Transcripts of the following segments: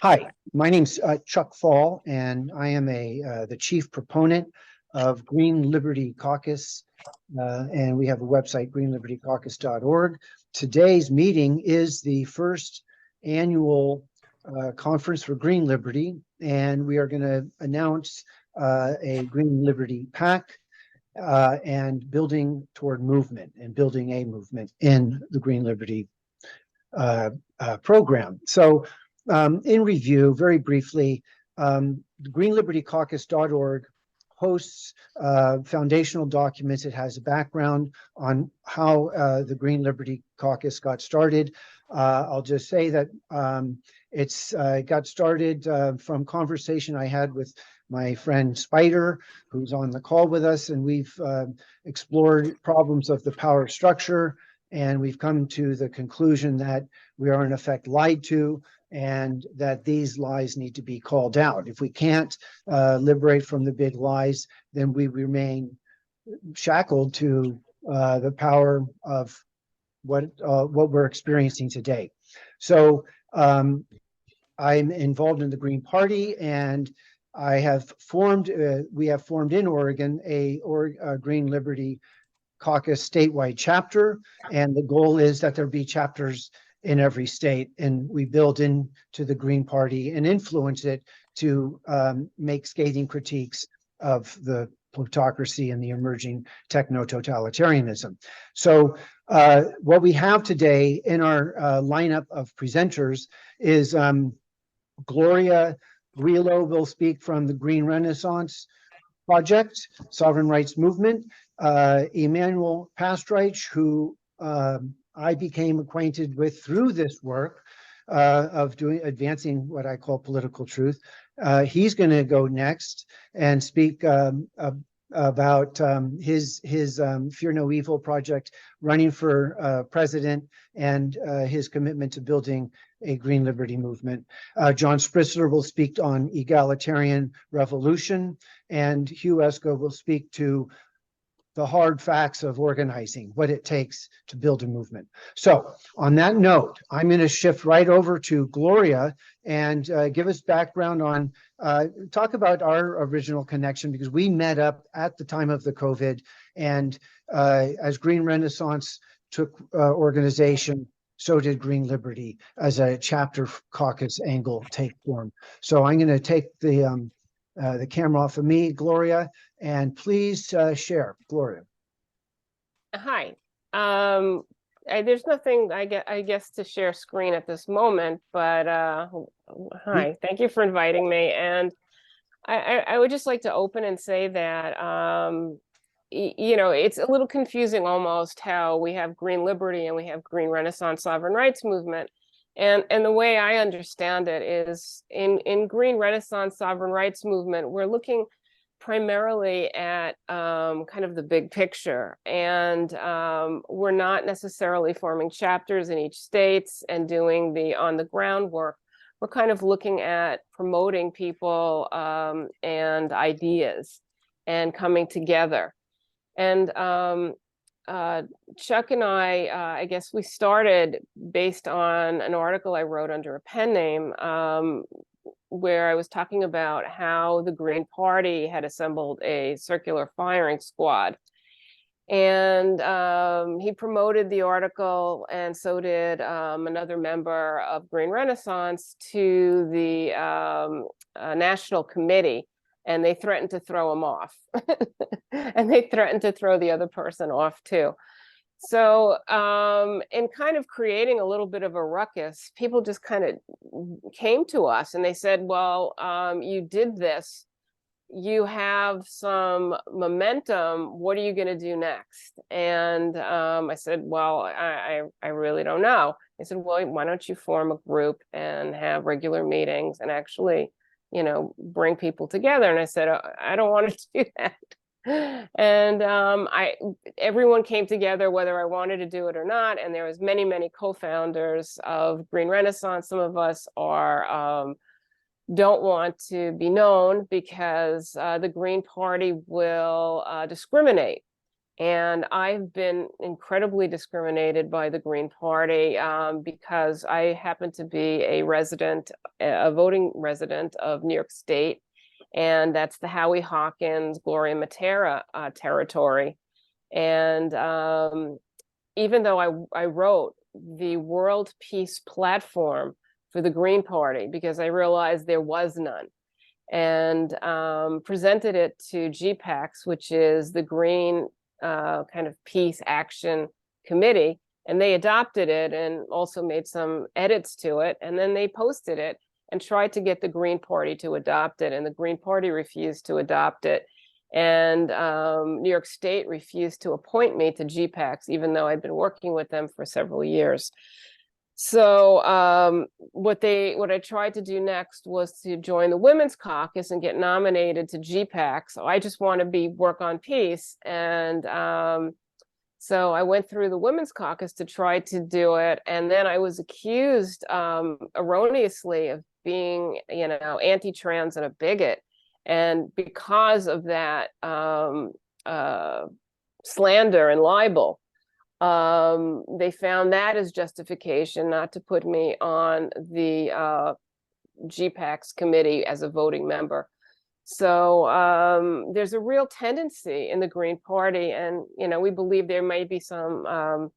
Hi, my name's Chuck Fall, and I am the chief proponent of Green Liberty Caucus, and we have a website, greenlibertycaucus.org. Today's meeting is the first annual conference for Green Liberty, and we are going to announce a Green Liberty PAC and building toward movement and building a movement in the Green Liberty program. So in review, very briefly, greenlibertycaucus.org hosts foundational documents. It has a background on how the Green Liberty Caucus got started. I'll just say that it's got started from conversation I had with my friend Spider, who's on the call with us, and we've explored problems of the power structure, and we've come to the conclusion that we are in effect lied to, and that these lies need to be called out. If we can't liberate from the big lies, then we remain shackled to the power of what we're experiencing today. So I'm involved in the Green Party, and I have formed, we have formed in Oregon a Green Liberty Caucus statewide chapter, and the goal is that there be chapters in every state, and we build into the Green Party and influence it to make scathing critiques of the plutocracy and the emerging techno-totalitarianism. So what we have today in our lineup of presenters is Gloria Guillo will speak from the Green Renaissance Project, Sovereign Rights Movement. Emanuel Pastreich, who I became acquainted with through this work of advancing what I call political truth. He's going to go next and speak about his Fear No Evil project, running for president, and his commitment to building a Green Liberty movement. John Spritzler will speak on egalitarian revolution, and Hugh Esco will speak to the hard facts of organizing, what it takes to build a movement. So on that note, I'm going to shift right over to Gloria and give us background on, talk about our original connection, because we met up at the time of the COVID, and as Green Renaissance took organization, so did Green Liberty as a chapter caucus angle take form. So I'm going to take the camera off of me, Gloria, and please share, Gloria. Hi. There's nothing, I guess, to share screen at this moment, but hi, thank you for inviting me. And I would just like to open and say that, you know, it's a little confusing almost how we have Green Liberty and we have Green Renaissance Sovereign Rights Movement. And the way I understand it is in Green Renaissance Sovereign Rights Movement, we're looking primarily at kind of the big picture. And we're not necessarily forming chapters in each state and doing the on-the-ground work. We're kind of looking at promoting people and ideas and coming together. And Chuck and I guess we started based on an article I wrote under a pen name where I was talking about how the Green Party had assembled a circular firing squad. And he promoted the article, and so did another member of Green Renaissance, to the national committee. And they threatened to throw him off. And they threatened to throw the other person off too. So in kind of creating a little bit of a ruckus, people just kind of came to us and they said, well, you did this. You have some momentum. What are you going to do next? And I said, well, I really don't know. They said, well, why don't you form a group and have regular meetings and actually, you know, bring people together? And I said, I don't want to do that. And everyone came together, whether I wanted to do it or not. And there was many co-founders of Green Renaissance. Some of us are don't want to be known because the Green Party will discriminate And I've been incredibly discriminated by the Green Party because I happen to be a voting resident of New York State, and that's the Howie Hawkins, Gloria Matera territory. And even though I wrote the World Peace Platform for the Green Party because I realized there was none, and presented it to GPACs, which is the Green kind of Peace Action Committee, and they adopted it and also made some edits to it, and then they posted it and tried to get the Green Party to adopt it, and the Green Party refused to adopt it. And New York State refused to appoint me to GPACs, even though I'd been working with them for several years. So what I tried to do next was to join the Women's Caucus and get nominated to GPAC. So I just want to work on peace. And so I went through the Women's Caucus to try to do it. And then I was accused erroneously of being, anti-trans and a bigot. And because of that slander and libel, they found that as justification not to put me on the GPAC's committee as a voting member. So there's a real tendency in the Green Party, and we believe there may be some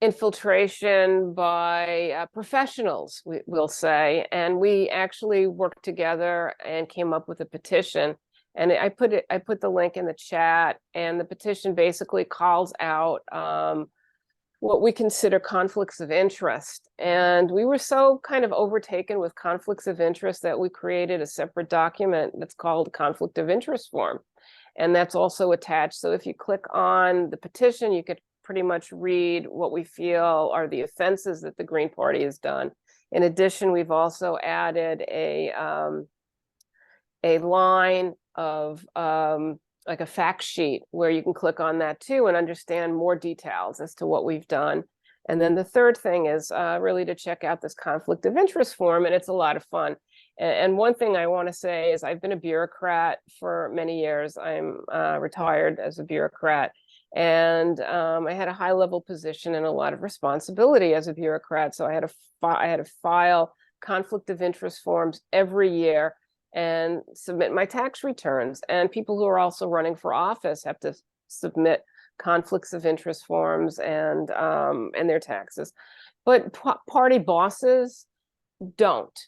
infiltration by professionals, we'll say, and we actually worked together and came up with a petition. And I put the link in the chat, and the petition basically calls out what we consider conflicts of interest. And we were so kind of overtaken with conflicts of interest that we created a separate document that's called conflict of interest form. And that's also attached. So if you click on the petition, you could pretty much read what we feel are the offenses that the Green Party has done. In addition, we've also added a line of like a fact sheet where you can click on that too and understand more details as to what we've done. And then the third thing is really to check out this conflict of interest form, and it's a lot of fun. And one thing I want to say is I've been a bureaucrat for many years. I'm retired as a bureaucrat. And I had a high-level position and a lot of responsibility as a bureaucrat. So I had to file conflict of interest forms every year and submit my tax returns. And people who are also running for office have to submit conflicts of interest forms and their taxes. But party bosses don't.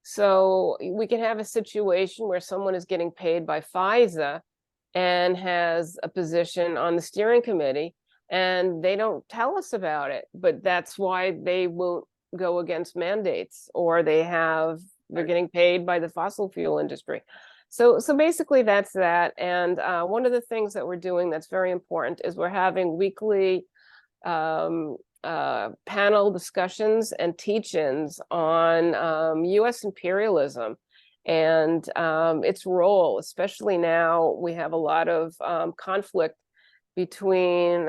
So we can have a situation where someone is getting paid by FISA and has a position on the steering committee, and they don't tell us about it, but that's why they won't go against mandates, or they're getting paid by the fossil fuel industry. So basically that's that. And one of the things that we're doing that's very important is we're having weekly panel discussions and teach-ins on US imperialism and its role, especially now we have a lot of conflict between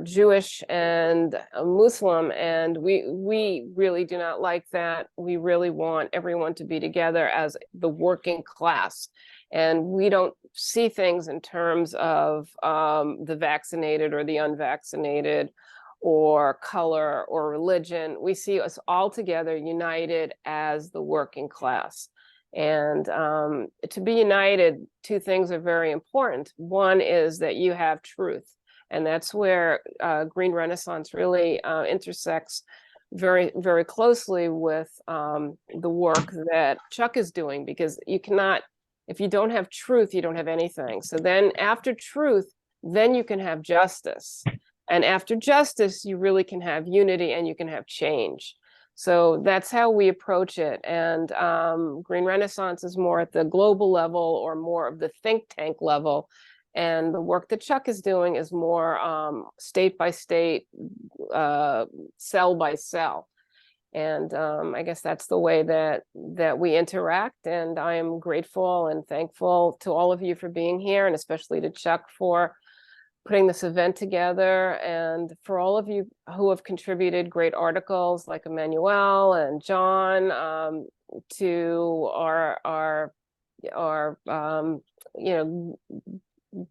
Jewish and Muslim, and we really do not like that. We really want everyone to be together as the working class, and we don't see things in terms of the vaccinated or the unvaccinated, or color or religion. We see us all together united as the working class. And to be united, two things are very important. One is that you have truth. And that's where Green Renaissance really intersects very, very closely with the work that Chuck is doing, because you cannot, if you don't have truth, you don't have anything. So then after truth, then you can have justice. And after justice, you really can have unity and you can have change. So that's how we approach it. And Green Renaissance is more at the global level or more of the think tank level. And the work that Chuck is doing is more state by state, cell by cell. And I guess that's the way that we interact. And I am grateful and thankful to all of you for being here, and especially to Chuck for putting this event together, and for all of you who have contributed great articles like Emanuel and John to our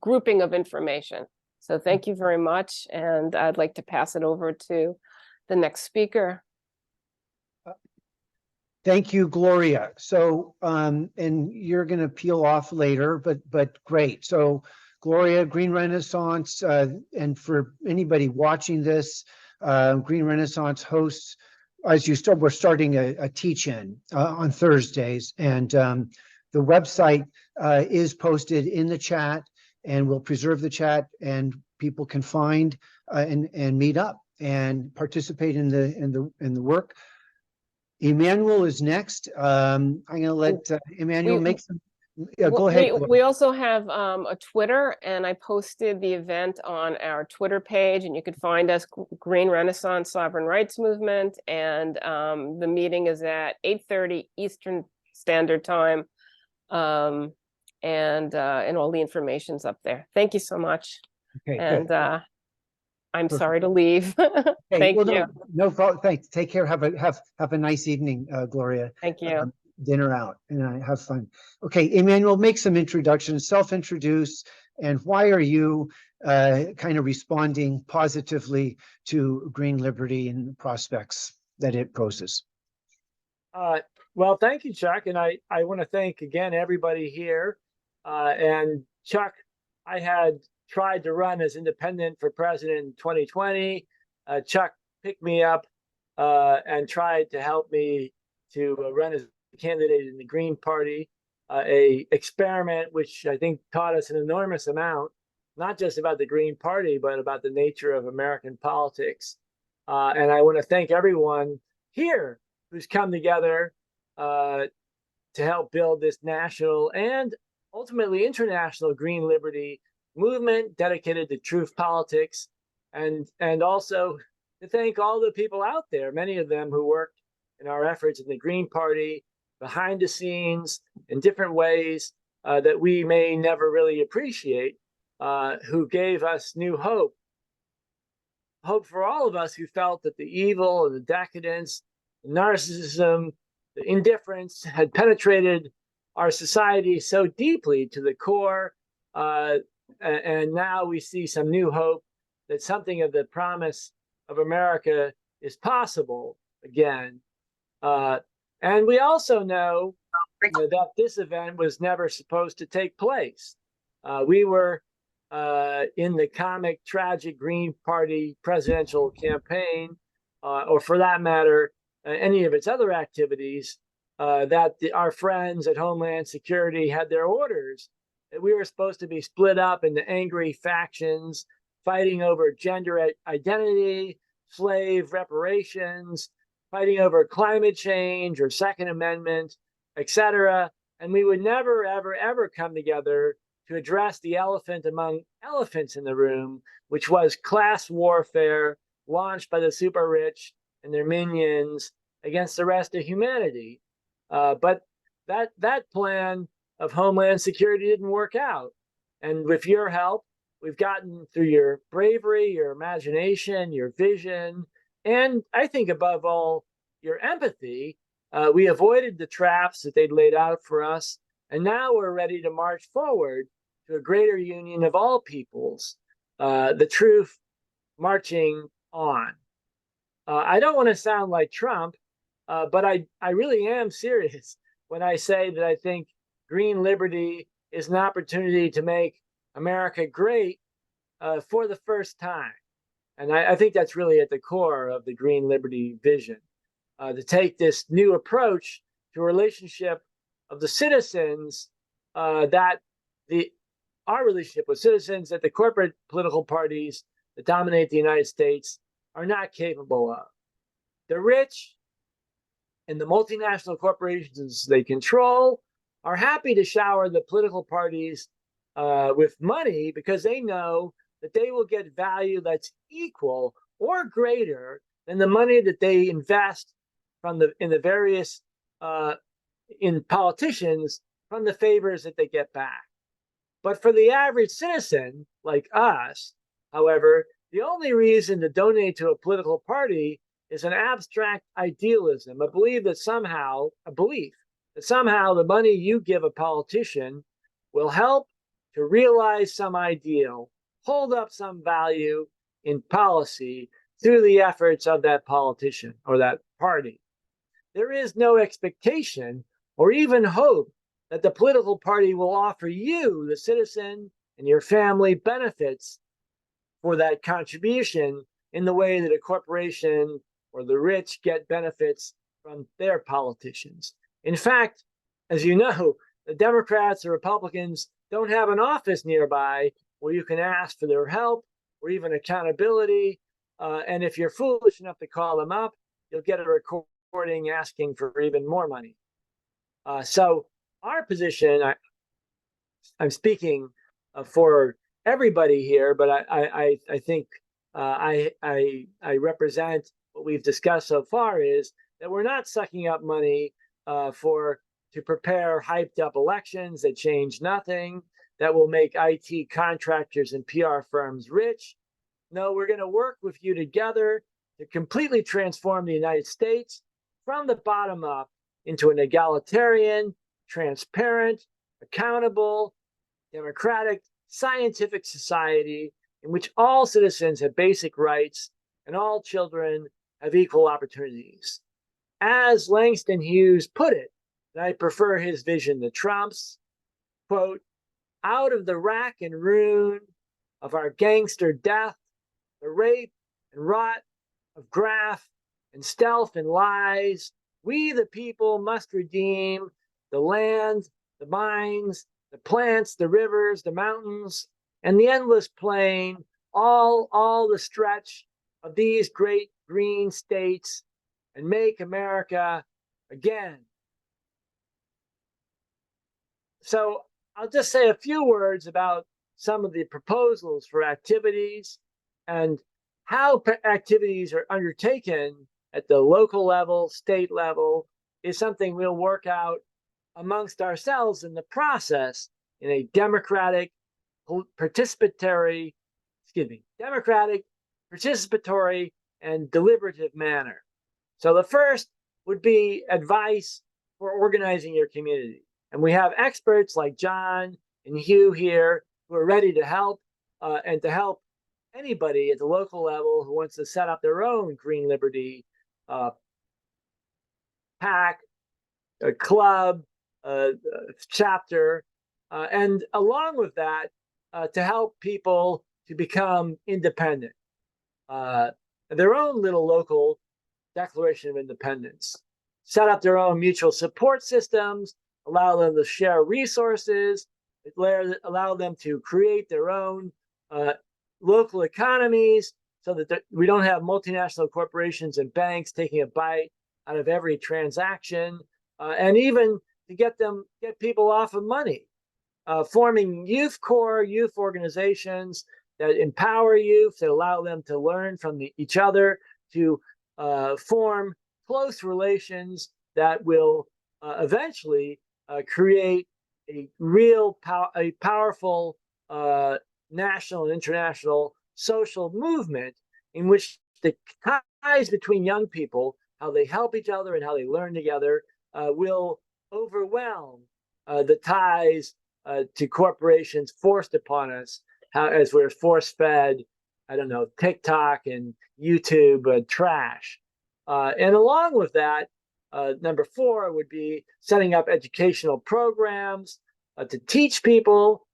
grouping of information. So thank you very much. And I'd like to pass it over to the next speaker. Thank you, Gloria. So, and you're going to peel off later, but great. So, Gloria, Green Renaissance, and for anybody watching this, Green Renaissance hosts, as you start, we're starting a teach-in on Thursdays, and the website is posted in the chat, and we'll preserve the chat, and people can find and meet up and participate in the work. Emanuel is next. I'm going to let Emanuel make some. Go ahead. We also have a Twitter, and I posted the event on our Twitter page, and you can find us, Green Renaissance Sovereign Rights Movement, and the meeting is at 8:30 Eastern Standard Time, and all the information's up there. Thank you so much. Okay, and I'm Perfect. Sorry to leave. Thank you. No problem. Thanks. Take care. Have a nice evening, Gloria. Thank you. Dinner out and have fun. Okay, Emanuel, make some introductions, self-introduce, and why are you kind of responding positively to Green Liberty and the prospects that it poses? Well, thank you, Chuck. And I want to thank again everybody here. And Chuck, I had tried to run as independent for president in 2020. Chuck picked me up and tried to help me to run as a candidate in the Green Party, a experiment which I think taught us an enormous amount, not just about the Green Party, but about the nature of American politics. And I want to thank everyone here who's come together to help build this national and ultimately international Green Liberty movement dedicated to truth politics, and also to thank all the people out there, many of them who worked in our efforts in the Green Party behind the scenes in different ways that we may never really appreciate, who gave us new hope for all of us who felt that the evil and the decadence, the narcissism, the indifference had penetrated our society so deeply to the core. And now we see some new hope that something of the promise of America is possible again. And we also know that this event was never supposed to take place. We were in the comic, tragic Green Party presidential campaign, or for that matter, any of its other activities, that our friends at Homeland Security had their orders. We were supposed to be split up into angry factions, fighting over gender identity, slave reparations, fighting over climate change or Second Amendment, etc. And we would never, ever, ever come together to address the elephant among elephants in the room, which was class warfare launched by the super rich and their minions against the rest of humanity. But that plan of Homeland Security didn't work out. And with your help, we've gotten through your bravery, your imagination, your vision, and I think above all, your empathy, we avoided the traps that they'd laid out for us. And now we're ready to march forward to a greater union of all peoples, the truth marching on. I don't want to sound like Trump, but I really am serious when I say that I think Green Liberty is an opportunity to make America great for the first time. And I think that's really at the core of the Green Liberty vision, to take this new approach to a relationship of the citizens, our relationship with citizens that the corporate political parties that dominate the United States are not capable of. The rich and the multinational corporations they control are happy to shower the political parties with money because they know that they will get value that's equal or greater than the money that they invest in politicians from the favors that they get back. But for the average citizen like us, however, the only reason to donate to a political party is an abstract idealism, a belief that somehow the money you give a politician will help to realize some ideal, hold up some value in policy through the efforts of that politician or that party. There is no expectation or even hope that the political party will offer you, the citizen, and your family benefits for that contribution in the way that a corporation or the rich get benefits from their politicians. In fact, as you know, the Democrats or Republicans don't have an office nearby where you can ask for their help or even accountability. And if you're foolish enough to call them up, you'll get a recording asking for even more money. So our position, I'm speaking for everybody here, but I think I represent what we've discussed so far is that we're not sucking up money to prepare hyped up elections that change nothing, that will make IT contractors and PR firms rich. No, we're going to work with you together to completely transform the United States from the bottom up into an egalitarian, transparent, accountable, democratic, scientific society in which all citizens have basic rights and all children have equal opportunities. As Langston Hughes put it, and I prefer his vision to Trump's, quote, out of the rack and ruin of our gangster death, the rape and rot of graft and stealth and lies, we the people must redeem the land, the mines, the plants, the rivers, the mountains, and the endless plain, all the stretch of these great green states, and make America again. So I'll just say a few words about some of the proposals for activities and how activities are undertaken at the local level, state level, is something we'll work out amongst ourselves in the process in a democratic, participatory, and deliberative manner. So the first would be advice for organizing your community. And we have experts like John and Hugh here who are ready to help and to help anybody at the local level who wants to set up their own Green Liberty PAC, a club, chapter, and along with that, to help people to become independent, their own little local declaration of independence, set up their own mutual support systems, allow them to share resources, allow them to create their own local economies so that we don't have multinational corporations and banks taking a bite out of every transaction, and even to get people off of money, forming youth organizations that empower youth, that allow them to learn from each other, to form close relations that will eventually create a powerful national and international social movement in which the ties between young people, how they help each other and how they learn together, will overwhelm the ties to corporations forced upon us, as we're force-fed, TikTok and YouTube trash. And along with that, number 4 would be setting up educational programs to teach people,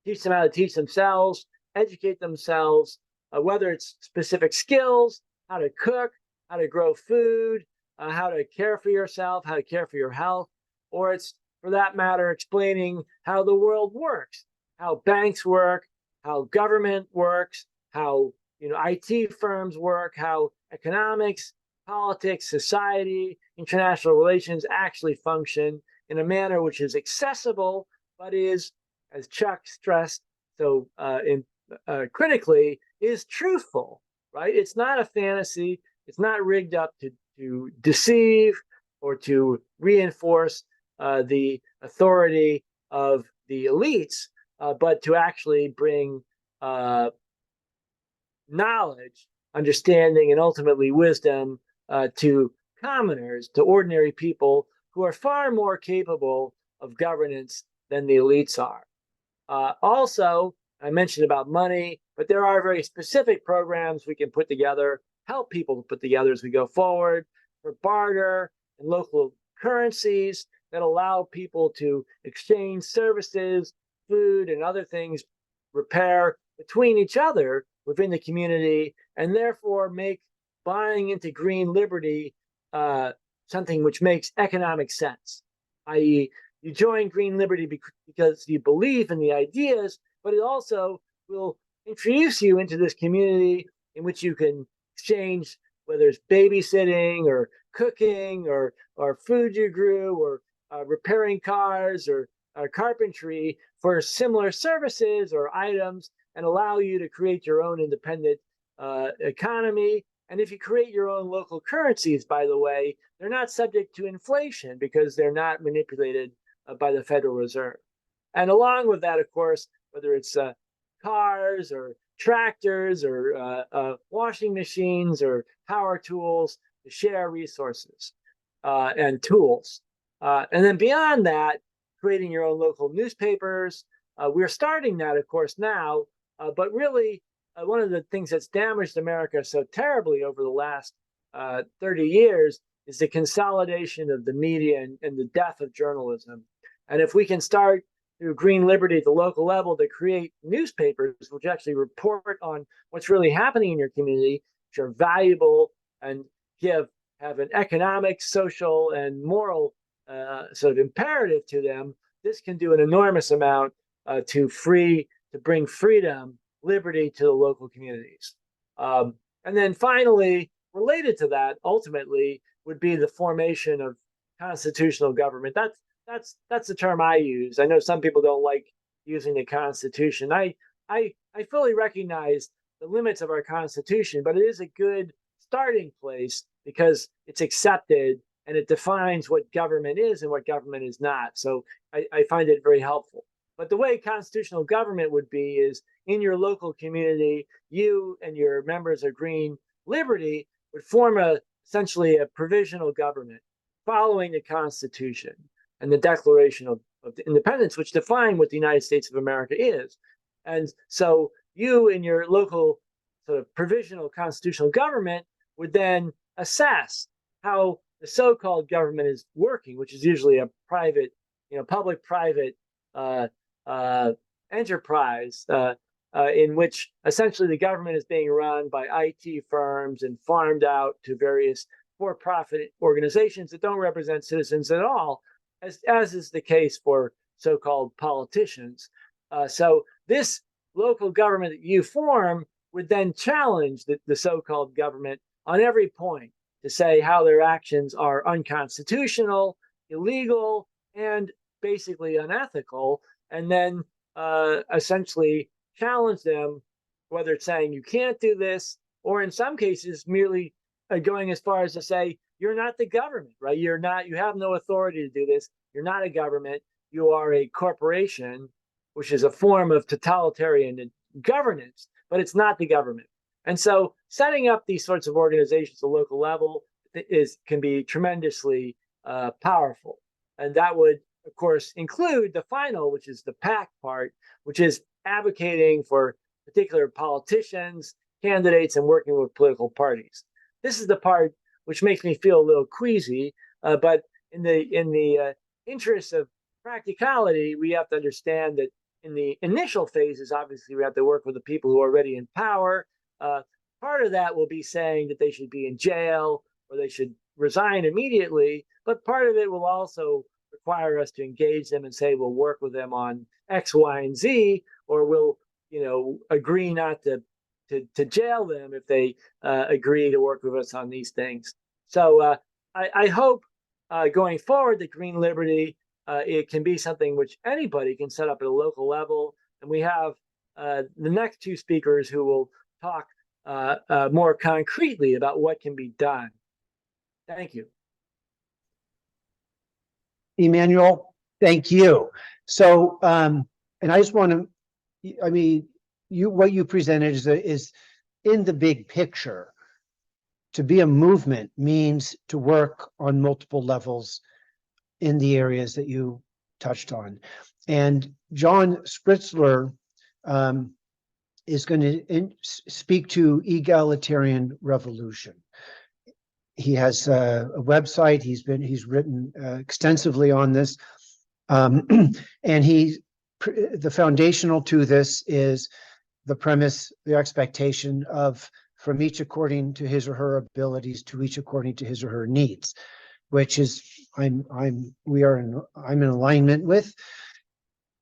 teach them how to teach themselves, educate themselves, whether it's specific skills, how to cook, how to grow food, how to care for yourself, how to care for your health, or it's, for that matter, explaining how the world works, how banks work, how government works, how IT firms work, how economics, politics, society, international relations actually function in a manner which is accessible, but is, as Chuck stressed so critically, is truthful, right? It's not a fantasy. It's not rigged up to deceive or to reinforce the authority of the elites, but to actually bring knowledge, understanding, and ultimately wisdom to commoners, to ordinary people who are far more capable of governance than the elites are. Also, I mentioned about money, but there are very specific programs we can put together, help people to put together as we go forward for barter and local currencies that allow people to exchange services, food, and other things, repair between each other within the community, and therefore make buying into Green Liberty something which makes economic sense, i.e., you join Green Liberty because you believe in the ideas, but it also will introduce you into this community in which you can exchange, whether it's babysitting or cooking or food you grew or repairing cars or carpentry for similar services or items, and allow you to create your own independent economy. And if you create your own local currencies, by the way, they're not subject to inflation because they're not manipulated by the Federal Reserve. And along with that, of course, whether it's cars or tractors or washing machines or power tools, to share resources and tools. And then beyond that, creating your own local newspapers. We're starting that, of course, now, but really one of the things that's damaged America so terribly over the last 30 years is the consolidation of the media and the death of journalism. And if we can start through Green Liberty at the local level to create newspapers which actually report on what's really happening in your community, which are valuable and have an economic, social, and moral sort of imperative to them, this can do an enormous amount to bring freedom, liberty to the local communities. And then finally, related to that, ultimately, would be the formation of constitutional government. That's the term I use. I know some people don't like using the Constitution. I fully recognize the limits of our Constitution, but it is a good starting place because it's accepted and it defines what government is and what government is not. So I find it very helpful. But the way constitutional government would be is in your local community, you and your members of Green Liberty would form essentially a provisional government following the Constitution and the Declaration of Independence, which define what the United States of America is. And so you and your local sort of provisional constitutional government would then assess how the so-called government is working, which is usually a private, public-private enterprise in which essentially the government is being run by IT firms and farmed out to various for-profit organizations that don't represent citizens at all, as is the case for so-called politicians. So this local government that you form would then challenge the so-called government on every point to say how their actions are unconstitutional, illegal, and basically unethical, and then essentially challenge them, whether it's saying you can't do this, or in some cases merely going as far as to say you're not the government, right? You have no authority to do this. You're not a government. You are a corporation, which is a form of totalitarian governance, but it's not the government. And so setting up these sorts of organizations at the local level can be tremendously powerful. And that would, of course, include the final, which is the PAC part, which is advocating for particular politicians, candidates, and working with political parties. This is the part which makes me feel a little queasy, but in the interest of practicality, we have to understand that in the initial phases, obviously, we have to work with the people who are already in power. Part of that will be saying that they should be in jail or they should resign immediately, but part of it will also require us to engage them and say we'll work with them on X, Y, and Z, or we'll agree not to jail them if they agree to work with us on these things. So I hope going forward that Green Liberty, it can be something which anybody can set up at a local level. And we have the next two speakers who will talk more concretely about what can be done. Thank you. Emanuel, thank you. So, and I just want to, what you presented is in the big picture. To be a movement means to work on multiple levels in the areas that you touched on. And John Spritzler is going to speak to egalitarian revolution. He has a website. He's written extensively on this, and the foundational to this is the premise, the expectation of from each according to his or her abilities to each according to his or her needs, which is I'm in alignment with.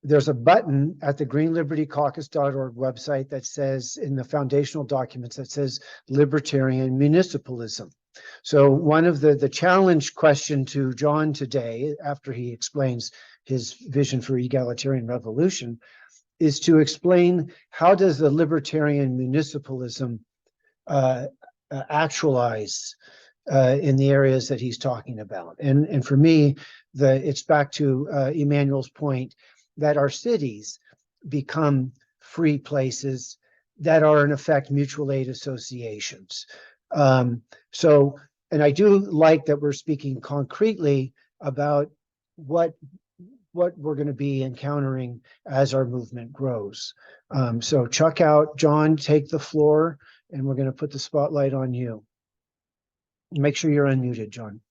There's a button at the greenlibertycaucus.org website that says in the foundational documents that says libertarian municipalism. So one of the challenge question to John today, after he explains his vision for egalitarian revolution, is to explain how does the libertarian municipalism actualize in the areas that he's talking about. And for me, it's back to Emanuel's point that our cities become free places that are in effect mutual aid associations. And I do like that we're speaking concretely about what we're going to be encountering as our movement grows. So Chuck out, John, take the floor, and we're going to put the spotlight on you. Make sure you're unmuted, John.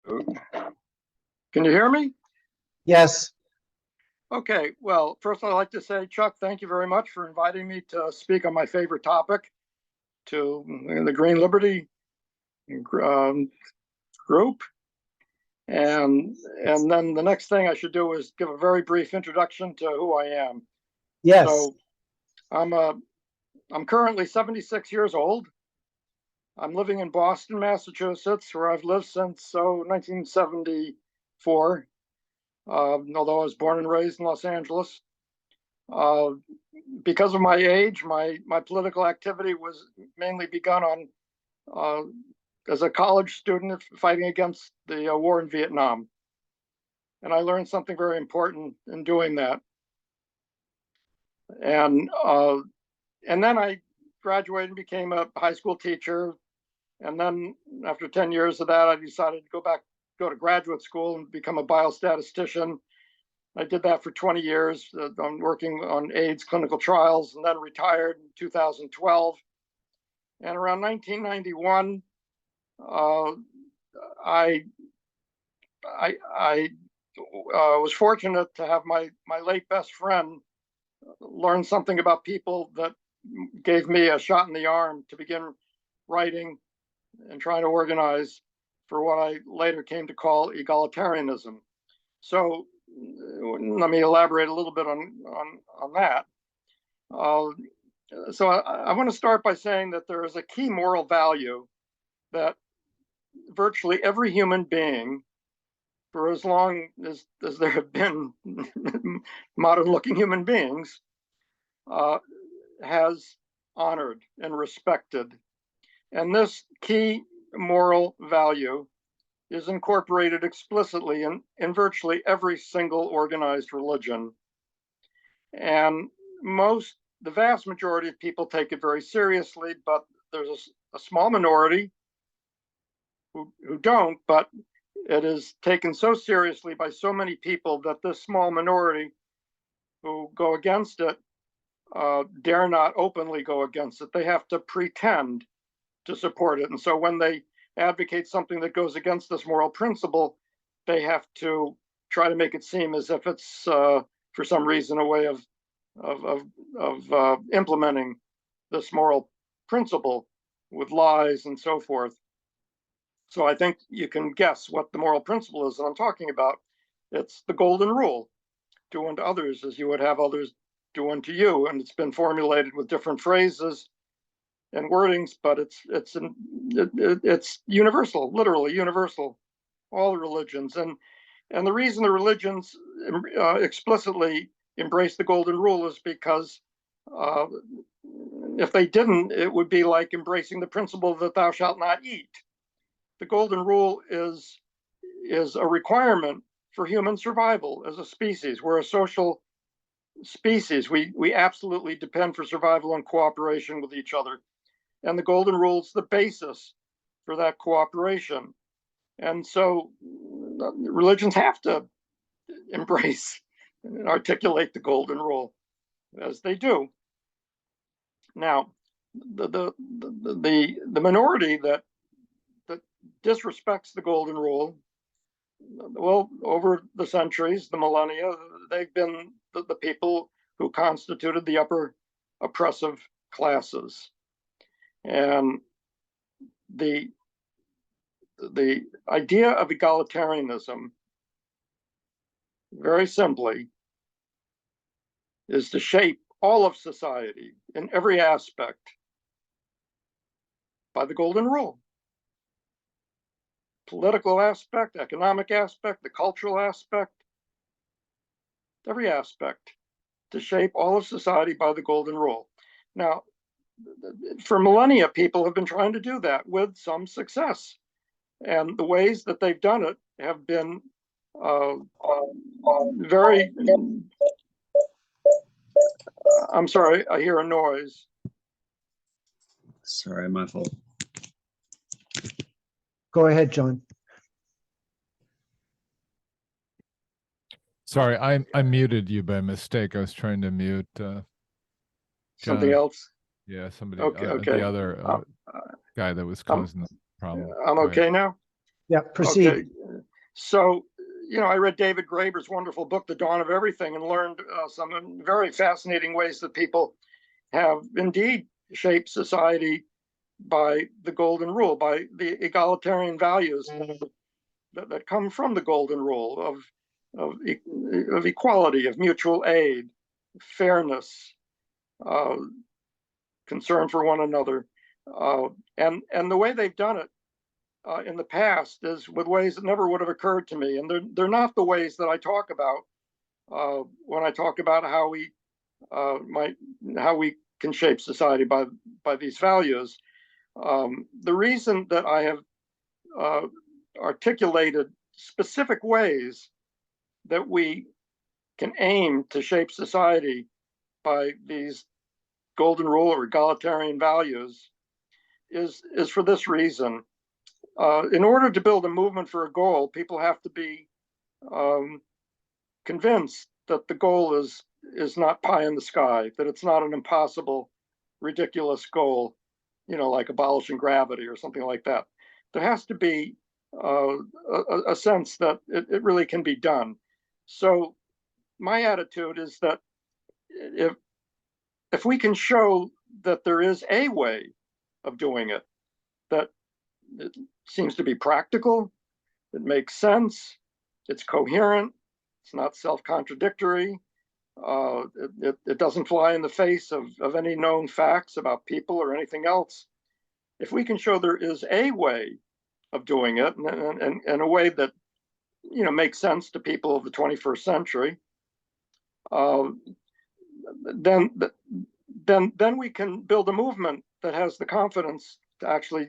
Can you hear me? Yes. Okay, well, first I'd like to say, Chuck, thank you very much for inviting me to speak on my favorite topic to the Green Liberty group. And then the next thing I should do is give a very brief introduction to who I am. Yes. So I'm currently 76 years old. I'm living in Boston, Massachusetts, where I've lived since 1974. Although I was born and raised in Los Angeles. Because of my age, my political activity was mainly begun on as a college student fighting against the war in Vietnam. And I learned something very important in doing that. And then I graduated and became a high school teacher. And then after 10 years of that, I decided to go to graduate school and become a biostatistician. I did that for 20 years. I'm working on AIDS clinical trials, and then retired in 2012. And around 1991, I was fortunate to have my late best friend learn something about people that gave me a shot in the arm to begin writing and trying to organize for what I later came to call egalitarianism. So let me elaborate a little bit on that. So I want to start by saying that there is a key moral value that virtually every human being, for as long as there have been modern-looking human beings, has honored and respected. And this key moral value is incorporated explicitly in virtually every single organized religion. And the vast majority of people take it very seriously, but there's a small minority who don't, but it is taken so seriously by so many people that this small minority who go against it dare not openly go against it. They have to pretend to support it. And so when they advocate something that goes against this moral principle, they have to try to make it seem as if it's for some reason a way of implementing this moral principle with lies and so forth. So I think you can guess what the moral principle is that I'm talking about. It's the golden rule: do unto others as you would have others do unto you. And it's been formulated with different phrases and wordings, but it's universal, literally universal, all the religions. And the reason the religions explicitly embrace the golden rule is because if they didn't, it would be like embracing the principle that thou shalt not eat. The golden rule is a requirement for human survival as a species. We're a social species. We absolutely depend for survival on cooperation with each other. And the golden rule is the basis for that cooperation. And so religions have to embrace and articulate the golden rule, as they do. Now, the minority that disrespects the golden rule, well, over the centuries, the millennia, they've been the people who constituted the upper oppressive classes. And the idea of egalitarianism, very simply, is to shape all of society in every aspect by the golden rule. Political aspect, economic aspect, the cultural aspect, every aspect, to shape all of society by the golden rule. Now, for millennia, people have been trying to do that with some success. And the ways that they've done it have been very, I'm sorry, I hear a noise. Sorry, my fault. Go ahead, John. Sorry, I muted you by mistake. I was trying to mute Something John. else? Yeah, somebody, Okay. the other guy that was causing the problem. I'm Go okay ahead. now? Yeah, proceed. Okay. So, I read David Graeber's wonderful book, The Dawn of Everything, and learned some very fascinating ways that people have indeed shaped society by the golden rule, by the egalitarian values that come from the golden rule of equality, of mutual aid, fairness, concern for one another. And the way they've done it in the past is with ways that never would have occurred to me. And they're not the ways that I talk about when I talk about how we can shape society by these values. The reason that I have articulated specific ways that we can aim to shape society by these golden rule or egalitarian values is for this reason. In order to build a movement for a goal, people have to be convinced that the goal is not pie in the sky, that it's not an impossible, ridiculous goal, like abolishing gravity or something like that. There has to be a sense that it really can be done. So my attitude is that if we can show that there is a way of doing it, that it seems to be practical, it makes sense, it's coherent, it's not self-contradictory, it doesn't fly in the face of any known facts about people or anything else. If we can show there is a way of doing it, and a way that makes sense to people of the 21st century, then we can build a movement that has the confidence to actually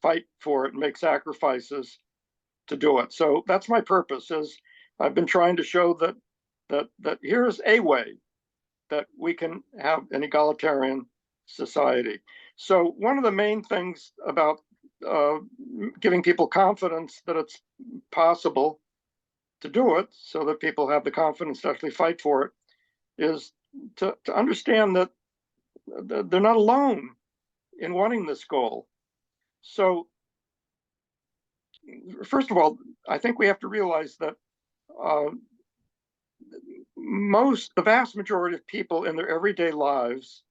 fight for it and make sacrifices to do it. So that's my purpose. Is I've been trying to show that here's a way that we can have an egalitarian society. So one of the main things about giving people confidence that it's possible to do it, so that people have the confidence to actually fight for it, is to understand that they're not alone in wanting this goal. So first of all, I think we have to realize that the vast majority of people in their everyday lives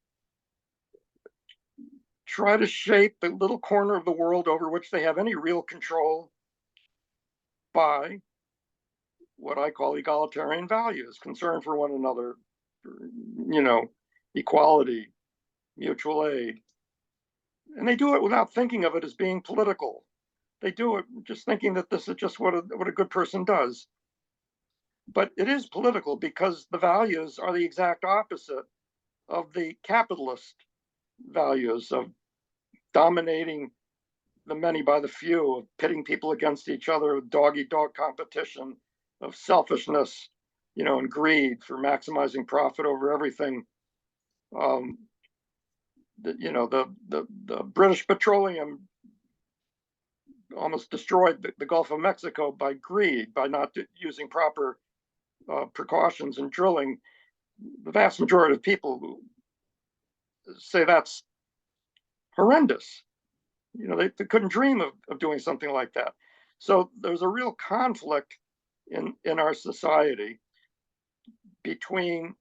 try to shape the little corner of the world over which they have any real control by what I call egalitarian values, concern for one another, equality, mutual aid. And they do it without thinking of it as being political. They do it just thinking that this is just what a good person does. But it is political because the values are the exact opposite of the capitalist values of dominating the many by the few, of pitting people against each other, of dog-eat-dog competition, of selfishness, and greed for maximizing profit over everything. The British Petroleum almost destroyed the Gulf of Mexico by greed, by not using proper precautions in drilling. The vast majority of people say that's horrendous. You know, they couldn't dream of doing something like that. So there's a real conflict in our society between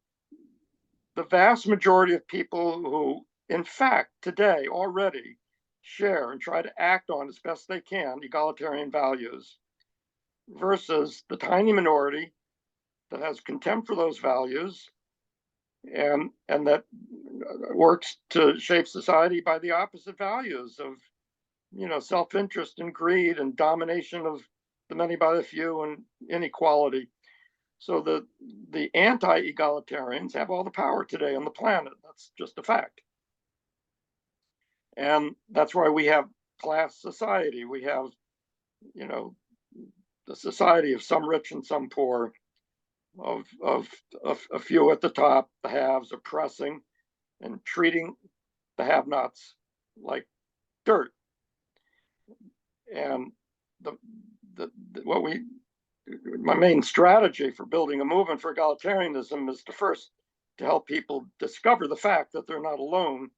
the vast majority of people who, in fact, today already share and try to act on as best they can egalitarian values, versus the tiny minority that has contempt for those values and that works to shape society by the opposite values of, you know, self-interest and greed and domination of the many by the few and inequality. So the anti-egalitarians have all the power today on the planet. That's just a fact. And that's why we have class society. We have, you know, the society of some rich and some poor, of a few at the top, the haves, oppressing and treating the have-nots like dirt. And my main strategy for building a movement for egalitarianism is to help people discover the fact that they're not alone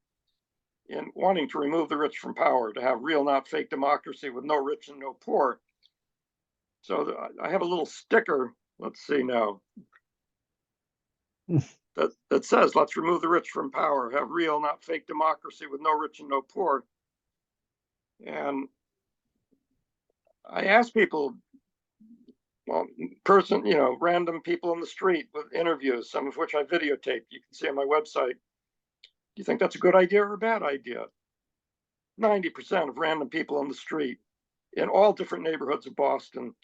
in wanting to remove the rich from power, to have real, not fake democracy with no rich and no poor. So I have a little sticker, let's see now, that says, let's remove the rich from power, have real, not fake democracy with no rich and no poor. And I ask people, well, random people in the street with interviews, some of which I videotaped, you can see on my website. Do you think that's a good idea or a bad idea? 90% of random people on the street in all different neighborhoods of Boston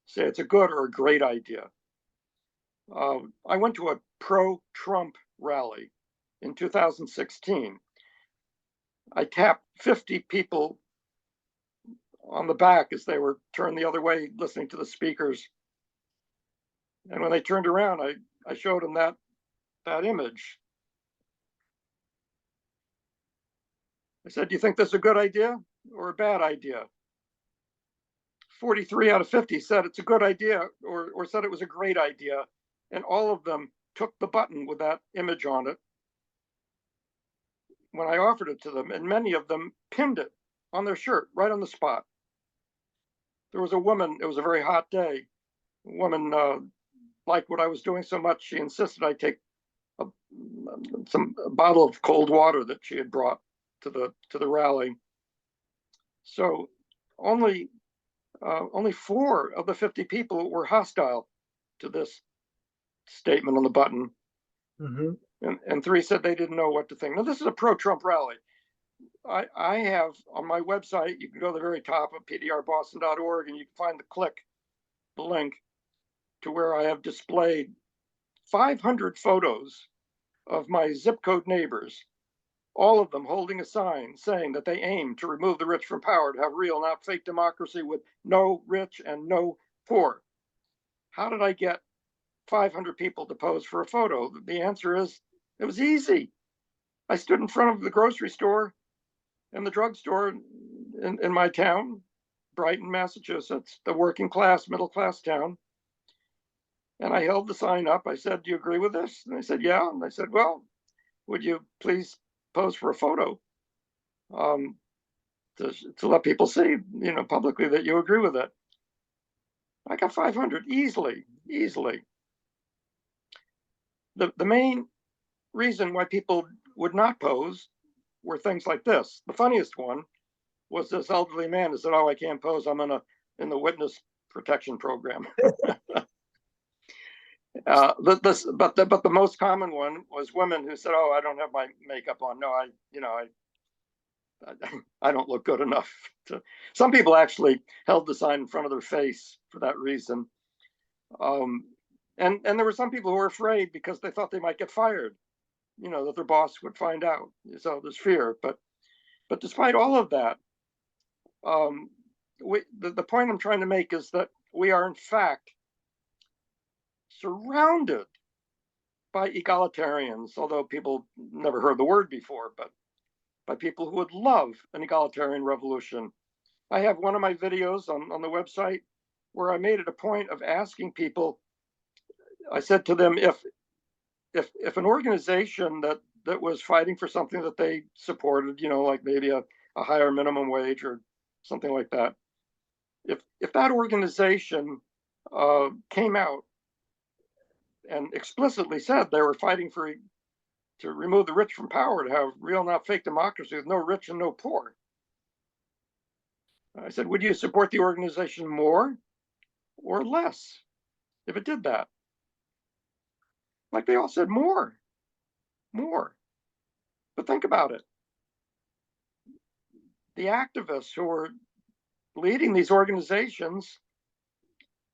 say it's a good or a great idea. I went to a pro-Trump rally in 2016. I tapped 50 people on the back as they were turned the other way listening to the speakers. And when they turned around, I showed them that image. I said, do you think this is a good idea or a bad idea? 43 out of 50 said it's a good idea or said it was a great idea. And all of them took the button with that image on it when I offered it to them. And many of them pinned it on their shirt right on the spot. There was a woman, it was a very hot day. A woman liked what I was doing so much, she insisted I take a bottle of cold water that she had brought to the rally. So only 4 of the 50 people were hostile to this statement on the button. Mm-hmm. And 3 said they didn't know what to think. Now, this is a pro-Trump rally. I have on my website, you can go to the very top of pdrboston.org and you can find the link to where I have displayed 500 photos of my zip code neighbors, all of them holding a sign saying that they aim to remove the rich from power, to have real, not fake democracy with no rich and no poor. How did I get 500 people to pose for a photo? The answer is, it was easy. I stood in front of the grocery store and the drugstore in my town, Brighton, Massachusetts, the working class, middle class town. And I held the sign up. I said, do you agree with this? And they said, yeah. And I said, well, would you please pose for a photo to let people see, publicly that you agree with it? I got 500 easily. The main reason why people would not pose were things like this. The funniest one was this elderly man who said, oh, I can't pose, I'm in the witness protection program. But the most common one was women who said, oh, I don't have my makeup on. No, I don't look good enough. Some people actually held the sign in front of their face for that reason. And there were some people who were afraid because they thought they might get fired, that their boss would find out. So there's fear. But despite all of that, the point I'm trying to make is that we are in fact surrounded by egalitarians, although people never heard the word before, but by people who would love an egalitarian revolution. I have one of my videos on the website where I made it a point of asking people. I said to them, if an organization that was fighting for something that they supported, like maybe a higher minimum wage or something like that, if that organization came out and explicitly said they were fighting to remove the rich from power, to have real, not fake democracy with no rich and no poor, I said, would you support the organization more or less if it did that? Like they all said, more. But think about it. The activists who are leading these organizations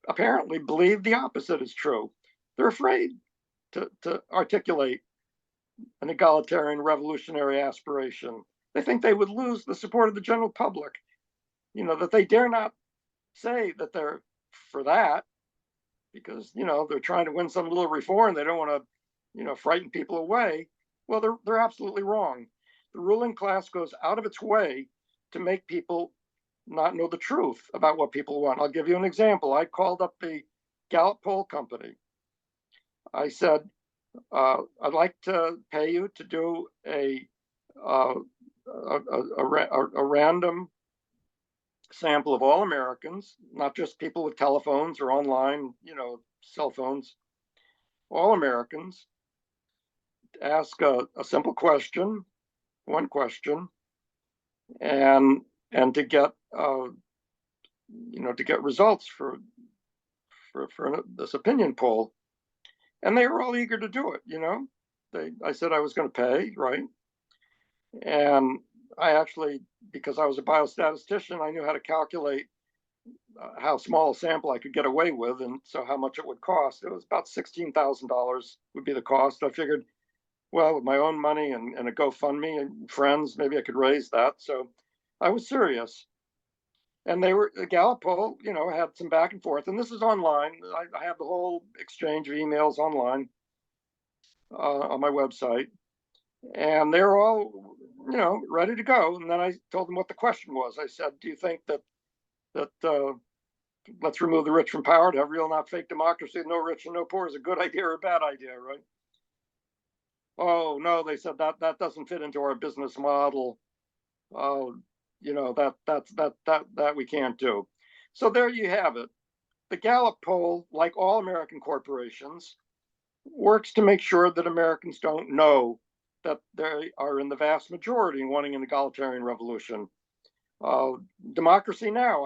apparently believe the opposite is true. They're afraid to articulate an egalitarian revolutionary aspiration. They think they would lose the support of the general public, that they dare not say that they're for that because, they're trying to win some little reform. They don't want to, frighten people away. Well, they're absolutely wrong. The ruling class goes out of its way to make people not know the truth about what people want. I'll give you an example. I called up the Gallup poll company. I said, I'd like to pay you to do a random sample of all Americans, not just people with telephones or online, cell phones, all Americans. Ask a simple question, one question, and to get to get results for this opinion poll. And they were all eager to do it. I said I was going to pay, right? And I actually, because I was a biostatistician, I knew how to calculate how small a sample I could get away with, and so how much it would cost. It was about $16,000 would be the cost. I figured, well, with my own money and a GoFundMe and friends, maybe I could raise that. So I was serious. And the Gallup poll, had some back and forth. And this is online. I have the whole exchange of emails online on my website. And they're all, ready to go. And then I told them what the question was. I said, do you think that let's remove the rich from power to have real, not fake democracy, no rich and no poor is a good idea or a bad idea, right? Oh, no, they said that doesn't fit into our business model. That we can't do. So there you have it. The Gallup poll, like all American corporations, works to make sure that Americans don't know that they are in the vast majority wanting an egalitarian revolution. Democracy Now!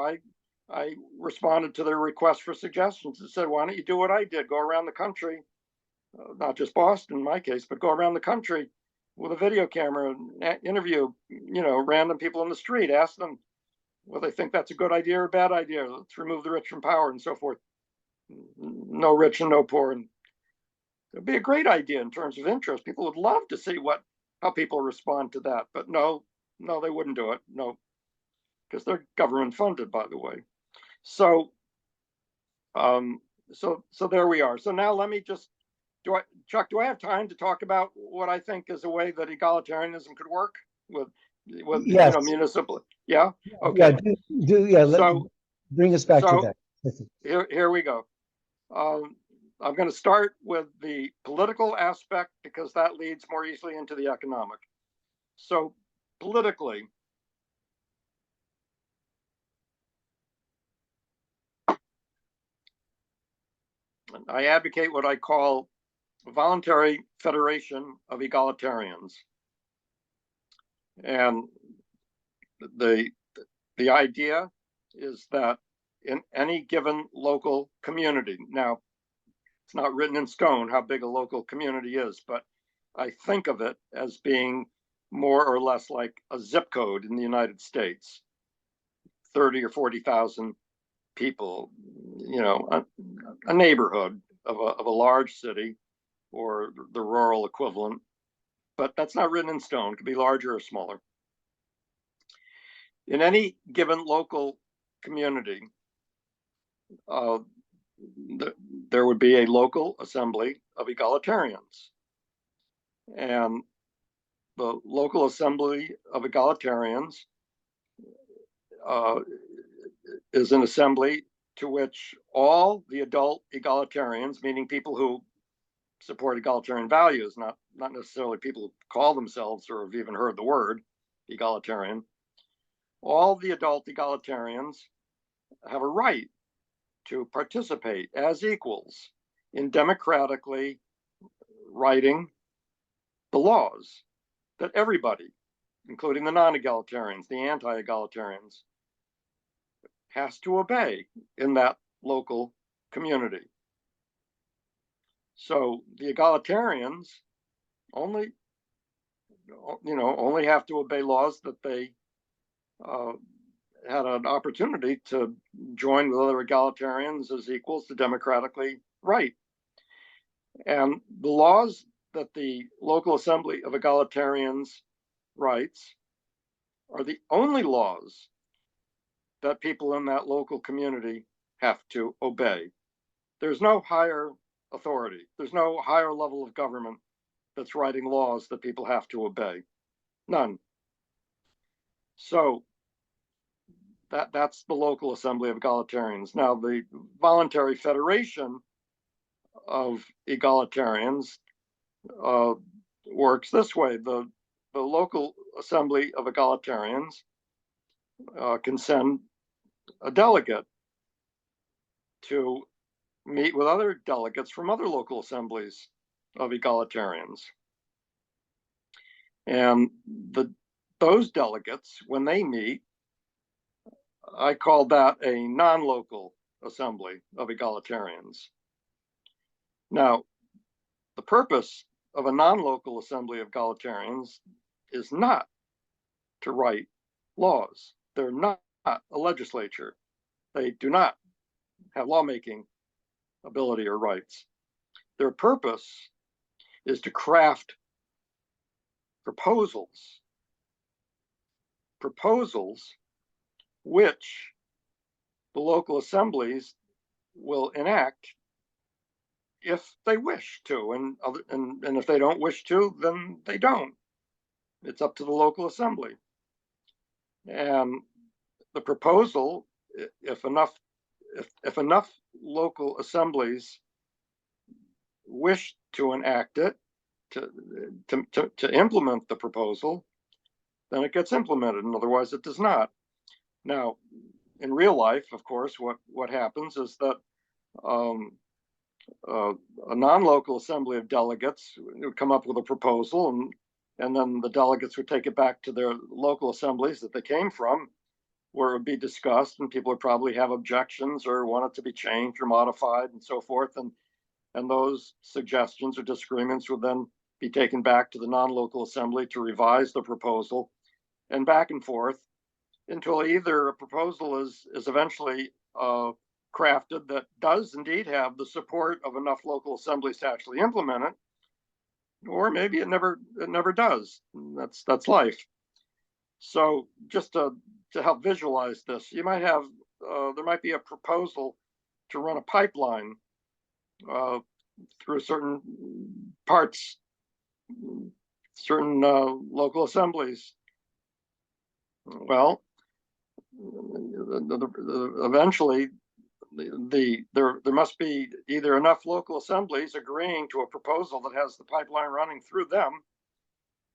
I responded to their request for suggestions and said, why don't you do what I did? Go around the country, not just Boston in my case, but go around the country with a video camera and interview, random people in the street, ask them whether they think that's a good idea or a bad idea. Let's remove the rich from power and so forth. No rich and no poor. And it'd be a great idea in terms of interest. People would love to see how people respond to that. But no, they wouldn't do it. No, because they're government funded, by the way. So, so there we are. So now let me just, Chuck, do I have time to talk about what I think is a way that egalitarianism could work with Yes. municipal? Yeah. Okay. So bring us back to that. Here we go. I'm going to start with the political aspect because that leads more easily into the economic. So politically, I advocate what I call a voluntary federation of egalitarians. And the idea is that in any given local community, now it's not written in stone how big a local community is, but I think of it as being more or less like a zip code in the United States, 30 or 40,000 people, a neighborhood of a large city or the rural equivalent, but that's not written in stone. It could be larger or smaller. In any given local community, there would be a local assembly of egalitarians. And the local assembly of egalitarians is an assembly to which all the adult egalitarians, meaning people who support egalitarian values, not necessarily people who call themselves or have even heard the word egalitarian, all the adult egalitarians have a right to participate as equals in democratically writing the laws that everybody, including the non-egalitarians, the anti-egalitarians, has to obey in that local community. So the egalitarians only have to obey laws that they had an opportunity to join with other egalitarians as equals to democratically write. And the laws that the local assembly of egalitarians writes are the only laws that people in that local community have to obey. There's no higher authority. There's no higher level of government that's writing laws that people have to obey. None. So that's the local assembly of egalitarians. Now, the voluntary federation of egalitarians works this way. The local assembly of egalitarians can send a delegate to meet with other delegates from other local assemblies of egalitarians. And those delegates, when they meet, I call that a non-local assembly of egalitarians. Now, the purpose of a non-local assembly of egalitarians is not to write laws. They're not a legislature. They do not have lawmaking ability or rights. Their purpose is to craft proposals which the local assemblies will enact if they wish to, and if they don't wish to, then they don't. It's up to the local assembly. And the proposal, if enough local assemblies wish to enact it, to implement the proposal, then it gets implemented, and otherwise it does not. Now, in real life, of course, what happens is that a non-local assembly of delegates would come up with a proposal, and then the delegates would take it back to their local assemblies that they came from, where it would be discussed, and people would probably have objections or want it to be changed or modified and so forth. And those suggestions or disagreements would then be taken back to the non-local assembly to revise the proposal, and back and forth until either a proposal is eventually crafted that does indeed have the support of enough local assemblies to actually implement it, or maybe it never does. That's life. So just to help visualize this, you might have there might be a proposal to run a pipeline through certain parts, certain local assemblies. Well, eventually there must be either enough local assemblies agreeing to a proposal that has the pipeline running through them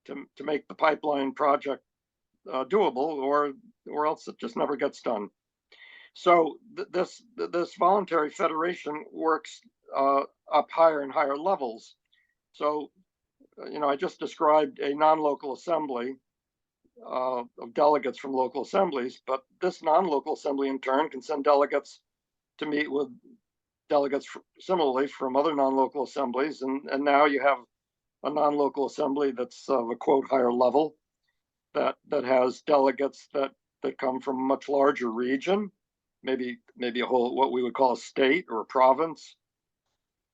to make the pipeline project doable, or else it just never gets done. So this voluntary federation works up higher and higher levels. So, I just described a non-local assembly of delegates from local assemblies, but this non-local assembly in turn can send delegates to meet with delegates similarly from other non-local assemblies, and now you have a non-local assembly that's of a quote higher level that has delegates that come from a much larger region, maybe a whole, what we would call a state or a province,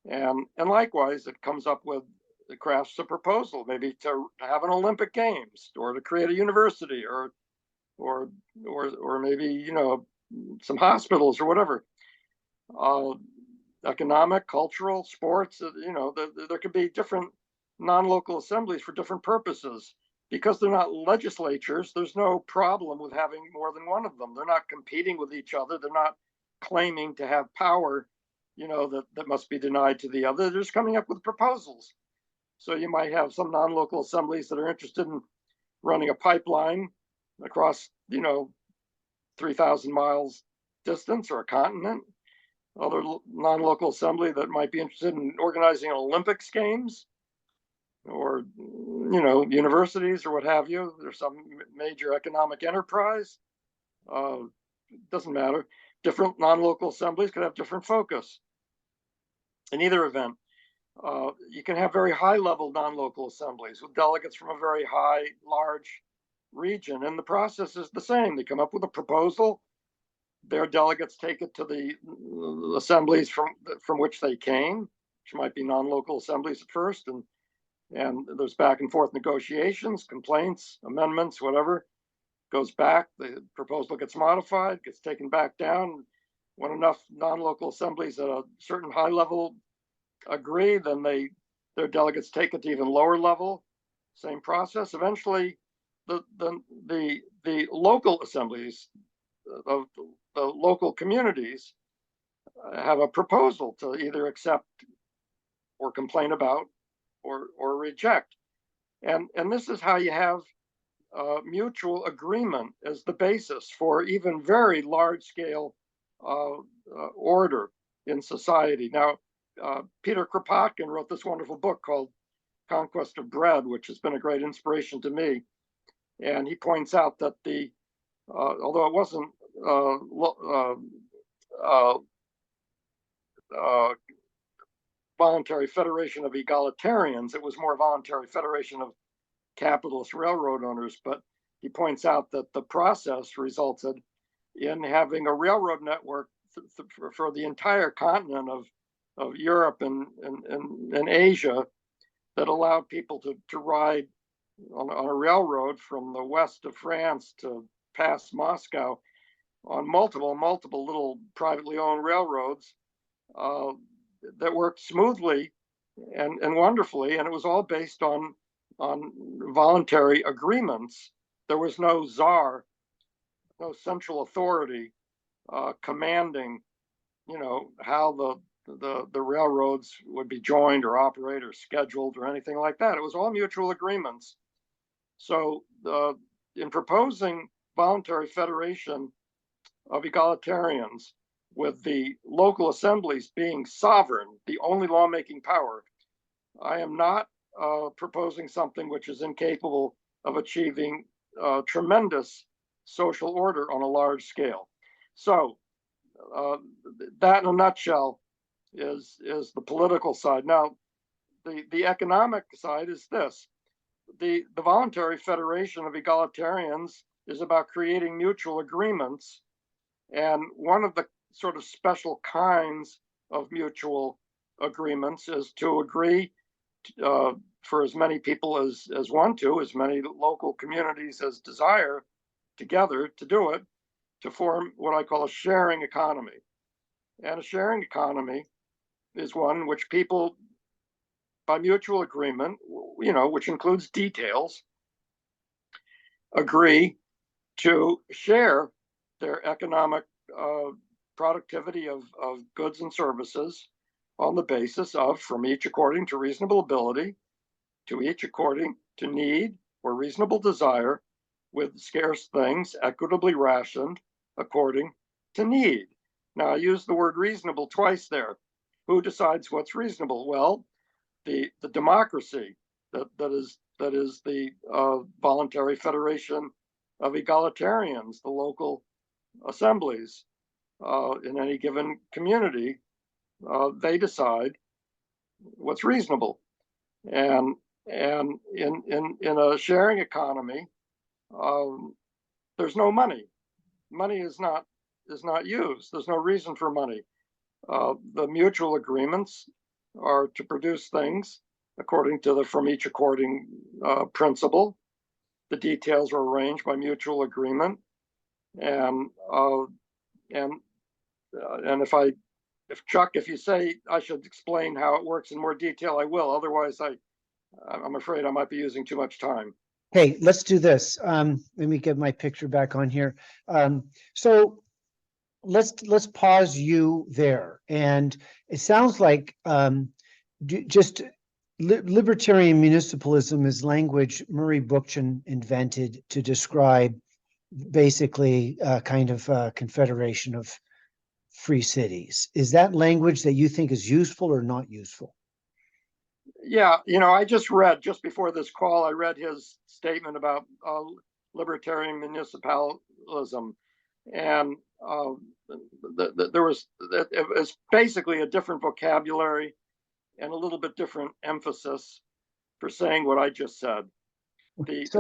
and likewise it comes up with, it crafts a proposal maybe to have an Olympic Games, or to create a university, or maybe some hospitals or whatever, economic, cultural, sports. There could be different non-local assemblies for different purposes, because they're not legislatures, there's no problem with having more than one of them. They're not competing with each other. They're not claiming to have power, that must be denied to the other. They're just coming up with proposals. So you might have some non-local assemblies that are interested in running a pipeline across, 3,000 miles distance or a continent. Other non-local assembly that might be interested in organizing Olympics games, or universities or what have you. There's some major economic enterprise. Doesn't matter. Different non-local assemblies could have different focus. In either event, you can have very high-level non-local assemblies with delegates from a very large region, and the process is the same. They come up with a proposal. Their delegates take it to the assemblies from which they came, which might be non-local assemblies at first, and there's back and forth negotiations, complaints, amendments, whatever. Goes back, the proposal gets modified, gets taken back down. When enough non-local assemblies at a certain high level agree, then their delegates take it to even lower level. Same process. Eventually, the local assemblies of the local communities have a proposal to either accept or complain about or reject. And this is how you have mutual agreement as the basis for even very large scale order in society. Now, Peter Kropotkin wrote this wonderful book called Conquest of Bread, which has been a great inspiration to me. And he points out that although it wasn't voluntary federation of egalitarians, it was more voluntary federation of capitalist railroad owners. But he points out that the process resulted in having a railroad network for the entire continent of Europe and Asia that allowed people to ride on a railroad from the west of France to past Moscow on multiple little privately owned railroads that worked smoothly and wonderfully, and it was all based on voluntary agreements. There was no czar, no central authority commanding, how the railroads would be joined or operate or scheduled or anything like that. It was all mutual agreements. So in proposing voluntary federation of egalitarians with the local assemblies being sovereign, the only lawmaking power, I am not proposing something which is incapable of achieving tremendous social order on a large scale. So that in a nutshell is the political side. Now, the economic side is this. The voluntary federation of egalitarians is about creating mutual agreements. And one of the sort of special kinds of mutual agreements is to agree for as many people as want to, as many local communities as desire together to do it, to form what I call a sharing economy. And a sharing economy is one in which people, by mutual agreement, which includes details, agree to share their economic productivity of goods and services on the basis of, from each according to reasonable ability, to each according to need or reasonable desire, with scarce things equitably rationed according to need. Now, I use the word reasonable twice there. Who decides what's reasonable? Well, the democracy that is the voluntary federation of egalitarians, the local assemblies in any given community, they decide what's reasonable. And in a sharing economy, there's no money. Money is not used. There's no reason for money. The mutual agreements are to produce things according to the from each according principle. The details are arranged by mutual agreement, and if Chuck, if you say I should explain how it works in more detail, I will. Otherwise, I'm afraid I might be using too much time. Hey, let's do this. Let me get my picture back on here. So let's pause you there. And it sounds like just libertarian municipalism is language Murray Bookchin invented to describe basically a kind of confederation of free cities. Is that language that you think is useful or not useful? Yeah, you know, I just read, just before this call, I read his statement about libertarian municipalism. And there was, it was basically a different vocabulary and a little bit different emphasis for saying what I just said. It's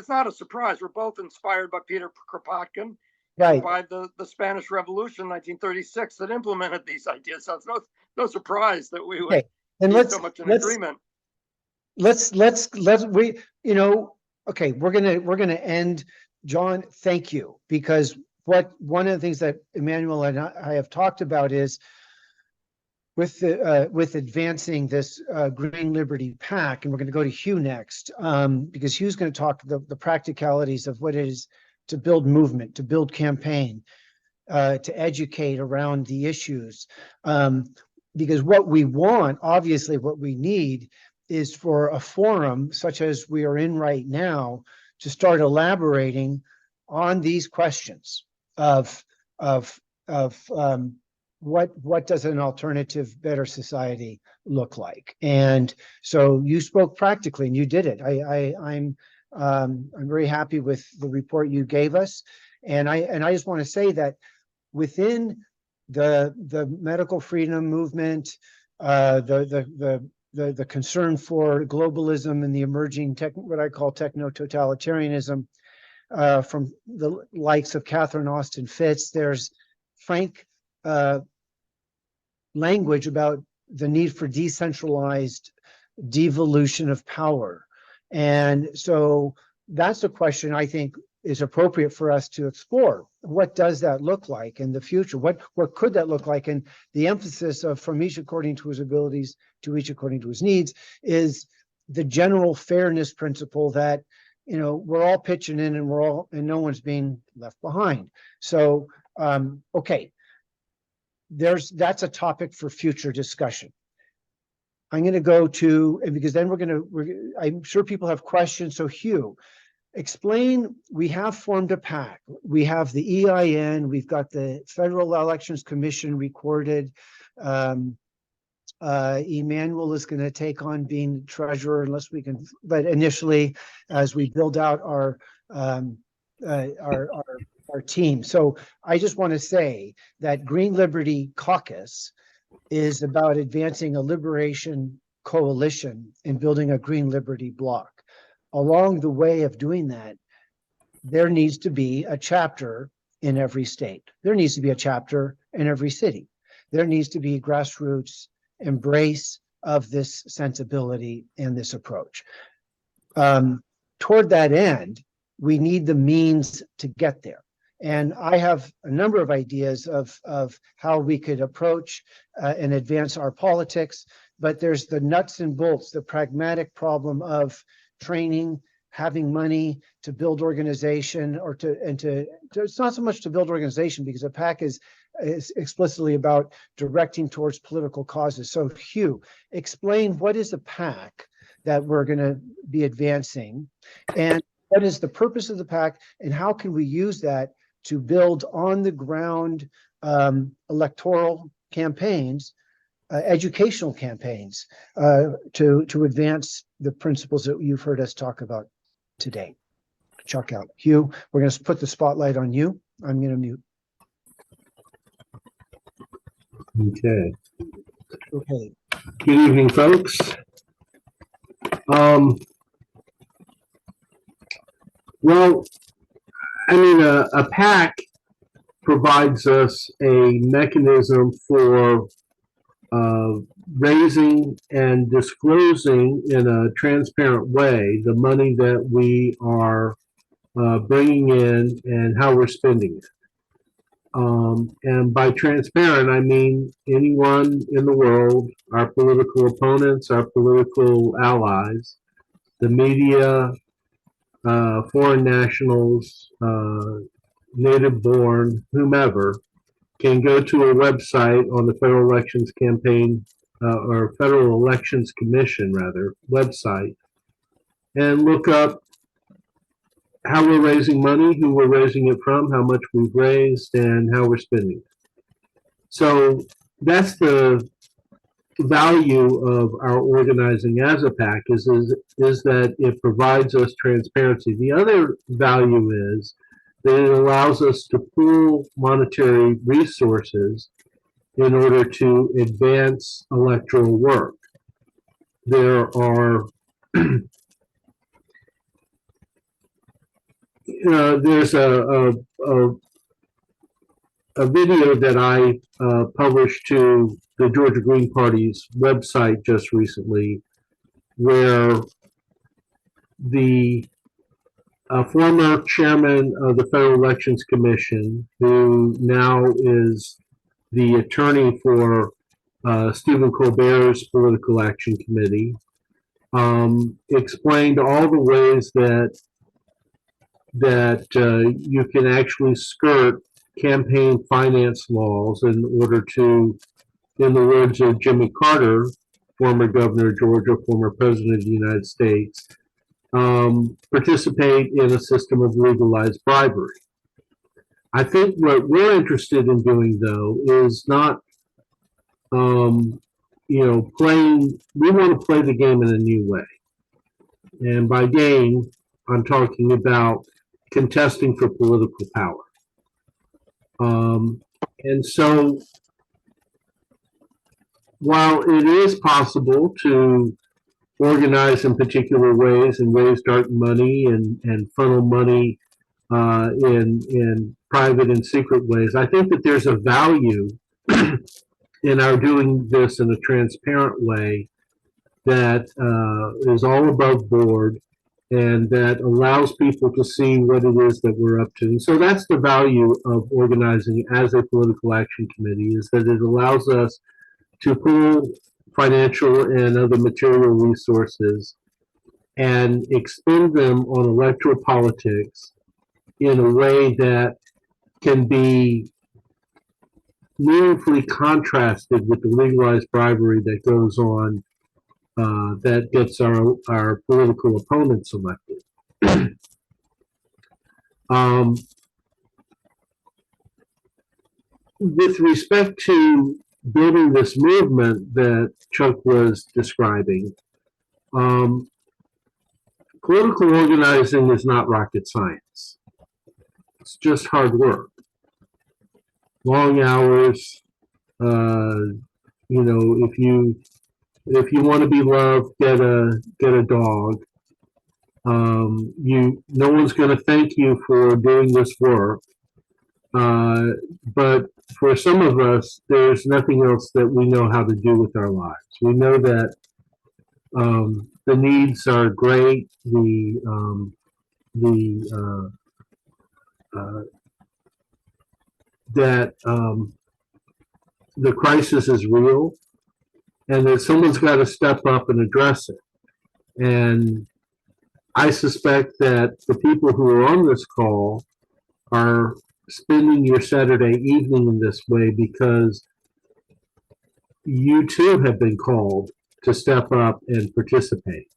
not a surprise. We're both inspired by Peter Kropotkin, Right. by the Spanish Revolution, 1936, that implemented these ideas. So it's no surprise that we would and be so much in agreement. Okay, we're gonna end. John, thank you, because one of the things that Emanuel and I have talked about is with advancing this Green Liberty PAC, and we're going to go to Hugh next, because Hugh's going to talk the practicalities of what it is to build movement, to build campaign, to educate around the issues. Because what we want, obviously what we need, is for a forum such as we are in right now to start elaborating on these questions of what does an alternative, better society look like? And so you spoke practically, and you did it. I'm very happy with the report you gave us, and I just want to say that within the medical freedom movement, the concern for globalism and the emerging what I call techno-totalitarianism, from the likes of Catherine Austin Fitts, there's frank language about the need for decentralized devolution of power. And so that's a question I think is appropriate for us to explore. What does that look like in the future? What could that look like? And the emphasis of from each according to his abilities to each according to his needs is the general fairness principle that, you know, we're all pitching in and no one's being left behind. So, okay. That's a topic for future discussion. I'm going to go to, and because then I'm sure people have questions. So Hugh, explain, we have formed a PAC. We have the EIN, we've got the Federal Elections Commission recorded. Emanuel is going to take on being treasurer unless we can, but initially as we build out our team. So I just want to say that Green Liberty Caucus is about advancing a liberation coalition and building a Green Liberty bloc. Along the way of doing that, there needs to be a chapter in every state. There needs to be a chapter in every city. There needs to be grassroots embrace of this sensibility and this approach. Toward that end, we need the means to get there. And I have a number of ideas of how we could approach and advance our politics, but there's the nuts and bolts, the pragmatic problem of training, having money to build organization, or it's not so much to build organization, because a PAC is explicitly about directing towards political causes. So Hugh, explain what is a PAC that we're going to be advancing, and what is the purpose of the PAC, and how can we use that to build on the ground electoral campaigns, educational campaigns, to advance the principles that you've heard us talk about today. Chuck out. Hugh, we're going to put the spotlight on you. I'm going to mute. Okay. Okay. Good evening, folks. Well, I mean, a PAC provides us a mechanism for raising and disclosing in a transparent way the money that we are bringing in and how we're spending it. And by transparent, I mean anyone in the world, our political opponents, our political allies, the media, foreign nationals, native born, whomever, can go to a website on the Federal Elections Campaign or Federal Elections Commission, rather, website, and look up how we're raising money, who we're raising it from, how much we've raised, and how we're spending it. So that's the value of our organizing as a PAC is that it provides us transparency. The other value is that it allows us to pool monetary resources in order to advance electoral work. There are there's a video that I published to the Georgia Green Party's website just recently, where the former chairman of the Federal Elections Commission, who now is the attorney for Stephen Colbert's Political Action Committee, explained all the ways that you can actually skirt campaign finance laws in order to, in the words of Jimmy Carter, former governor of Georgia, former president of the United States, participate in a system of legalized bribery. I think what we're interested in doing, though, is not, playing, we want to play the game in a new way. And by game, I'm talking about contesting for political power. And so, while it is possible to organize in particular ways and raise dark money and funnel money in private and secret ways, I think that there's a value in our doing this in a transparent way that is all above board and that allows people to see what it is that we're up to. And so that's the value of organizing as a political action committee, is that it allows us to pool financial and other material resources and expend them on electoral politics in a way that can be meaningfully contrasted with the legalized bribery that goes on that gets our political opponents elected. With respect to building this movement that Chuck was describing, political organizing is not rocket science. It's just hard work. Long hours, if you want to be loved, get a dog. No one's going to thank you for doing this work. But for some of us, there's nothing else that we know how to do with our lives. We know that the needs are great. The crisis is real, and that someone's got to step up and address it. And I suspect that the people who are on this call are spending your Saturday evening in this way because you too have been called to step up and participate.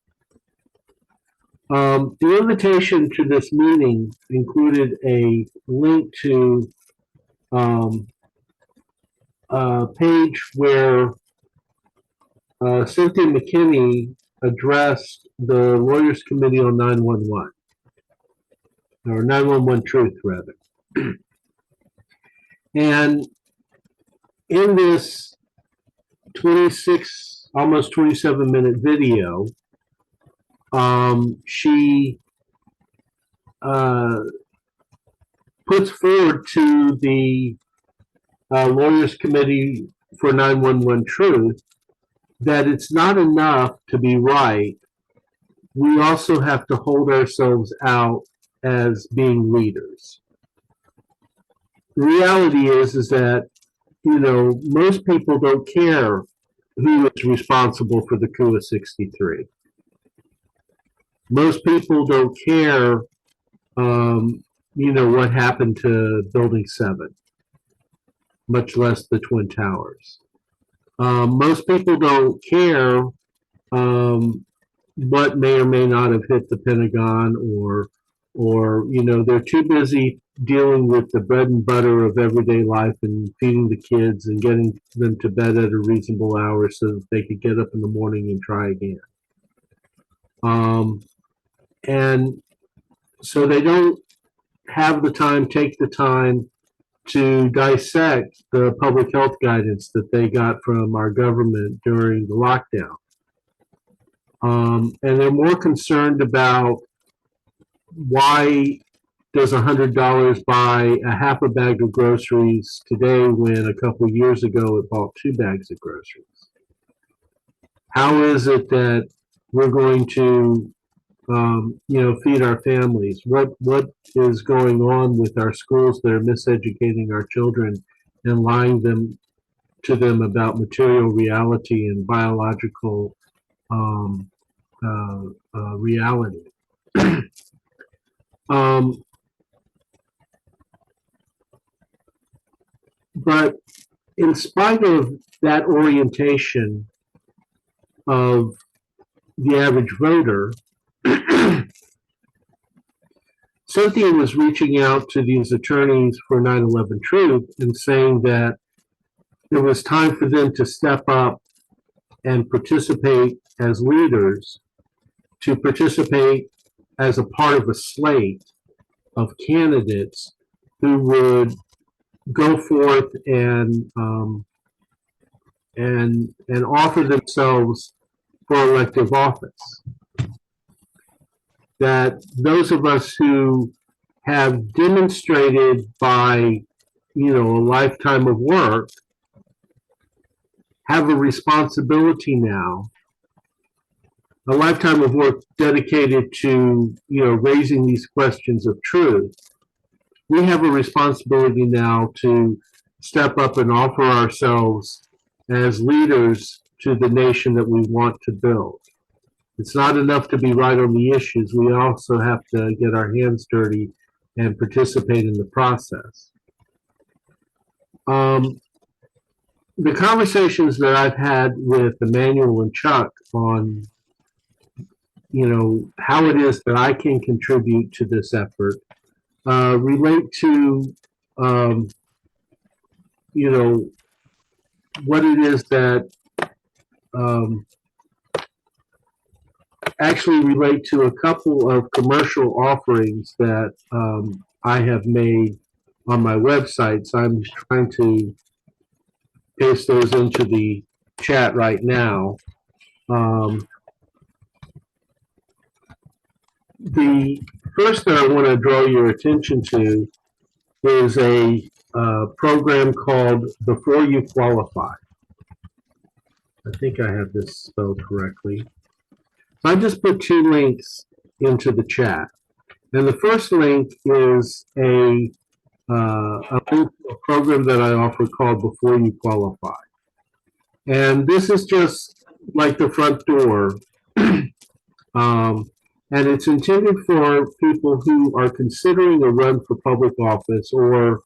The invitation to this meeting included a link to a page where Cynthia McKinney addressed the Lawyers Committee on 911, or 911 Truth, rather. And in this 26, almost 27-minute video, she puts forward to the Lawyers Committee for 911 Truth that it's not enough to be right. We also have to hold ourselves out as being leaders. The reality is that, most people don't care who is responsible for the coup of '63. Most people don't care, what happened to Building 7, much less the Twin Towers. Most people don't care what may or may not have hit the Pentagon, or they're too busy dealing with the bread and butter of everyday life and feeding the kids and getting them to bed at a reasonable hour so that they could get up in the morning and try again. And so they don't have the time, take the time to dissect the public health guidance that they got from our government during the lockdown. And they're more concerned about why does $100 buy a half a bag of groceries today when a couple of years ago it bought 2 bags of groceries? How is it that we're going to feed our families? What is going on with our schools that are miseducating our children and lying to them about material reality and biological reality? But in spite of that orientation of the average voter, Cynthia was reaching out to these attorneys for 9/11 Truth and saying that it was time for them to step up and participate as leaders, to participate as a part of a slate of candidates who would go forth and offer themselves for elective office. That those of us who have demonstrated by, a lifetime of work have a responsibility now, a lifetime of work dedicated to, raising these questions of truth. We have a responsibility now to step up and offer ourselves as leaders to the nation that we want to build. It's not enough to be right on the issues. We also have to get our hands dirty and participate in the process. The conversations that I've had with Emanuel and Chuck on, how it is that I can contribute to this effort relate to, what it is that actually relate to a couple of commercial offerings that I have made on my website. So I'm trying to paste those into the chat right now. The first that I want to draw your attention to is a program called Before You Qualify. I think I have this spelled correctly. So I just put 2 links into the chat. And the first link is a program that I offer called Before You Qualify. And this is just like the front door. And it's intended for people who are considering a run for public office or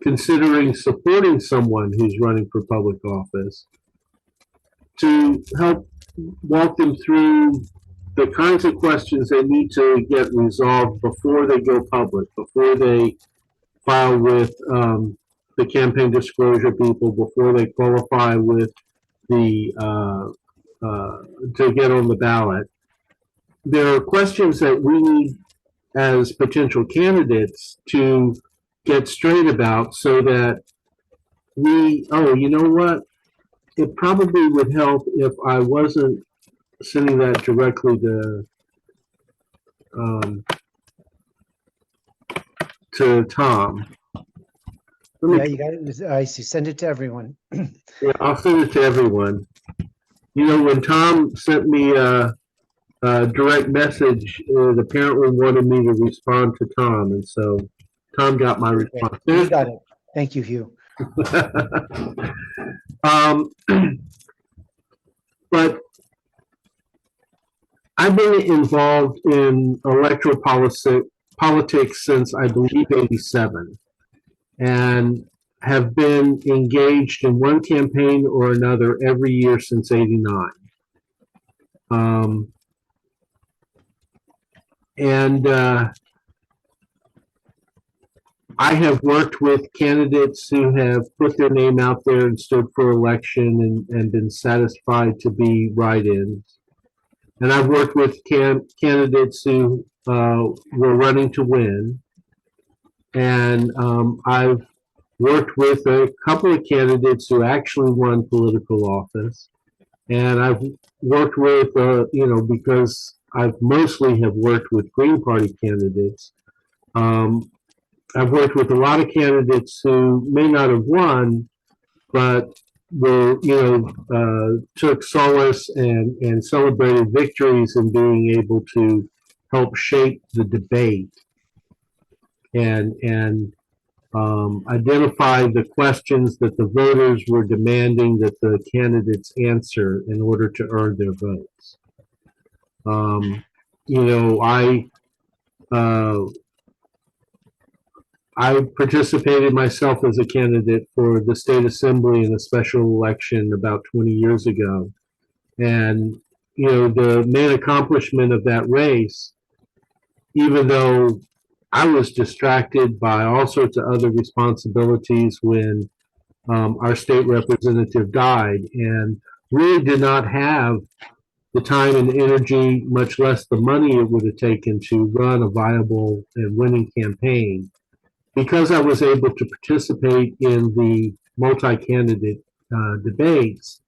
considering supporting someone who's running for public office, to help walk them through the kinds of questions they need to get resolved before they go public, before they file with the campaign disclosure people, before they qualify with the to get on the ballot. There are questions that we need as potential candidates to get straight about so that you know what? It probably would help if I wasn't sending that directly to Tom. Yeah, you got it. I see. Send it to everyone. Yeah, I'll send it to everyone. When Tom sent me a direct message, it apparently wanted me to respond to Tom, and so Tom got my response. You got it. Thank you, Hugh. But I've been involved in electoral politics since I believe '87, and have been engaged in one campaign or another every year since '89. I have worked with candidates who have put their name out there and stood for election and been satisfied to be write-ins. And I've worked with candidates who were running to win. And I've worked with a couple of candidates who actually won political office. And I've worked with, because I've mostly have worked with Green Party candidates. I've worked with a lot of candidates who may not have won, but were, took solace and celebrated victories in being able to help shape the debate and identify the questions that the voters were demanding that the candidates answer in order to earn their votes. I participated myself as a candidate for the state assembly in a special election about 20 years ago. And, the main accomplishment of that race, even though I was distracted by all sorts of other responsibilities when our state representative died, and really did not have the time and energy, much less the money it would have taken to run a viable and winning campaign. Because I was able to participate in the multi-candidate debates,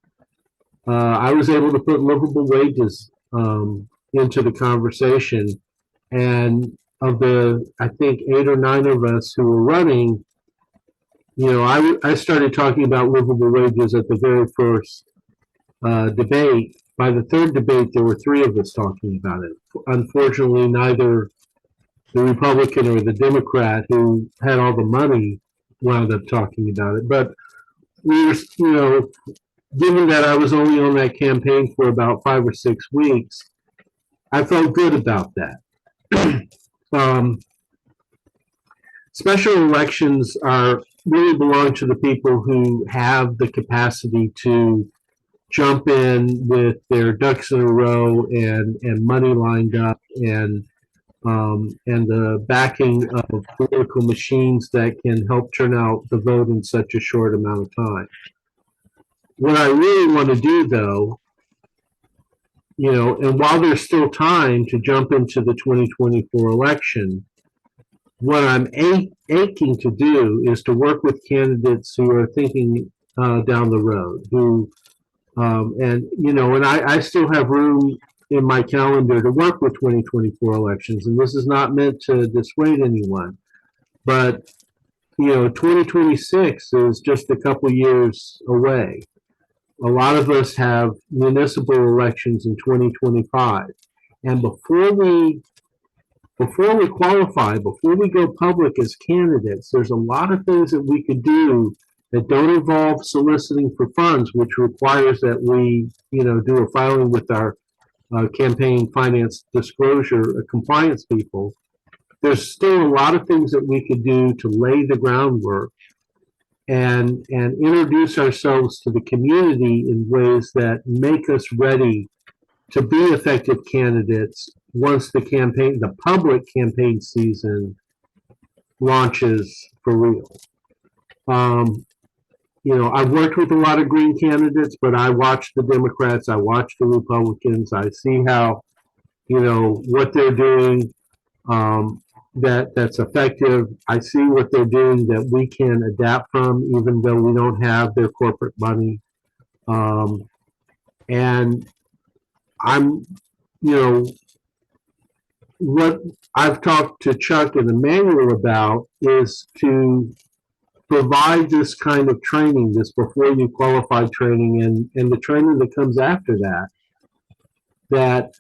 I was able to put livable wages into the conversation. And of the, I think, 8 or 9 of us who were running, I started talking about livable wages at the very first debate. By the third debate, there were 3 of us talking about it. Unfortunately, neither the Republican or the Democrat who had all the money wound up talking about it. But we were, given that I was only on that campaign for about 5 or 6 weeks, I felt good about that. Special elections really belong to the people who have the capacity to jump in with their ducks in a row and money lined up and the backing of political machines that can help turn out the vote in such a short amount of time. What I really want to do, though, and while there's still time to jump into the 2024 election, what I'm aching to do is to work with candidates who are thinking down the road, and I still have room in my calendar to work with 2024 elections, and this is not meant to dissuade anyone, but 2026 is just a couple years away. A lot of us have municipal elections in 2025, and before we qualify, before we go public as candidates, there's a lot of things that we could do that don't involve soliciting for funds, which requires that we do a filing with our campaign finance disclosure compliance people. There's still a lot of things that we could do to lay the groundwork and introduce ourselves to the community in ways that make us ready to be effective candidates once the public campaign season launches for real. I've worked with a lot of Green candidates, but I watch the Democrats, I watch the Republicans, I see how, what they're doing that's effective. I see what they're doing that we can adapt from, even though we don't have their corporate money. And I'm, what I've talked to Chuck and Emanuel about is to provide this kind of training, this before you qualify training, and the training that comes after that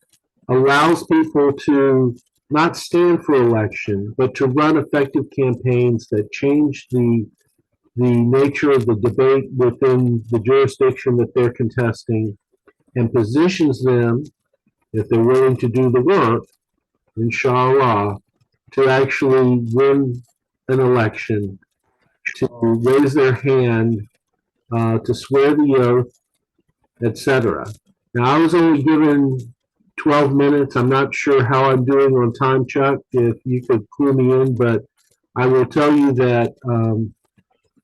allows people to not stand for election, but to run effective campaigns that change the nature of the debate within the jurisdiction that they're contesting, and positions them if they're willing to do the work, inshallah, to actually win an election, to raise their hand, to swear the oath, etc. Now, I was only given 12 minutes. I'm not sure how I'm doing on time, Chuck, if you could clue me in, but I will tell you that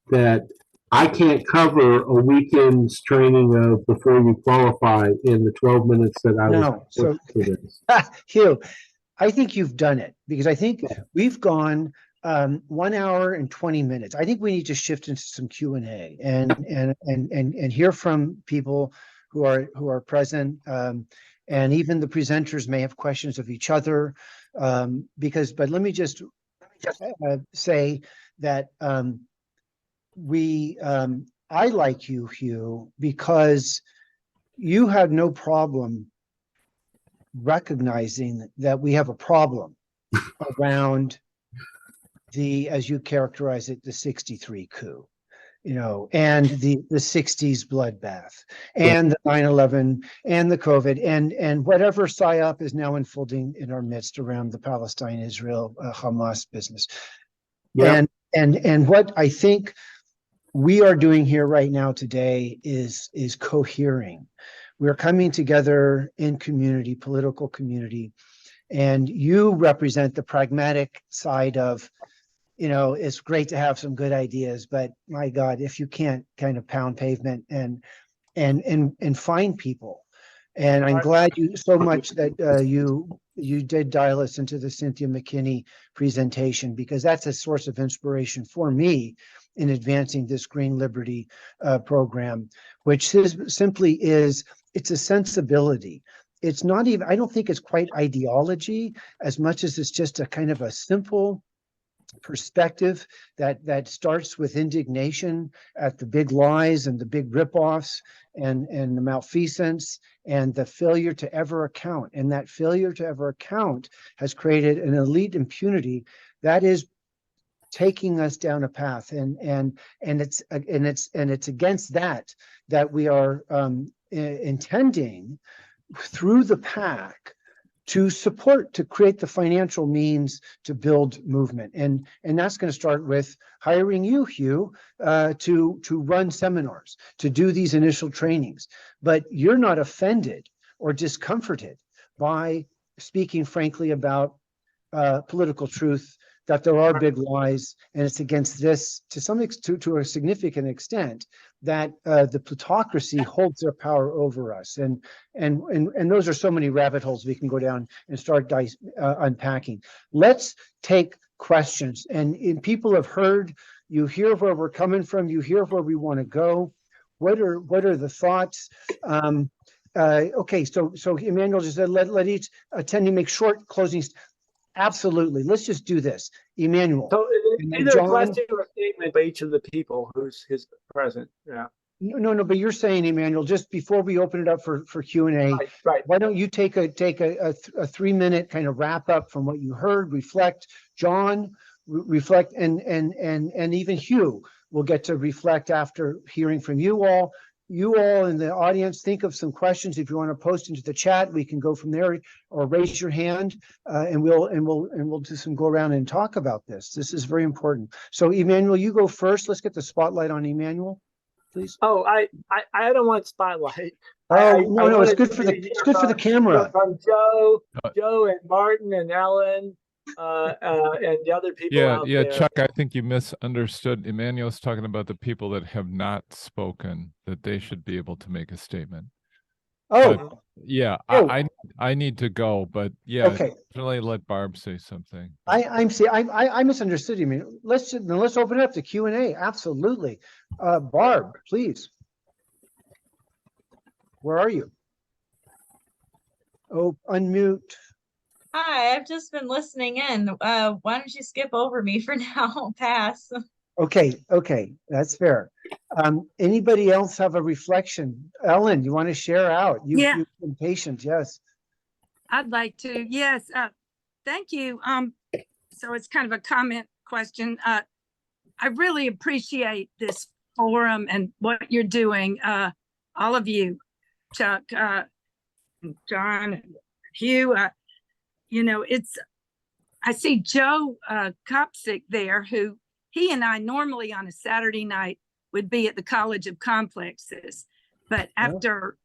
that I can't cover a weekend's training of before you qualify in the 12 minutes that I was No, so for this. Hugh, I think you've done it because I think we've gone 1 hour and 20 minutes. I think we need to shift into some Q&A and hear from people who are present. And even the presenters may have questions of each other. But let me just say that I like you, Hugh, because you had no problem recognizing that we have a problem around the, as you characterize it, the 63 coup, and the 60s bloodbath and the 9/11 and the COVID and whatever psyop is now unfolding in our midst around the Palestine-Israel Hamas business. Yeah. And what I think we are doing here right now today is cohering. We're coming together in community, political community, and you represent the pragmatic side of, it's great to have some good ideas, but my God, if you can't kind of pound pavement and find people. And I'm glad you so much that you did dial us into the Cynthia McKinney presentation, because that's a source of inspiration for me in advancing this Green Liberty program, which simply is, it's a sensibility. It's not even, I don't think it's quite ideology as much as it's just a kind of a simple perspective that starts with indignation at the big lies and the big ripoffs and the malfeasance and the failure to ever account. And that failure to ever account has created an elite impunity that is taking us down a path, and it's against that we are intending through the PAC to support, to create the financial means to build movement. And that's going to start with hiring you, Hugh, to run seminars, to do these initial trainings. But you're not offended or discomforted by speaking frankly about political truth, that there are big lies, and it's against this to a significant extent that the plutocracy holds their power over us, and those are so many rabbit holes we can go down and start unpacking. Let's take questions, and people have heard. You hear where we're coming from. You hear where we want to go. What are the thoughts? Okay, so Emanuel just said let each attendee make short closings. Absolutely. Let's just do this. Emanuel. So either John, a question or a statement by each of the people who's present. Yeah. No, but you're saying, Emanuel, just before we open it up for Q&A, Right. why don't you take a 3-minute kind of wrap up from what you heard, reflect, John, reflect, and even Hugh will get to reflect after hearing from you all. You all in the audience, think of some questions. If you want to post into the chat, we can go from there, or raise your hand, and we'll do some go around and talk about this. This is very important. So, Emanuel, you go first. Let's get the spotlight on Emanuel, please. Oh, I don't want spotlight. No, it's good for the camera. From Joe and Martin and Ellen and the other people out there. Chuck, I think you misunderstood. Emmanuel's talking about the people that have not spoken, that they should be able to make a statement. Oh, but, I need to go, but okay. Definitely let Barb say something. I misunderstood you. Let's open it up to Q&A. Absolutely. Barb, please. Where are you? Oh, unmute. Hi, I've just been listening in. Why don't you skip over me for now? Pass. Okay, that's fair. Anybody else have a reflection? Ellen, you want to share out? You've been patient, yes. I'd like to, yes. Thank you. So it's kind of a comment question. I really appreciate this forum and what you're doing. All of you, Chuck, John, Hugh, I see Joe Kopsick there, who he and I normally on a Saturday night would be at the College of Complexes. But after,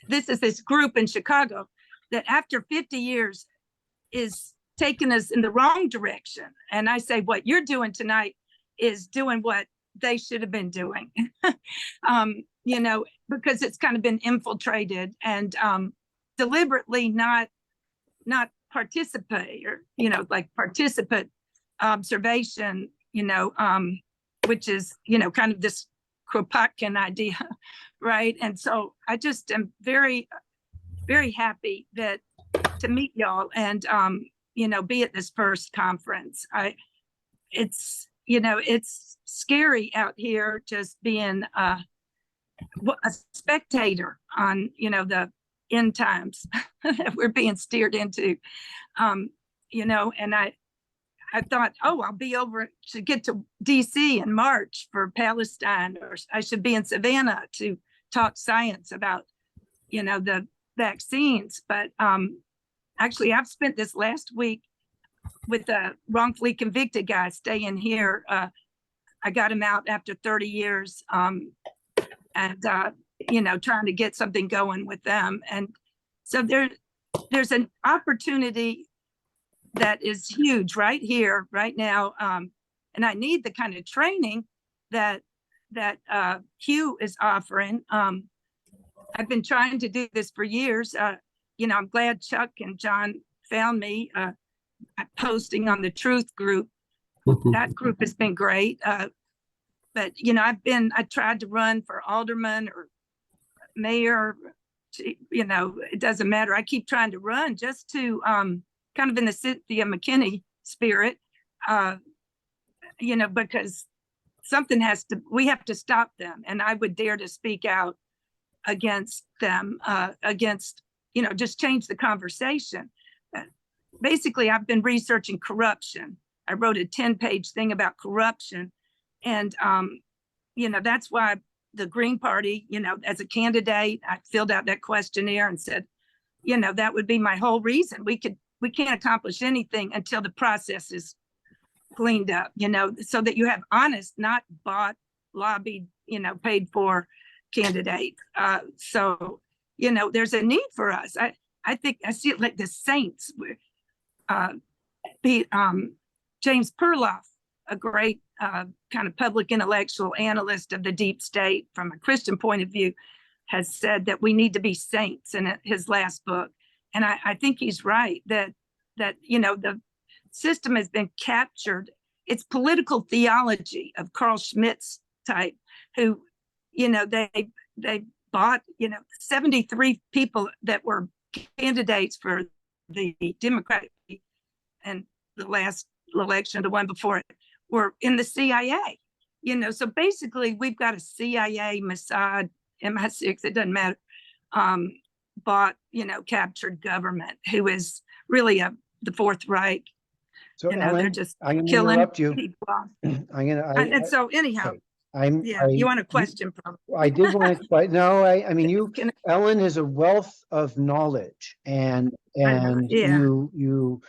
this is this group in Chicago that after 50 years is taking us in the wrong direction. And I say, what you're doing tonight is doing what they should have been doing, because it's kind of been infiltrated and deliberately not participate, or like participant observation, which is kind of this Kropotkin idea, right? And so I just am very, very happy to meet y'all and be at this first conference. It's scary out here just being a spectator on the end times that we're being steered into, and I thought, I'll be should get to DC in March for Palestine, or I should be in Savannah to talk science about the vaccines. But actually I've spent this last week with a wrongfully convicted guy staying here. I got him out after 30 years, and trying to get something going with them. And so there's an opportunity that is huge right here, right now. And I need the kind of training that Hugh is offering. I've been trying to do this for years. I'm glad Chuck and John found me posting on the Truth group. That group has been great. But I tried to run for alderman or mayor, it doesn't matter. I keep trying to run just to kind of in the Cynthia McKinney spirit, because we have to stop them. And I would dare to speak out against them, just change the conversation. Basically, I've been researching corruption. I wrote a 10-page thing about corruption. And, that's why the Green Party, as a candidate, I filled out that questionnaire and said, that would be my whole reason. We can't accomplish anything until the process is cleaned up, so that you have honest, not bought, lobbied, paid for candidates. So, there's a need for us. I think I see it like the saints. James Perloff, a great kind of public intellectual analyst of the deep state from a Christian point of view, has said that we need to be saints in his last book. And I think he's right that the system has been captured. It's political theology of Carl Schmitt's type, who, they bought, 73 people that were candidates for the Democratic and the last election, the one before it, were in the CIA. So basically we've got a CIA, Mossad, MI6, it doesn't matter, bought, captured government who is really the Fourth Reich. So Ellen, they're just I'm gonna killing interrupt you. people. So anyhow, okay. you want a question from? I did want to, but no, I mean, Ellen is a wealth of knowledge, and you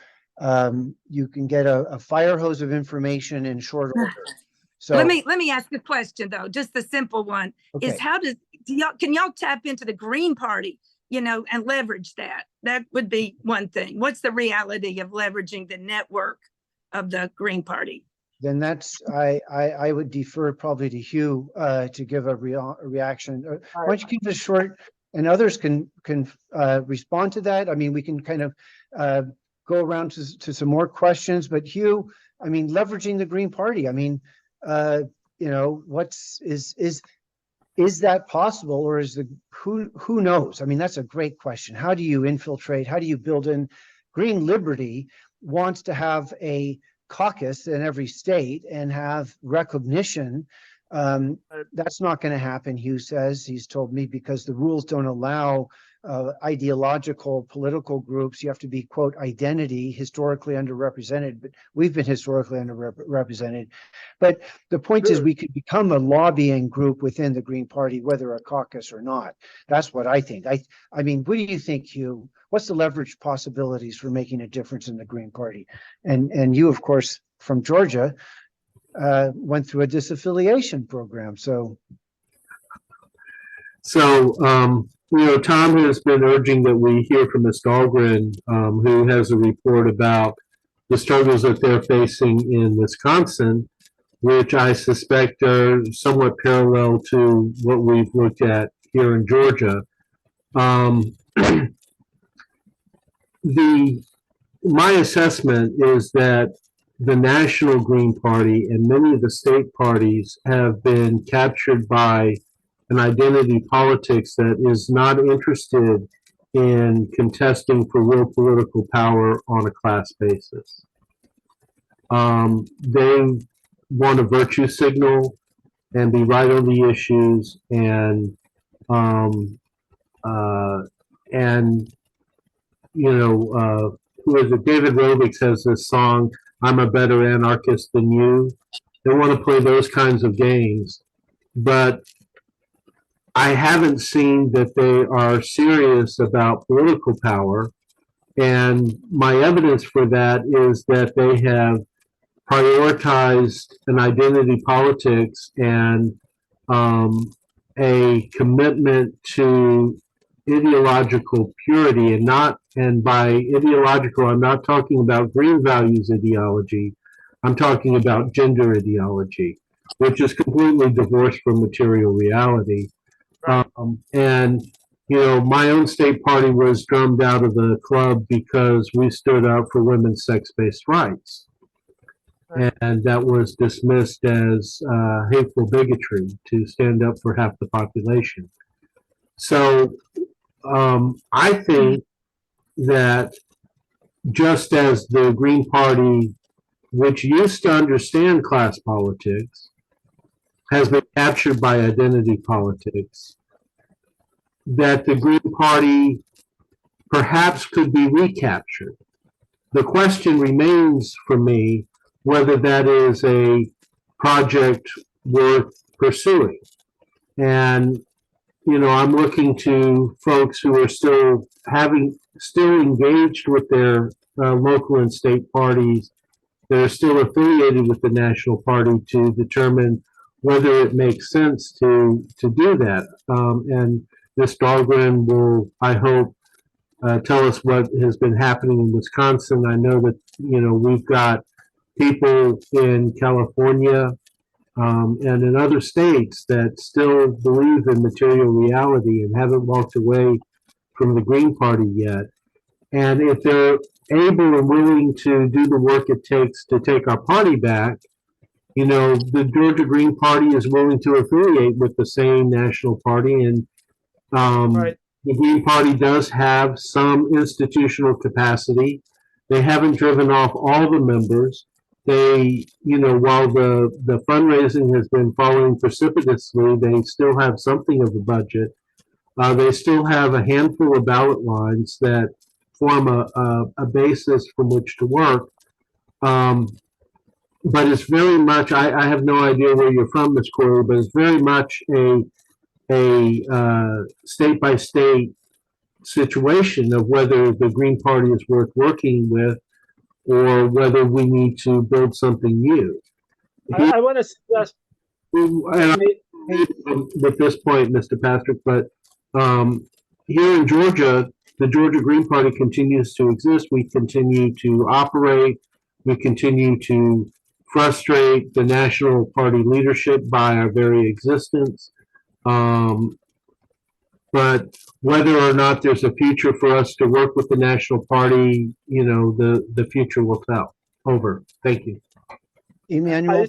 can get a fire hose of information in short order. So let me ask a question though, just the simple one, is how can y'all tap into the Green Party, and leverage that? That would be one thing. What's the reality of leveraging the network of the Green Party? Then I would defer probably to Hugh to give a reaction. Why don't you keep this short, and others can respond to that. I mean, we can kind of go around to some more questions, but Hugh, I mean, leveraging the Green Party, I mean, is that possible, or is who knows? I mean, that's a great question. How do you infiltrate? How do you build in? Green Liberty wants to have a caucus in every state and have recognition. That's not going to happen, Hugh says. He's told me, because the rules don't allow ideological political groups. You have to be, quote, identity, historically underrepresented, but we've been historically underrepresented. But the point is, we could become a lobbying group within the Green Party, whether a caucus or not. That's what I think. I mean, what do you think, Hugh? What's the leverage possibilities for making a difference in the Green Party? And you, of course, from Georgia, went through a disaffiliation program. So, Tom has been urging that we hear from Ms. Dahlgren, who has a report about the struggles that they're facing in Wisconsin, which I suspect are somewhat parallel to what we've looked at here in Georgia. My assessment is that the National Green Party and many of the state parties have been captured by an identity politics that is not interested in contesting for real political power on a class basis. They want a virtue signal and be right on the issues, and who is it? David Rovics has this song, "I'm a better anarchist than you." They want to play those kinds of games, but I haven't seen that they are serious about political power. And my evidence for that is that they have prioritized an identity politics and a commitment to ideological purity, and by ideological, I'm not talking about green values ideology. I'm talking about gender ideology, which is completely divorced from material reality. My own state party was drummed out of the club because we stood up for women's sex-based rights. And that was dismissed as hateful bigotry to stand up for half the population. So I think that just as the Green Party, which used to understand class politics, has been captured by identity politics, that the Green Party perhaps could be recaptured. The question remains for me whether that is a project worth pursuing. And, I'm looking to folks who are still engaged with their local and state parties, that are still affiliated with the national party, to determine whether it makes sense to do that. And Ms. Dahlgren will, I hope, tell us what has been happening in Wisconsin. I know that, we've got people in California and in other states that still believe in material reality and haven't walked away from the Green Party yet. And if they're able and willing to do the work it takes to take our party back, the Georgia Green Party is willing to affiliate with the same national party. And the Green Party does have some institutional capacity. They haven't driven off all the members. They, while the fundraising has been falling precipitously, they still have something of a budget. They still have a handful of ballot lines that form a basis from which to work. But it's very much, I have no idea where you're from, Ms. Corey, but it's very much a state-by-state situation of whether the Green Party is worth working with or whether we need to build something new. I want to suggest, with this point, Mr. Pastreich, but here in Georgia, the Georgia Green Party continues to exist. We continue to operate. We continue to frustrate the national party leadership by our very existence. But whether or not there's a future for us to work with the national party, the future will tell. Over. Thank you. Emanuel? I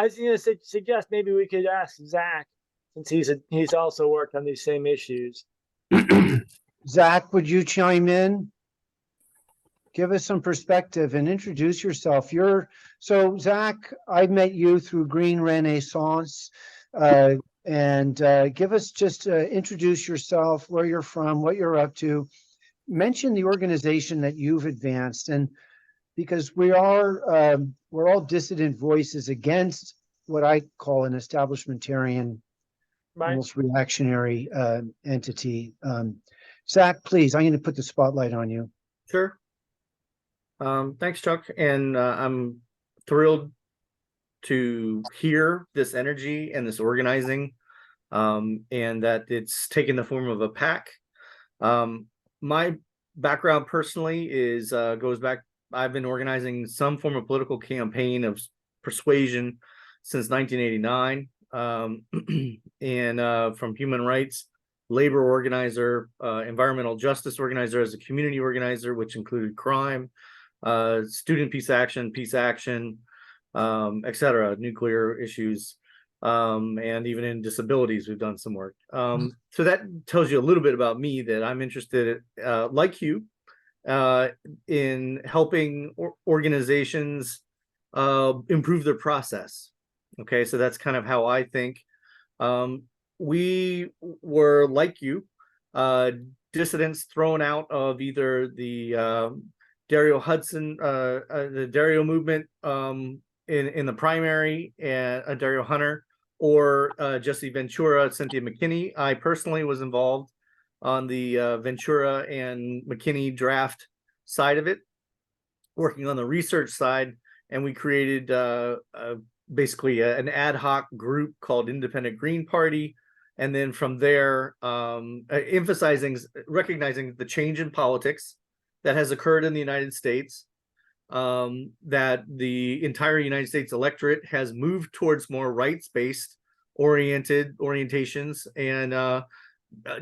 was going to suggest maybe we could ask Zach, since he's also worked on these same issues. Zach, would you chime in? Give us some perspective and introduce yourself. So Zach, I met you through Green Renaissance, and give us just introduce yourself, where you're from, what you're up to. Mention the organization that you've advanced, and because we're all dissident voices against what I call an establishmentarian, Right. almost reactionary entity. Zach, please, I'm going to put the spotlight on you. Sure. Thanks, Chuck. And I'm thrilled to hear this energy and this organizing, and that it's taken the form of a PAC. My background personally is goes back. I've been organizing some form of political campaign of persuasion since 1989, and from human rights, labor organizer, environmental justice organizer, as a community organizer, which included crime, student peace action, etc., nuclear issues, and even in disabilities, we've done some work. So that tells you a little bit about me, that I'm interested, like you, in helping organizations improve their process. Okay, so that's kind of how I think. We were, like you, dissidents thrown out of either the Dario Hudson, the Dario movement in the primary, and Dario Hunter, or Jesse Ventura, Cynthia McKinney. I personally was involved on the Ventura and McKinney draft side of it, working on the research side, and we created basically an ad hoc group called Independent Green Party. And then from there, recognizing the change in politics that has occurred in the United States, that the entire United States electorate has moved towards more rights-based orientations, and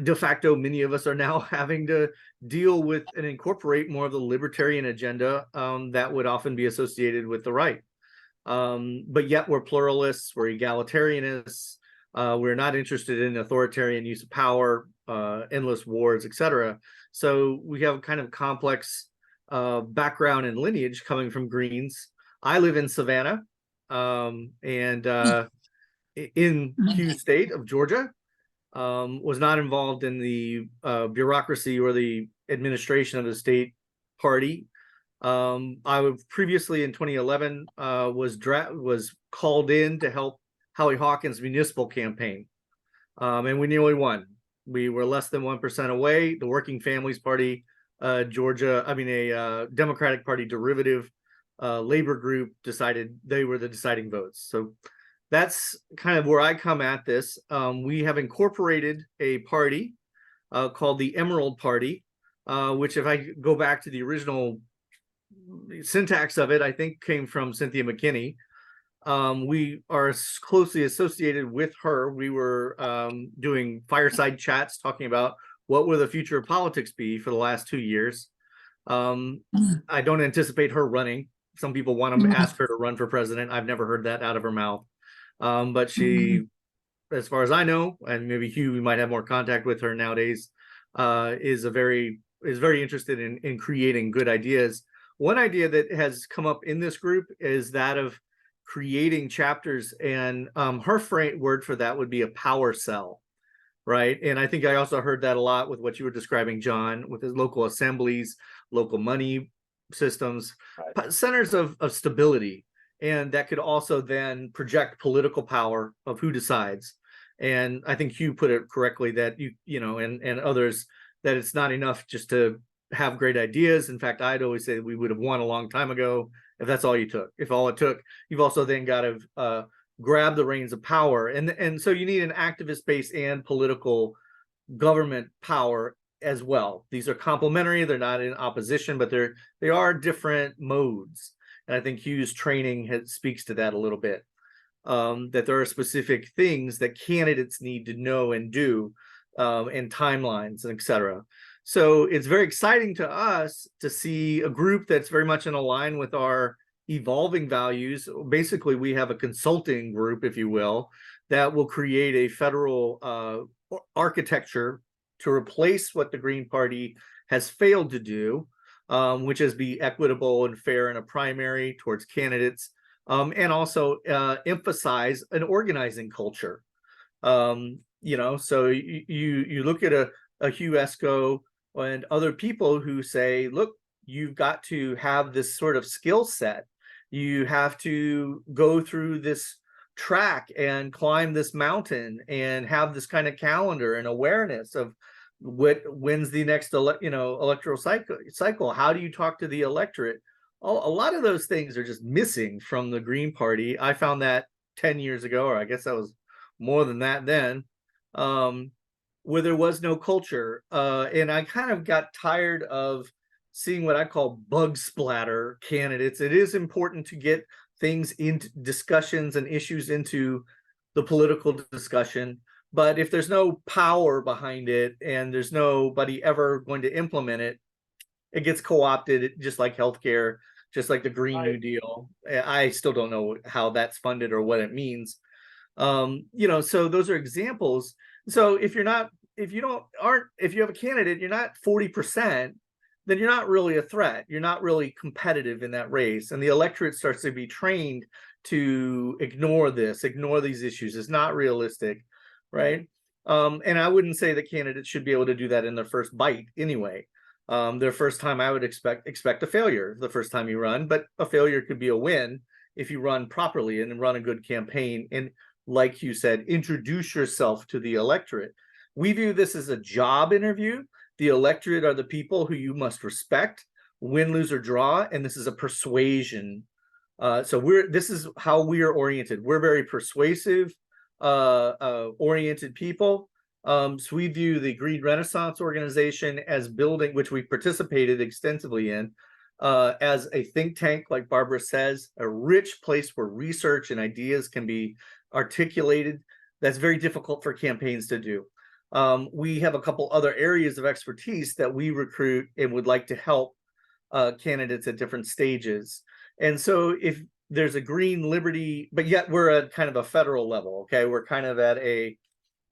de facto, many of us are now having to deal with and incorporate more of the libertarian agenda that would often be associated with the right. But yet we're pluralists, we're egalitarianists, we're not interested in authoritarian use of power, endless wars, etc. So we have kind of complex background and lineage coming from Greens. I live in Savannah, and in Hughes State of Georgia. Was not involved in the bureaucracy or the administration of the state party. I was previously, in 2011, was called in to help Howie Hawkins' municipal campaign, and we nearly won. We were less than 1% away. The Working Families Party, a Democratic Party derivative labor group, decided they were the deciding votes. So that's kind of where I come at this. We have incorporated a party called the Emerald Party, which, if I go back to the original syntax of it, I think came from Cynthia McKinney. We are closely associated with her. We were doing fireside chats talking about what will the future of politics be for the last 2 years. I don't anticipate her running. Some people want to ask her to run for president. I've never heard that out of her mouth. But she, as far as I know, and maybe Hugh, we might have more contact with her nowadays, is very interested in creating good ideas. One idea that has come up in this group is that of creating chapters, and her word for that would be a power cell, right? And I think I also heard that a lot with what you were describing, John, with the local assemblies, local money systems, right, centers of stability. And that could also then project political power of who decides. And I think Hugh put it correctly that and others, that it's not enough just to have great ideas. In fact, I'd always say we would have won a long time ago if that's all you took. If all it took, you've also then got to grab the reins of power. And so you need an activist base and political government power as well. These are complementary. They're not in opposition, but they are different modes. And I think Hugh's training speaks to that a little bit, that there are specific things that candidates need to know and do, and timelines, and etc. So it's very exciting to us to see a group that's very much in line with our evolving values. Basically, we have a consulting group, if you will, that will create a federal architecture to replace what the Green Party has failed to do, which is be equitable and fair in a primary towards candidates, and also emphasize an organizing culture. So you look at a Hugh Esco and other people who say, look, you've got to have this sort of skill set. You have to go through this track and climb this mountain and have this kind of calendar and awareness of when's the next electoral cycle. How do you talk to the electorate? A lot of those things are just missing from the Green Party. I found that 10 years ago, or I guess that was more than that then, where there was no culture. And I kind of got tired of seeing what I call bug splatter candidates. It is important to get things into discussions and issues into the political discussion. But if there's no power behind it and there's nobody ever going to implement it, it gets co-opted, just like healthcare, just like the Green New Deal. I still don't know how that's funded or what it means. So those are examples. So if you have a candidate, you're not 40%, then you're not really a threat. You're not really competitive in that race. And the electorate starts to be trained to ignore these issues. It's not realistic, right? And I wouldn't say that candidates should be able to do that in their first bite anyway. Their first time, I would expect a failure the first time you run, but a failure could be a win if you run properly and run a good campaign. And like you said, introduce yourself to the electorate. We view this as a job interview. The electorate are the people who you must respect, win, lose, or draw, and this is a persuasion. This is how we are oriented. We're very persuasive, oriented people. So we view the Green Renaissance organization as building, which we participated extensively in, as a think tank, like Barbara says, a rich place where research and ideas can be articulated. That's very difficult for campaigns to do. We have a couple other areas of expertise that we recruit and would like to help candidates at different stages. And so if there's a Green Liberty, but yet we're at kind of a federal level, okay? We're kind of at a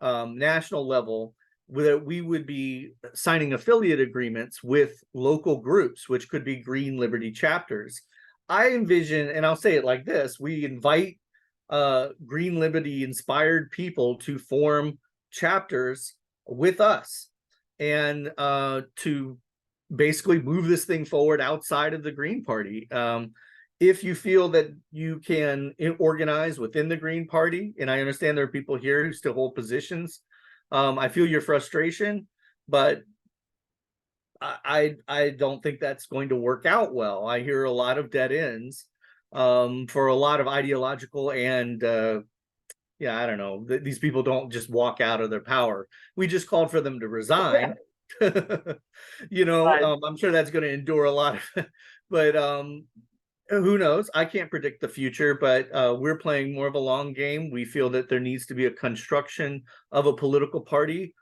national level where we would be signing affiliate agreements with local groups, which could be Green Liberty chapters. I envision, and I'll say it like this, we invite Green Liberty inspired people to form chapters with us and to basically move this thing forward outside of the Green Party. If you feel that you can organize within the Green Party, and I understand there are people here who still hold positions, I feel your frustration, but I don't think that's going to work out well. I hear a lot of dead ends for a lot of ideological and I don't know. These people don't just walk out of their power. We just called for them to resign. I'm sure that's going to endure a lot of, but who knows? I can't predict the future, but we're playing more of a long game. We feel that there needs to be a construction of a political party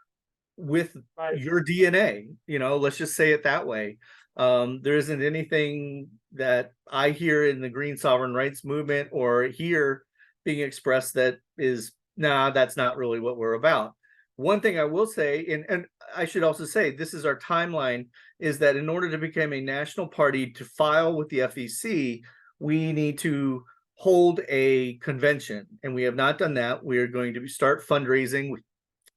with your DNA. Let's just say it that way. There isn't anything that I hear in the Green Sovereign Rights Movement or hear being expressed that is, that's not really what we're about. One thing I will say, and I should also say, this is our timeline, is that in order to become a national party, to file with the FEC, we need to hold a convention. And we have not done that. We are going to start fundraising. We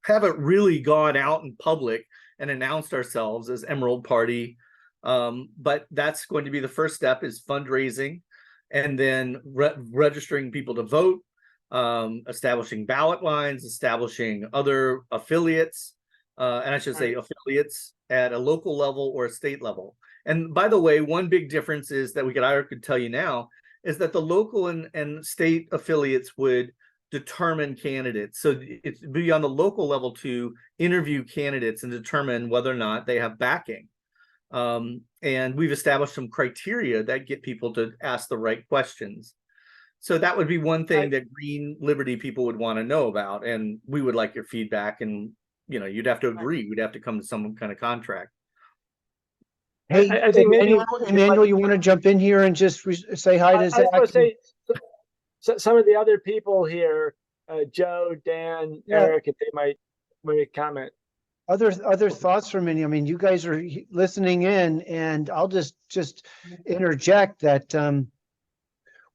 haven't really gone out in public and announced ourselves as Emerald Party. But that's going to be the first step, is fundraising, and then registering people to vote, establishing ballot lines, establishing other affiliates, and I should say affiliates at a local level or a state level. And by the way, one big difference is that I could tell you now is that the local and state affiliates would determine candidates. So it's be on the local level to interview candidates and determine whether or not they have backing. And we've established some criteria that get people to ask the right questions. So that would be one thing that Green Liberty people would want to know about. And we would like your feedback, and, you'd have to agree. We'd have to come to some kind of contract. Hey, I think maybe Emanuel, you want to jump in here and just say hi to Zach? I was going to say, some of the other people here, Joe, Dan, Eric, if they might comment. Other thoughts from any? I mean, you guys are listening in, and I'll just interject that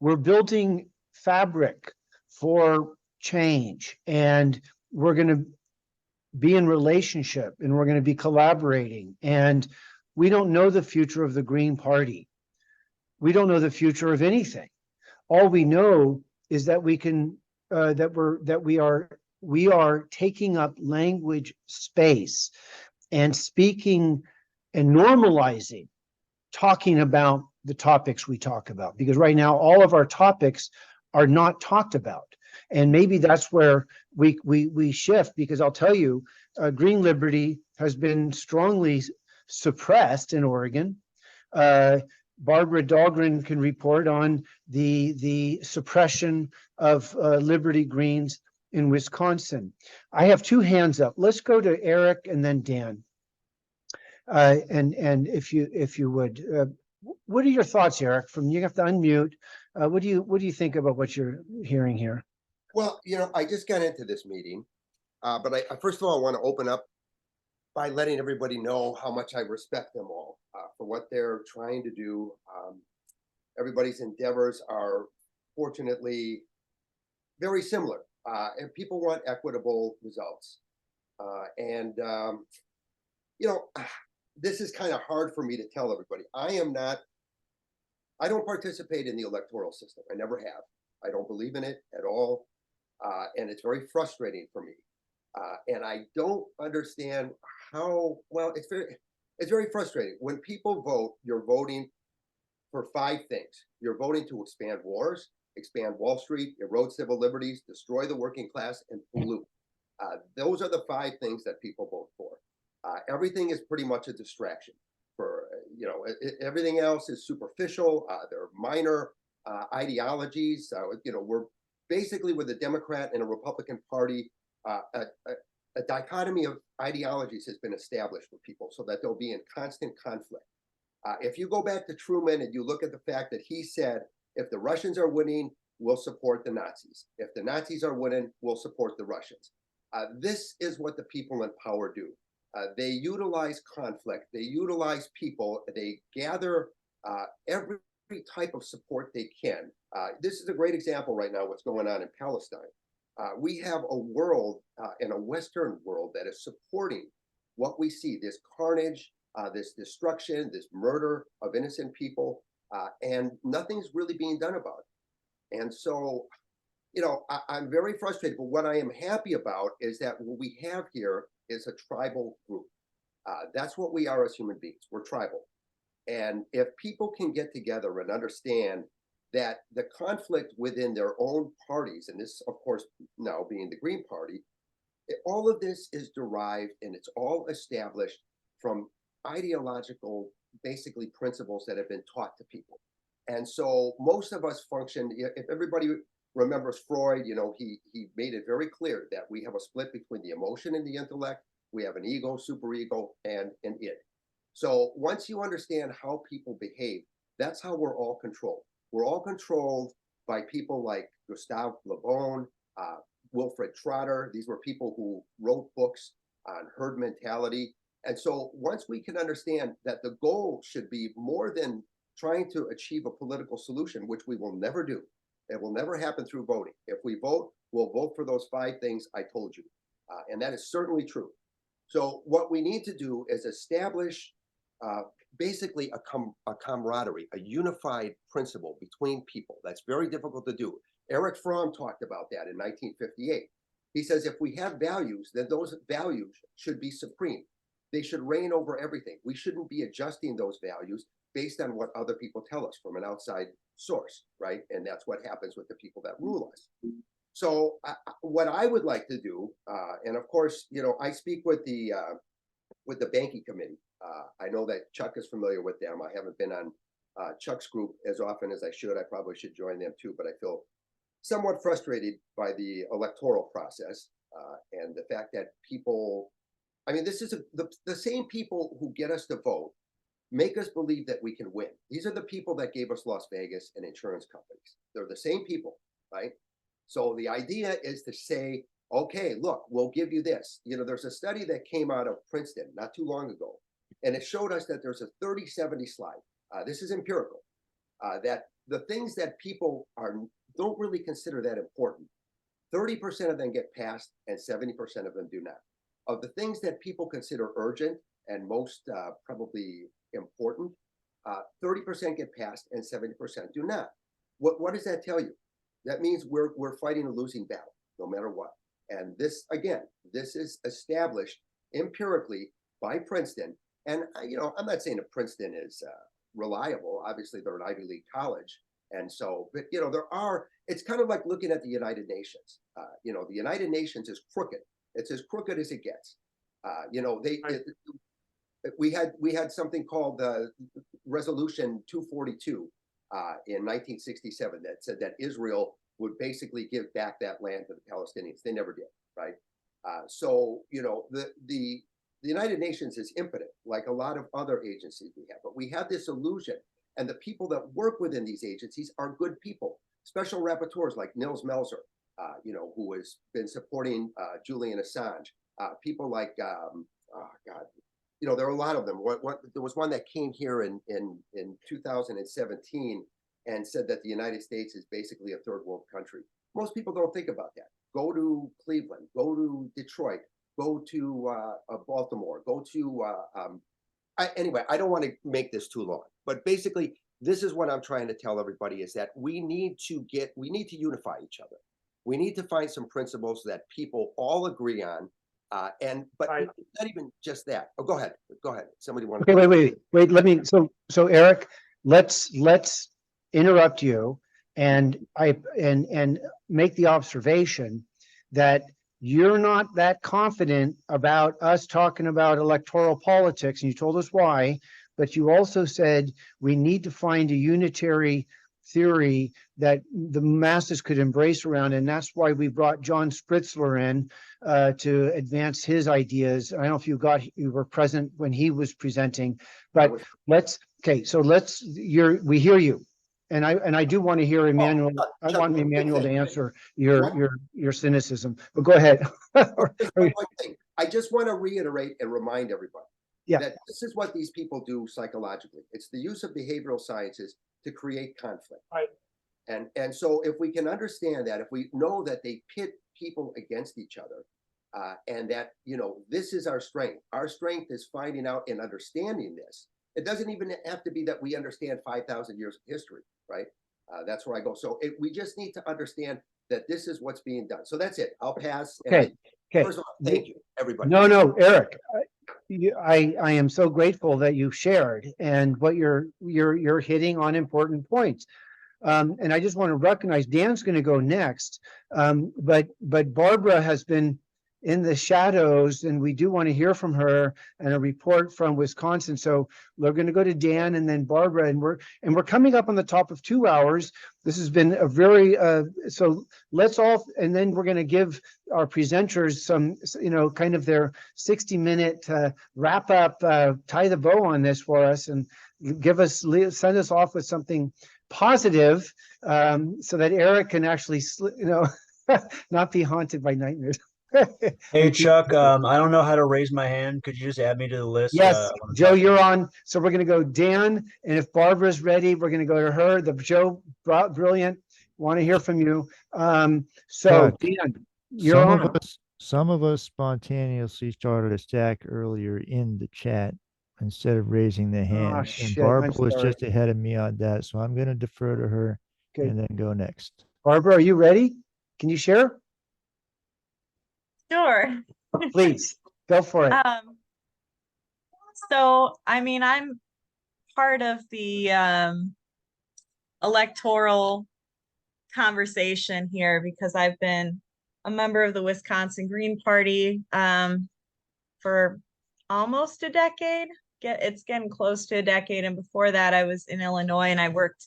we're building fabric for change, and we're going to be in relationship and we're going to be collaborating. And we don't know the future of the Green Party. We don't know the future of anything. All we know is that we are taking up language space and speaking and normalizing talking about the topics we talk about, because right now all of our topics are not talked about. And maybe that's where we shift, because I'll tell you, Green Liberty has been strongly suppressed in Oregon. Barbara Dahlgren can report on the suppression of Liberty Greens in Wisconsin. I have two hands up. Let's go to Eric and then Dan. And if you would, what are your thoughts, Eric? You have to unmute. What do you think about what you're hearing here? Well, I just got into this meeting, but I first of all, I want to open up by letting everybody know how much I respect them all for what they're trying to do. Everybody's endeavors are fortunately very similar, and people want equitable results. This is kind of hard for me to tell everybody. I don't participate in the electoral system. I never have. I don't believe in it at all. And it's very frustrating for me. And I don't understand how, well, it's very frustrating. When people vote, you're voting for 5 things. You're voting to expand wars, expand Wall Street, erode civil liberties, destroy the working class, and pollute. Those are the 5 things that people vote for. Everything is pretty much a distraction. Everything else is superficial. They're minor ideologies. We're basically, with a Democrat and a Republican Party, a dichotomy of ideologies has been established for people so that they'll be in constant conflict. If you go back to Truman and you look at the fact that he said, if the Russians are winning, we'll support the Nazis. If the Nazis are winning, we'll support the Russians. This is what the people in power do. They utilize conflict. They utilize people. They gather every type of support they can. This is a great example right now, what's going on in Palestine. We have a world, in a Western world, that is supporting what we see, this carnage, this destruction, this murder of innocent people, and nothing's really being done about it. And so, I'm very frustrated, but what I am happy about is that what we have here is a tribal group. That's what we are as human beings. We're tribal. And if people can get together and understand that the conflict within their own parties, and this, of course, now being the Green Party, all of this is derived and it's all established from ideological, basically, principles that have been taught to people. And so most of us function, if everybody remembers Freud, he made it very clear that we have a split between the emotion and the intellect. We have an ego, superego, and an id. So once you understand how people behave, that's how we're all controlled. We're all controlled by people like Gustave Le Bon, Wilfred Trotter. These were people who wrote books on herd mentality. And so once we can understand that the goal should be more than trying to achieve a political solution, which we will never do. It will never happen through voting. If we vote, we'll vote for those 5 things I told you. And that is certainly true. So what we need to do is establish basically a camaraderie, a unified principle between people. That's very difficult to do. Erich Fromm talked about that in 1958. He says, if we have values, then those values should be supreme. They should reign over everything. We shouldn't be adjusting those values based on what other people tell us from an outside source, right? And that's what happens with the people that rule us. So what I would like to do, and of course, I speak with the banking committee. I know that Chuck is familiar with them. I haven't been on Chuck's group as often as I should. I probably should join them too, but I feel somewhat frustrated by the electoral process and the fact that people, this is the same people who get us to vote, make us believe that we can win. These are the people that gave us Las Vegas and insurance companies. They're the same people, right? So the idea is to say, okay, look, we'll give you this. There's a study that came out of Princeton not too long ago, and it showed us that there's a 30-70 slide. This is empirical, that the things that people don't really consider that important 30% of them get passed and 70% of them do not. Of the things that people consider urgent and most probably important, 30% get passed and 70% do not. What does that tell you? That means we're fighting a losing battle, no matter what. And this, again, this is established empirically by Princeton. And, you know, I'm not saying that Princeton is reliable. Obviously, they're an Ivy League college. And so, but, you know, it's kind of like looking at the United Nations. You know, the United Nations is crooked. It's as crooked as it gets. You know, we had something called the Resolution 242 in 1967 that said that Israel would basically give back that land to the Palestinians. They never did, right? So, you know, the United Nations is impotent, like a lot of other agencies we have, but we have this illusion, and the people that work within these agencies are good people. Special rapporteurs like Nils Melzer, you know, who has been supporting Julian Assange. People like, oh God, you know, there are a lot of them. There was one that came here in 2017 and said that the United States is basically a third world country. Most people don't think about that. Go to Cleveland, go to Detroit, go to Baltimore, go to, anyway, I don't want to make this too long, but basically this is what I'm trying to tell everybody is that we need to unify each other. We need to find some principles that people all agree on. But not even just that. Oh, go ahead. Somebody want to. Okay, wait. Let me. So Eric, let's interrupt you and make the observation that you're not that confident about us talking about electoral politics, and you told us why. But you also said we need to find a unitary theory that the masses could embrace around, and that's why we brought John Spritzler in to advance his ideas. I don't know if you were present when he was presenting, but we hear you, and I do want to hear Emanuel. I want Emanuel to answer your cynicism, but go ahead. I just want to reiterate and remind everybody that this is what these people do psychologically. It's the use of behavioral sciences to create conflict. Right. And so if we can understand that, if we know that they pit people against each other, and that, you know, this is our strength. Our strength is finding out and understanding this. It doesn't even have to be that we understand 5,000 years of history, right? That's where I go. So we just need to understand that this is what's being done. So that's it. I'll pass. Okay. First of all, thank you, everybody. No, Eric. I am so grateful that you shared, and what you're hitting on important points. And I just want to recognize Dan's going to go next. But Barbara has been in the shadows, and we do want to hear from her and a report from Wisconsin. So we're going to go to Dan and then Barbara, and we're coming up on the top of 2 hours. This has been a very so let's all, and then we're going to give our presenters some, you know, kind of their 60-minute wrap up, tie the bow on this for us, and send us off with something positive, so that Eric can actually, you know, not be haunted by nightmares. Hey, Chuck, I don't know how to raise my hand. Could you just add me to the list? Yes, Joe, you're on. So we're going to go Dan, and if Barbara's ready, we're going to go to her. Joe, brilliant. Want to hear from you. So Dan, you're on. Some of us spontaneously started a stack earlier in the chat instead of raising the hand. Oh, shit, and Barbara I'm was sorry. just ahead of me on that. So I'm going to defer to her and then go next. Barbara, are you ready? Can you share? Sure. Please, go for it. So, I mean, I'm part of the electoral conversation here because I've been a member of the Wisconsin Green Party for almost a decade. It's getting close to a decade. And before that, I was in Illinois, and I worked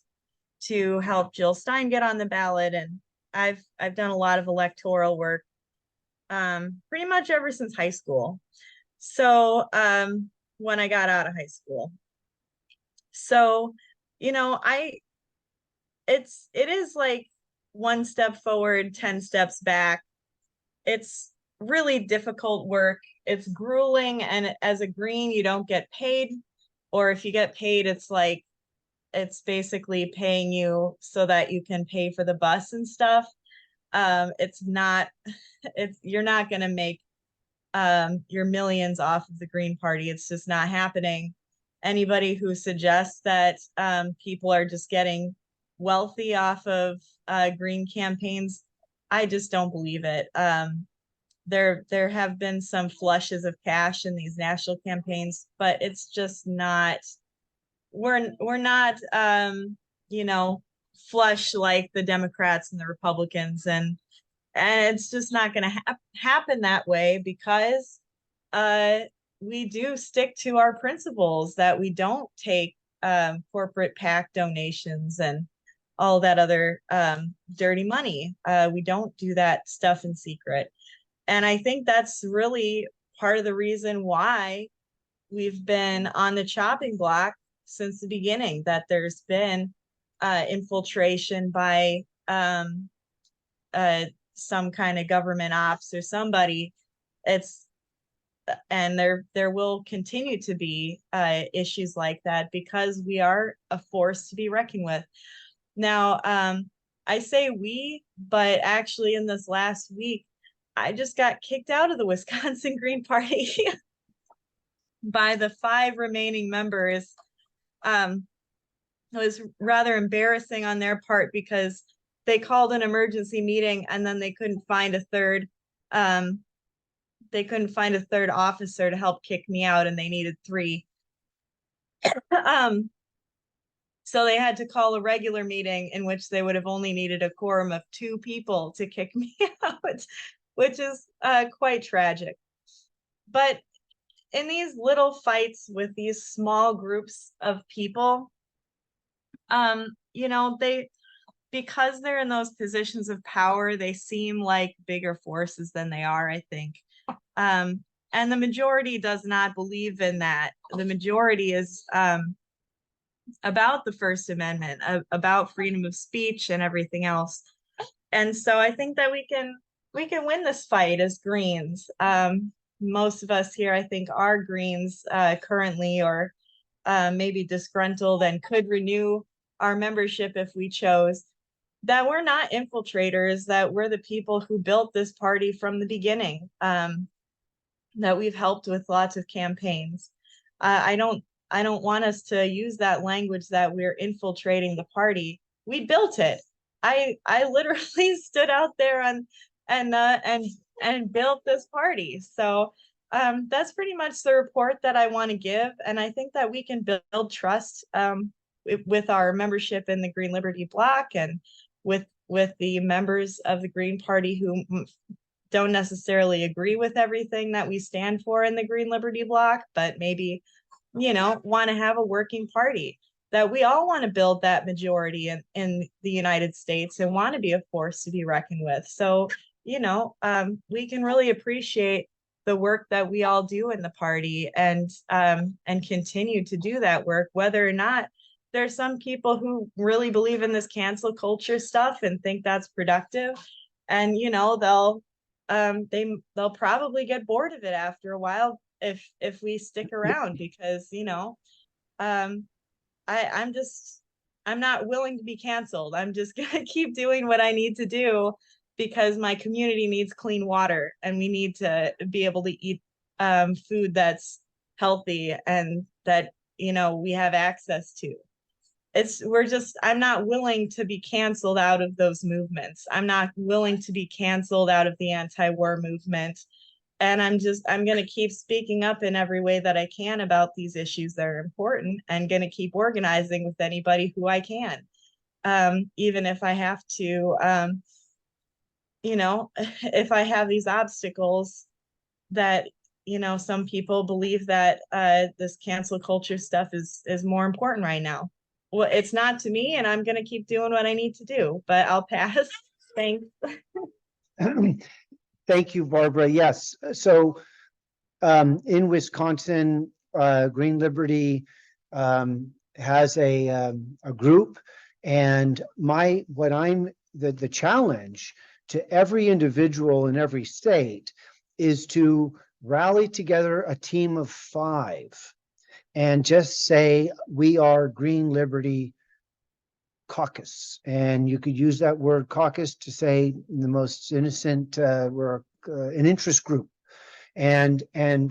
to help Jill Stein get on the ballot. And I've done a lot of electoral work pretty much ever since high school. So when I got out of high school. So, you know, it is like one step forward, 10 steps back. It's really difficult work. It's grueling. And as a Green, you don't get paid. Or if you get paid, it's like, it's basically paying you so that you can pay for the bus and stuff. It's not, you're not going to make your millions off of the Green Party. It's just not happening. Anybody who suggests that people are just getting wealthy off of Green campaigns, I just don't believe it. There have been some flushes of cash in these national campaigns, but it's just not, we're not you know, flush like the Democrats and the Republicans, and it's just not going to happen that way, because we do stick to our principles that we don't take corporate PAC donations and all that other dirty money. We don't do that stuff in secret. And I think that's really part of the reason why we've been on the chopping block since the beginning, that there's been infiltration by some kind of government ops or somebody. And there will continue to be issues like that, because we are a force to be reckoned with. Now, I say we, but actually in this last week, I just got kicked out of the Wisconsin Green Party by the 5 remaining members. It was rather embarrassing on their part, because they called an emergency meeting and then they couldn't find a third officer to help kick me out, and they needed 3. So they had to call a regular meeting in which they would have only needed a quorum of 2 people to kick me out, which is quite tragic. But in these little fights with these small groups of people, you know, because they're in those positions of power, they seem like bigger forces than they are, I think. And the majority does not believe in that. The majority is about the First Amendment, about freedom of speech and everything else. And so I think that we can win this fight as Greens. Most of us here, I think, are Greens currently, or maybe disgruntled, and could renew our membership if we chose. That we're not infiltrators, that we're the people who built this party from the beginning, that we've helped with lots of campaigns. I don't want us to use that language that we're infiltrating the party. We built it. I literally stood out there and built this party. So that's pretty much the report that I want to give. And I think that we can build trust with our membership in the Green Liberty Bloc, and with the members of the Green Party who don't necessarily agree with everything that we stand for in the Green Liberty Bloc, but maybe, you know, want to have a working party. That we all want to build that majority in the United States and want to be a force to be reckoned with. So, you know, we can really appreciate the work that we all do in the party, and continue to do that work, whether or not there's some people who really believe in this cancel culture stuff and think that's productive. And, you know, they'll probably get bored of it after a while if we stick around, because, you know, I'm not willing to be canceled. I'm just gonna keep doing what I need to do, because my community needs clean water, and we need to be able to eat food that's healthy and that, you know, we have access to. I'm not willing to be canceled out of those movements. I'm not willing to be canceled out of the anti-war movement. And I'm going to keep speaking up in every way that I can about these issues that are important, and going to keep organizing with anybody who I can. Even if I have to, you know, if I have these obstacles that, you know, some people believe that this cancel culture stuff is more important right now. Well, it's not to me, and I'm going to keep doing what I need to do, but I'll pass. Thanks. Thank you, Barbara. Yes. So in Wisconsin, Green Liberty has a group, and the challenge to every individual in every state is to rally together a team of 5 and just say, we are Green Liberty caucus. And you could use that word caucus to say the most innocent, we're an interest group. And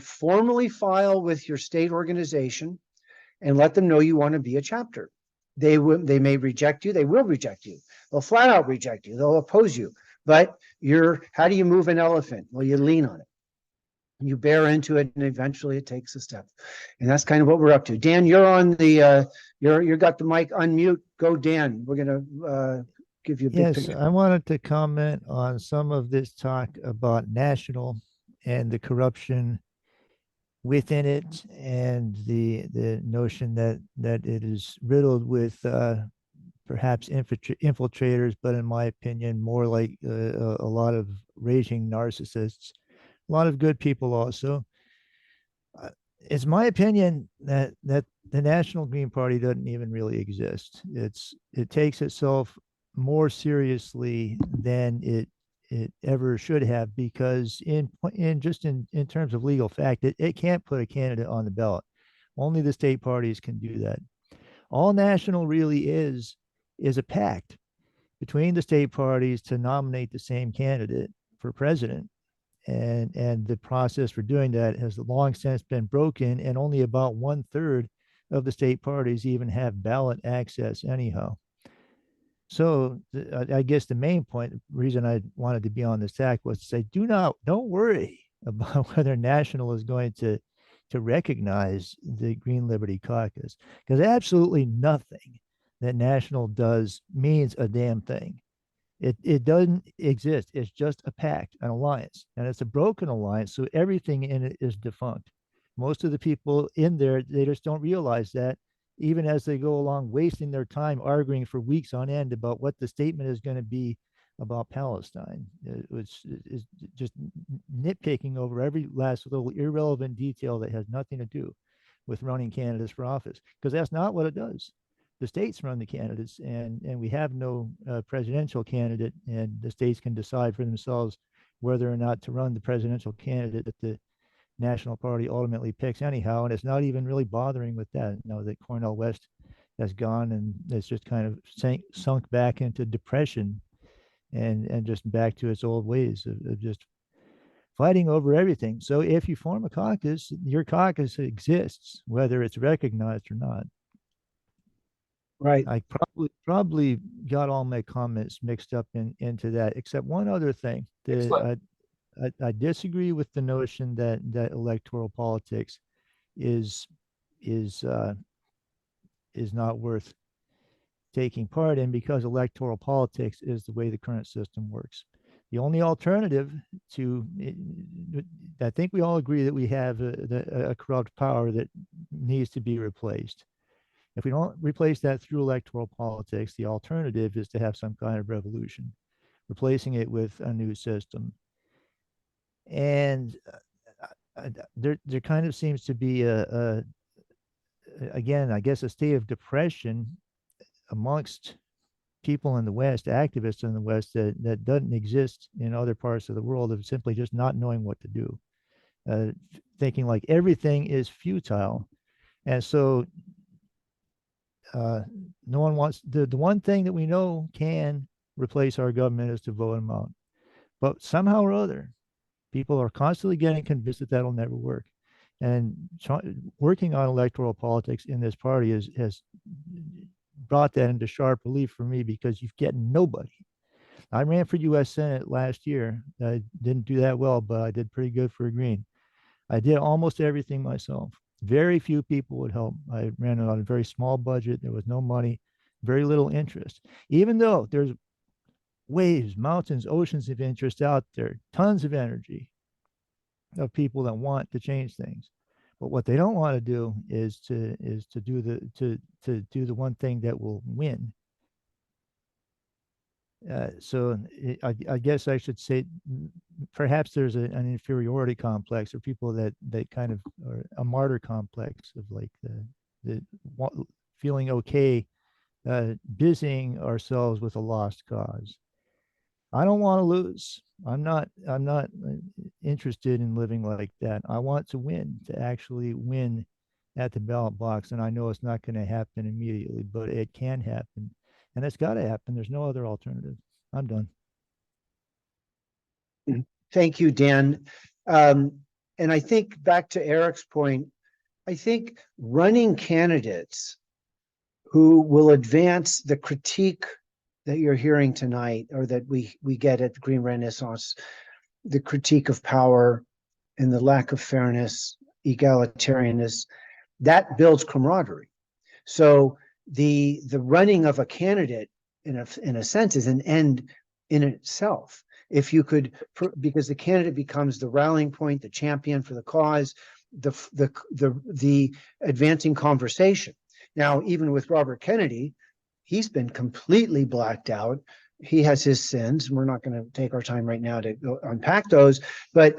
formally file with your state organization and let them know you want to be a chapter. They may reject you. They will reject you. They'll flat out reject you. They'll oppose you. But how do you move an elephant? Well, you lean on it. You bear into it, and eventually it takes a step. And that's kind of what we're up to. Dan, you're on the you got the mic. Unmute. Go, Dan. We're gonna give you a big Yes, picture. I wanted to comment on some of this talk about national and the corruption within it, and the notion that it is riddled with perhaps infiltrators, but in my opinion, more like a lot of raging narcissists. A lot of good people also. It's my opinion that the National Green Party doesn't even really exist. It takes itself more seriously than it ever should have, because in terms of legal fact, it can't put a candidate on the ballot. Only the state parties can do that. All national really is a pact between the state parties to nominate the same candidate for president. And the process for doing that has long since been broken, and only about 1/3 of the state parties even have ballot access anyhow. So I guess the main point, reason I wanted to be on this tack, was to say, don't worry about whether National is going to recognize the Green Liberty Caucus, because absolutely nothing that National does means a damn thing. It doesn't exist. It's just a pact, an alliance, and it's a broken alliance. So everything in it is defunct. Most of the people in there, they just don't realize that, even as they go along, wasting their time arguing for weeks on end about what the statement is going to be about Palestine. It's just nitpicking over every last little irrelevant detail that has nothing to do with running candidates for office, because that's not what it does. The states run the candidates, and we have no presidential candidate, and the states can decide for themselves whether or not to run the presidential candidate that the National Party ultimately picks anyhow. And it's not even really bothering with that. That Cornel West has gone, and it's just kind of sunk back into depression and just back to its old ways of just fighting over everything. So if you form a caucus, your caucus exists, whether it's recognized or not. Right. I probably got all my comments mixed up into that, except one other thing. I disagree with the notion that electoral politics is not worth taking part in, because electoral politics is the way the current system works. The only alternative to, I think we all agree that we have a corrupt power that needs to be replaced. If we don't replace that through electoral politics, the alternative is to have some kind of revolution, replacing it with a new system. And there kind of seems to be again, I guess, a state of depression amongst people in the West, activists in the West, that doesn't exist in other parts of the world, of simply just not knowing what to do, thinking like everything is futile. And so no one wants, the one thing that we know can replace our government is to vote them out. But somehow or other, people are constantly getting convinced that that'll never work. And working on electoral politics in this party has brought that into sharp relief for me, because you've get nobody. I ran for U.S. Senate last year. I didn't do that well, but I did pretty good for a Green. I did almost everything myself. Very few people would help. I ran on a very small budget. There was no money, very little interest. Even though there's waves, mountains, oceans of interest out there, tons of energy of people that want to change things. But what they don't want to do is to do the one thing that will win. So I guess I should say perhaps there's an inferiority complex, or people that kind of are a martyr complex of like the feeling okay busying ourselves with a lost cause. I don't want to lose. I'm not interested in living like that. I want to win, to actually win at the ballot box. And I know it's not going to happen immediately, but it can happen. And it's got to happen. There's no other alternative. I'm done. Thank you, Dan. And I think back to Eric's point, I think running candidates who will advance the critique that you're hearing tonight, or that we get at the Green Renaissance, the critique of power and the lack of fairness, egalitarianness, that builds camaraderie. So the running of a candidate in a sense is an end in itself. If you could, because the candidate becomes the rallying point, the champion for the cause, the advancing conversation. Now, even with Robert Kennedy, he's been completely blacked out. He has his sins. We're not going to take our time right now to go unpack those, but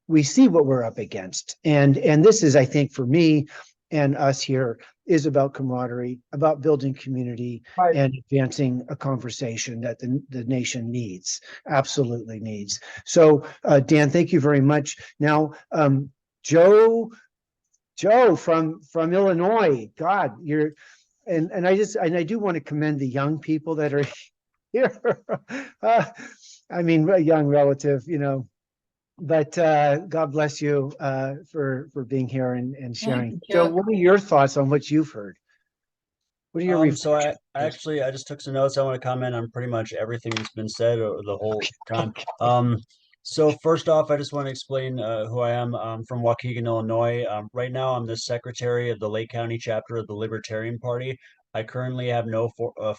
we see what we're up against. And this is, I think, for me and us here, is about camaraderie, about building community, Right. and advancing a conversation that the nation needs, absolutely needs. So, Dan, thank you very much. Now, Joe from Illinois, God, you're, and I do want to commend the young people that are here. I mean, a young relative, you know, but God bless you for being here and sharing. you, So, Chuck. what are your thoughts on what you've heard? What are your So I reflections? I just took some notes. I want to comment on pretty much everything that's been said the whole time. So first off, I just want to explain who I am. I'm from Waukegan, Illinois. Right now, I'm the secretary of the Lake County chapter of the Libertarian Party. I currently have no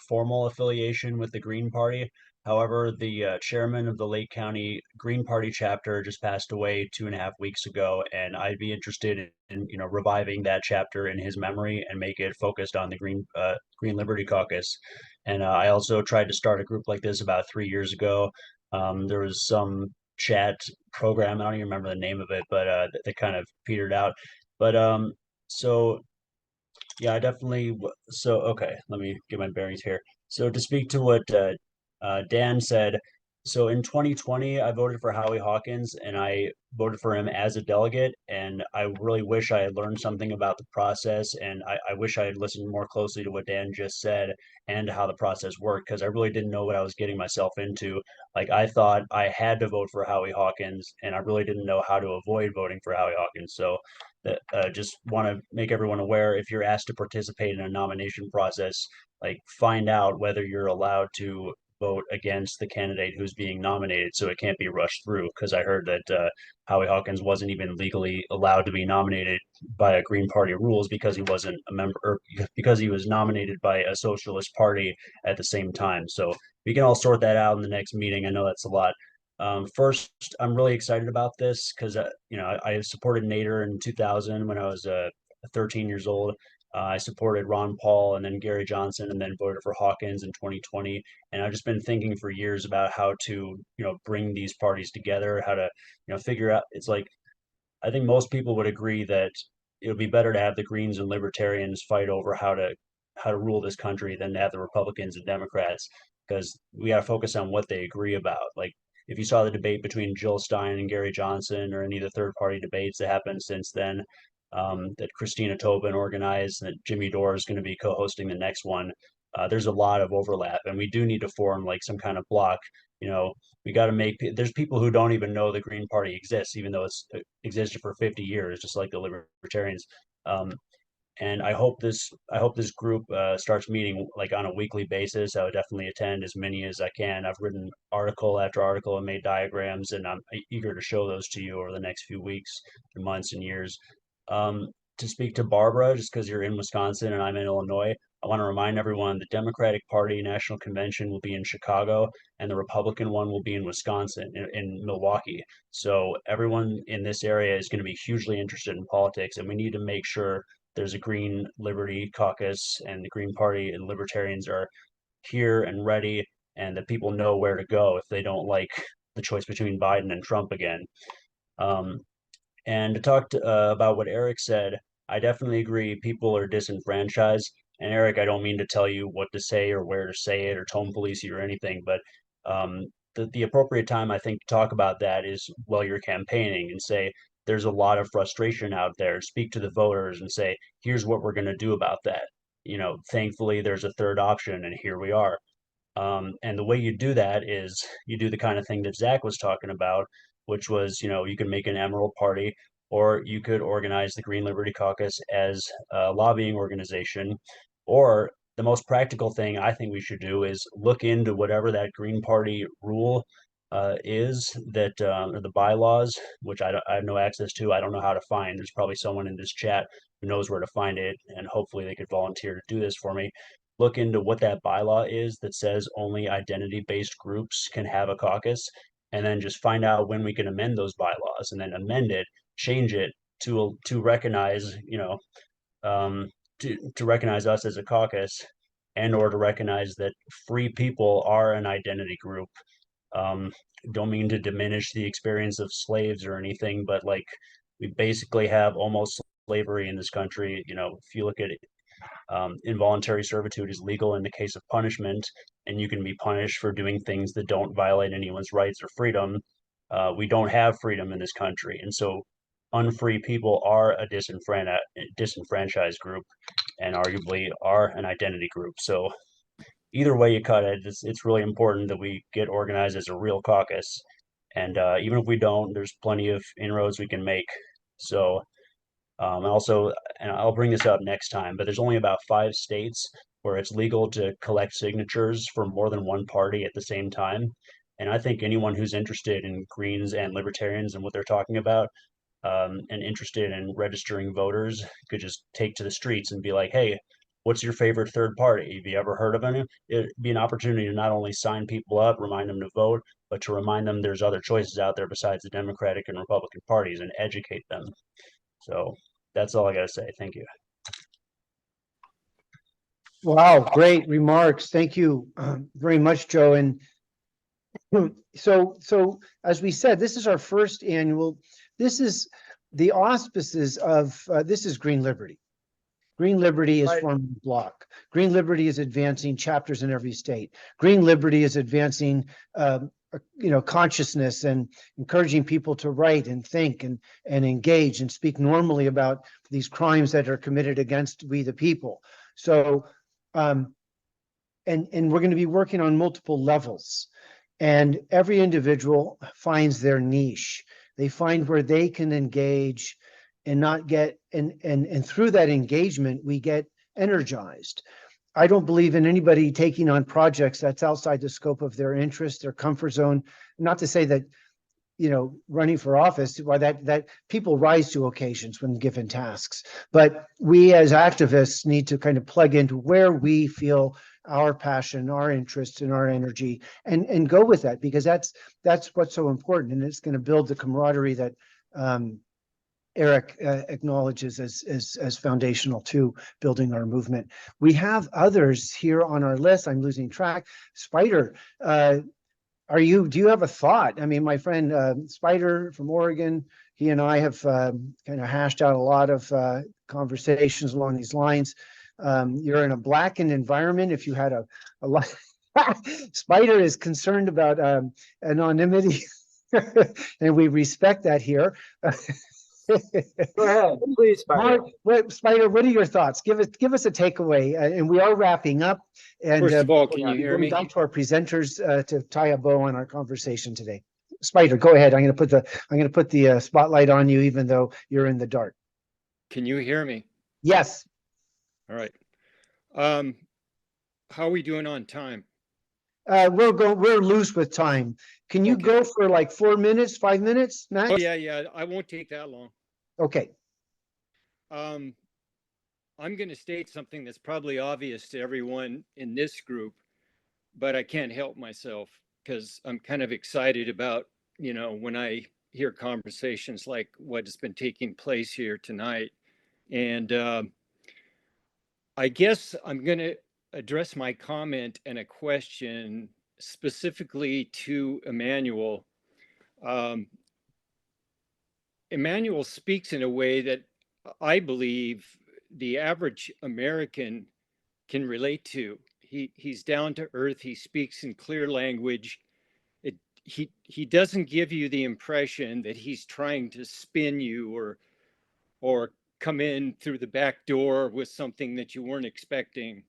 formal affiliation with the Green Party. However, the chairman of the Lake County Green Party chapter just passed away 2.5 weeks ago, and I'd be interested in reviving that chapter in his memory and make it focused on the Green Liberty Caucus. And I also tried to start a group like this about 3 years ago. There was some chat program, I don't even remember the name of it, but that kind of petered out. But so yeah, I definitely. So, okay, let me get my bearings here. So, to speak to what Dan said, so in 2020, I voted for Howie Hawkins, and I voted for him as a delegate. And I really wish I had learned something about the process, and I wish I had listened more closely to what Dan just said and how the process worked, because I really didn't know what I was getting myself into. Like, I thought I had to vote for Howie Hawkins, and I really didn't know how to avoid voting for Howie Hawkins. So that just want to make everyone aware, if you're asked to participate in a nomination process, like, find out whether you're allowed to vote against the candidate who's being nominated, so it can't be rushed through. Because I heard that Howie Hawkins wasn't even legally allowed to be nominated by a Green Party rules because he wasn't a member, or because he was nominated by a socialist party at the same time. So we can all sort that out in the next meeting. I know that's a lot. First, I'm really excited about this because I supported Nader in 2000 when I was 13 years old. I supported Ron Paul and then Gary Johnson, and then voted for Hawkins in 2020. And I've just been thinking for years about how to bring these parties together, how to figure out. It's like, I think most people would agree that it would be better to have the Greens and Libertarians fight over how to rule this country than to have the Republicans and Democrats, because we got to focus on what they agree about. Like, if you saw the debate between Jill Stein and Gary Johnson, or any of the third party debates that happened since then, that Christina Tobin organized, that Jimmy Dore is going to be co-hosting the next one, there's a lot of overlap, and we do need to form like some kind of block. We got to there's people who don't even know the Green Party exists, even though it's existed for 50 years, just like the Libertarians. And I hope this group starts meeting like on a weekly basis. I would definitely attend as many as I can. I've written article after article and made diagrams, and I'm eager to show those to you over the next few weeks and months and years. To speak to Barbara, just because you're in Wisconsin and I'm in Illinois, I want to remind everyone the Democratic Party National Convention will be in Chicago, and the Republican one will be in Wisconsin, in Milwaukee. So everyone in this area is going to be hugely interested in politics, and we need to make sure there's a Green Liberty Caucus, and the Green Party and Libertarians are here and ready, and that people know where to go if they don't like the choice between Biden and Trump again. And to talk about what Eric said, I definitely agree people are disenfranchised. And Eric, I don't mean to tell you what to say or where to say it or tone police you or anything, but the appropriate time, I think, to talk about that is while you're campaigning, and say, there's a lot of frustration out there. Speak to the voters and say, here's what we're going to do about that. thankfully there's a third option, and here we are. And the way you do that is you do the kind of thing that Zach was talking about, which was, you can make an Emerald Party, or you could organize the Green Liberty Caucus as a lobbying organization. Or the most practical thing I think we should do is look into whatever that Green Party rule is that, or the bylaws, which I have no access to. I don't know how to find. There's probably someone in this chat who knows where to find it, and hopefully they could volunteer to do this for me. Look into what that bylaw is that says only identity-based groups can have a caucus, and then just find out when we can amend those bylaws, and then amend it, change it to recognize, to recognize us as a caucus, and or to recognize that free people are an identity group. Don't mean to diminish the experience of slaves or anything, but like, we basically have almost slavery in this country. If you look at it, involuntary servitude is legal in the case of punishment, and you can be punished for doing things that don't violate anyone's rights or freedom. We don't have freedom in this country, and so unfree people are a disenfranchised group, and arguably are an identity group. So either way you cut it, it's really important that we get organized as a real caucus. And even if we don't, there's plenty of inroads we can make. So and I'll bring this up next time, but there's only about 5 states where it's legal to collect signatures for more than one party at the same time. And I think anyone who's interested in Greens and Libertarians and what they're talking about, and interested in registering voters, could just take to the streets and be like, hey, what's your favorite third party? Have you ever heard of any? It'd be an opportunity to not only sign people up, remind them to vote, but to remind them there's other choices out there besides the Democratic and Republican parties, and educate them. So that's all I got to say. Thank you. Wow, great remarks. Thank you very much, Joe. And so as we said, this is our first annual, this is the auspices of, this is Green Liberty. Green Liberty is forming a block. Green Liberty is advancing chapters in every state. Green Liberty is advancing, consciousness and encouraging people to write and think and engage and speak normally about these crimes that are committed against we the people. So, and we're going to be working on multiple levels, and every individual finds their niche. They find where they can engage and not get, and through that engagement, we get energized. I don't believe in anybody taking on projects that's outside the scope of their interest, their comfort zone. Not to say that, running for office, why that people rise to occasions when given tasks. But we as activists need to kind of plug into where we feel our passion, our interest, and our energy, and go with that, because that's what's so important, and it's going to build the camaraderie that Eric acknowledges as foundational to building our movement. We have others here on our list. I'm losing track. Spider, do you have a thought? I mean, my friend Spider from Oregon, he and I have kind of hashed out a lot of conversations along these lines. You're in a blackened environment. If you had a lot, Spider is concerned about anonymity, and we respect that here. Go ahead, please, Spider. Mark, Spider, what are your thoughts? Give us a takeaway, and we are wrapping up. And first of all, can you hear me? Back to our presenters to tie a bow on our conversation today. Spider, go ahead. I'm going to put the spotlight on you, even though you're in the dark. Can you hear me? Yes. All right. How are we doing on time? We're loose with time. Can you go for like 4 minutes, 5 minutes max? Oh yeah. I won't take that long. Okay. I'm going to state something that's probably obvious to everyone in this group, but I can't help myself because I'm kind of excited about, when I hear conversations like what has been taking place here tonight. And I guess I'm going to address my comment and a question specifically to Emanuel. Emanuel speaks in a way that I believe the average American can relate to. He's down to earth. He speaks in clear language. He doesn't give you the impression that he's trying to spin you or come in through the back door with something that you weren't expecting.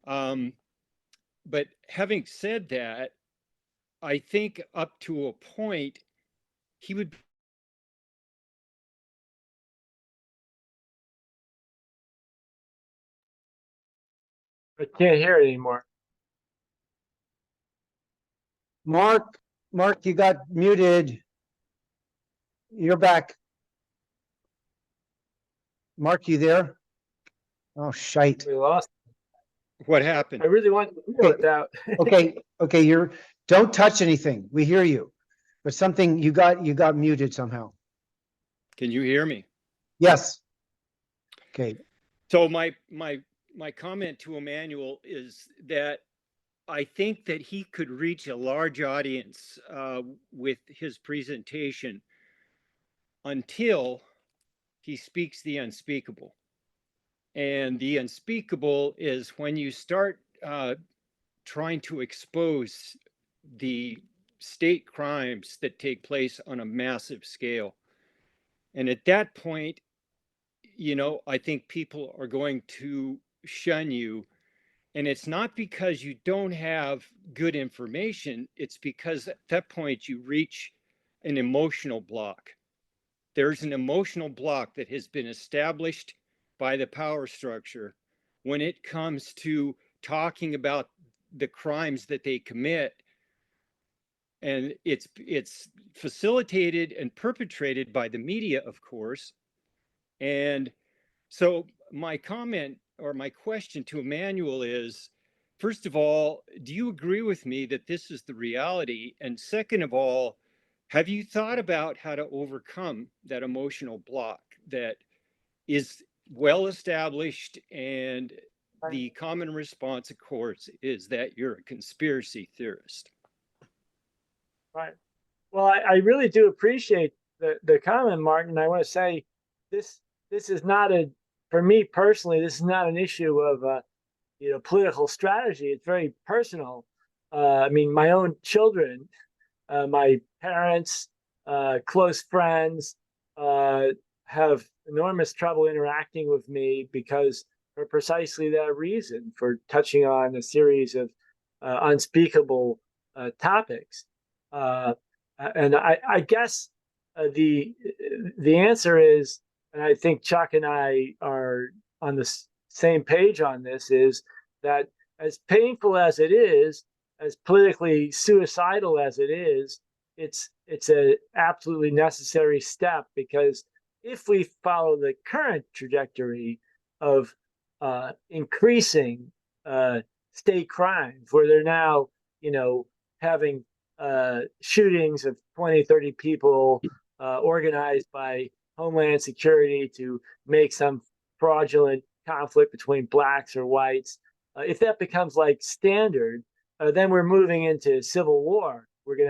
But having said that, I think up to a point, he would. I can't hear it anymore. Mark, you got muted. You're back. Mark, you there? Oh, shite. We lost. What happened? I really want to hear it out. Okay, don't touch anything. We hear you. But something you got muted somehow. Can you hear me? Yes. Okay. So my comment to Emanuel is that I think that he could reach a large audience with his presentation until he speaks the unspeakable. And the unspeakable is when you start trying to expose the state crimes that take place on a massive scale. And at that point, you know, I think people are going to shun you. And it's not because you don't have good information, it's because at that point you reach an emotional block. There's an emotional block that has been established by the power structure when it comes to talking about the crimes that they commit. And it's facilitated and perpetrated by the media, of course. And so my comment or my question to Emanuel is, first of all, do you agree with me that this is the reality? And second of all, have you thought about how to overcome that emotional block that is well established? And the common response, of course, is that you're a conspiracy theorist. Right. Well, I really do appreciate the comment, Martin. I want to say this is not for me personally, this is not an issue of political strategy. It's very personal. I mean, my own children, my parents, close friends have enormous trouble interacting with me because for precisely that reason, for touching on a series of unspeakable topics. And I guess the answer is, and I think Chuck and I are on the same page on this, is that as painful as it is, as politically suicidal as it is, it's an absolutely necessary step, because if we follow the current trajectory of increasing state crimes, where they're now, having shootings of 20, 30 people organized by Homeland Security to make some fraudulent conflict between blacks or whites. If that becomes like standard, then we're moving into civil war. We're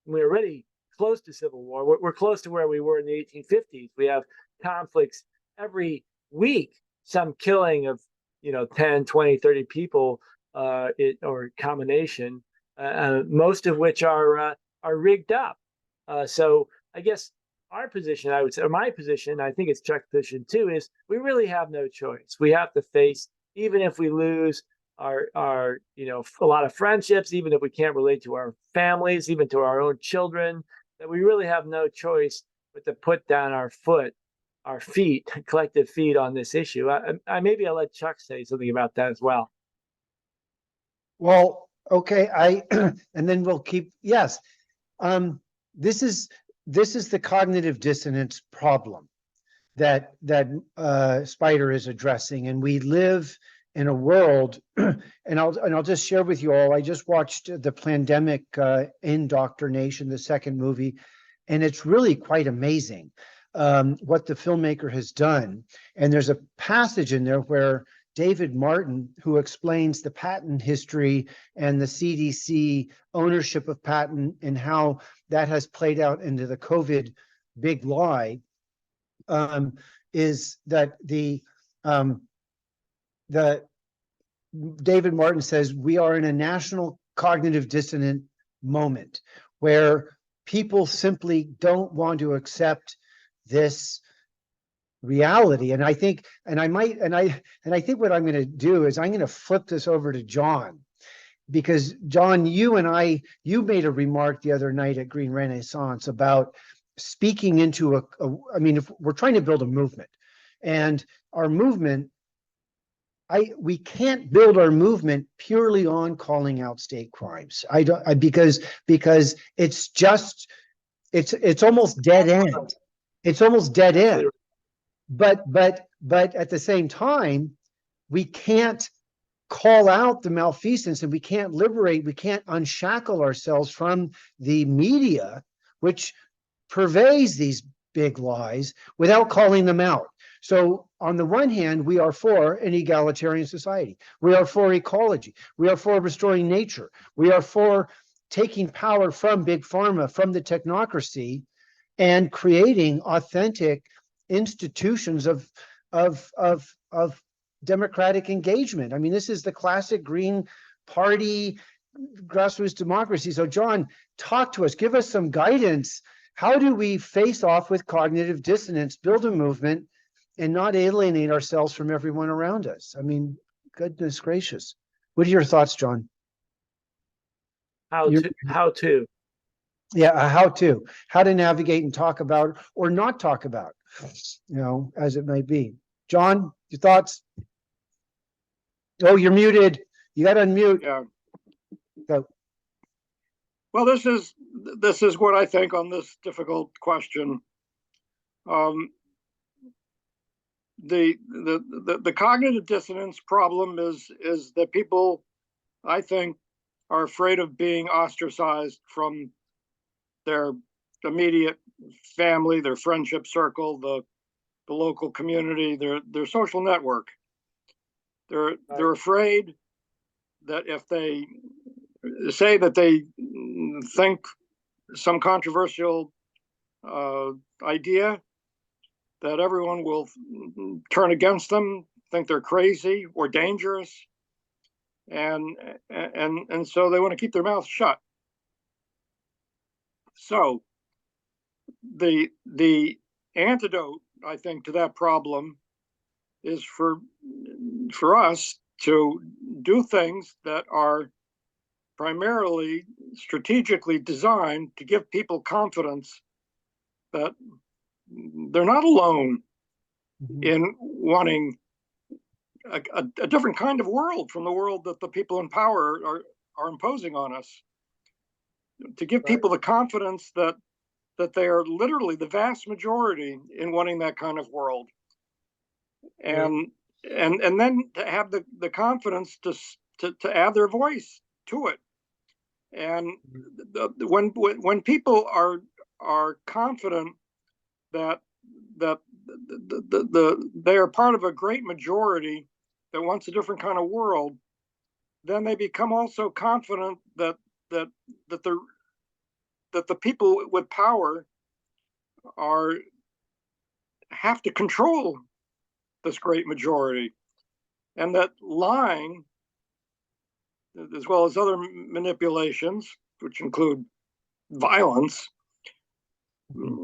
already close to civil war. We're close to where we were in the 1850s. We have conflicts every week, some killing of 10, 20, 30 people or combination, most of which are rigged up. So I guess our position, I would say, or my position, I think it's Chuck's position too, is we really have no choice. We have to face, even if we lose our a lot of friendships, even if we can't relate to our families, even to our own children, that we really have no choice but to put down our feet, collective feet on this issue. Maybe I'll let Chuck say something about that as well. Well, okay, and then we'll keep, yes. This is the cognitive dissonance problem that Spider is addressing, and we live in a world, and I'll just share with you all. I just watched the Pandemic Indoctrination, the second movie, and it's really quite amazing what the filmmaker has done. And there's a passage in there where David Martin, who explains the patent history and the CDC ownership of patent and how that has played out into the COVID big lie, is that the David Martin says we are in a national cognitive dissonant moment where people simply don't want to accept this reality. And I think, and I think what I'm going to do is I'm going to flip this over to John, because John, you made a remark the other night at Green Renaissance about speaking into I mean, if we're trying to build a movement, and our movement, we can't build our movement purely on calling out state crimes. Because it's just, it's almost dead end. It's almost dead end. But at the same time, we can't call out the malfeasance, and we can't unshackle ourselves from the media, which purveys these big lies, without calling them out. So on the one hand, we are for an egalitarian society. We are for ecology. We are for restoring nature. We are for taking power from big pharma, from the technocracy, and creating authentic institutions of democratic engagement. I mean, this is the classic Green Party grassroots democracy. So John, talk to us, give us some guidance. How do we face off with cognitive dissonance, build a movement, and not alienate ourselves from everyone around us? I mean, goodness gracious. What are your thoughts, John? How to. Yeah, how to navigate and talk about or not talk about, as it might be. John, your thoughts? Oh, you're muted. You got to unmute. Yeah. Go. Well, this is what I think on this difficult question. The cognitive dissonance problem is that people, I think, are afraid of being ostracized from their immediate family, their friendship circle, the local community, their social network. They're afraid that if they say that they think some controversial idea, that everyone will turn against them, think they're crazy or dangerous, and so they want to keep their mouths shut. So the antidote, I think, to that problem is for us to do things that are primarily strategically designed to give people confidence that they're not alone in wanting a different kind of world from the world that the people in power are imposing on us. To give people the confidence that they are literally the vast majority in wanting that kind of world, and then to have the confidence to add their voice to it. And when people are confident that they are part of a great majority that wants a different kind of world, then they become also confident that the people with power have to control this great majority, and that lying, as well as other manipulations, which include violence,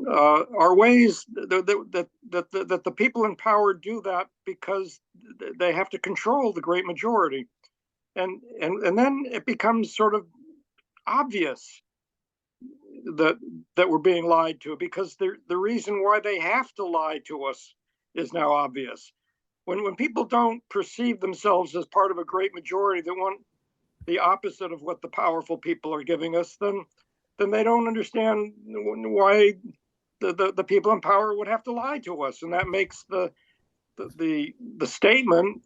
are ways that the people in power do that because they have to control the great majority, and then it becomes sort of obvious that we're being lied to, because the reason why they have to lie to us is now obvious. When people don't perceive themselves as part of a great majority that want the opposite of what the powerful people are giving us, then they don't understand why the people in power would have to lie to us, and that makes the statement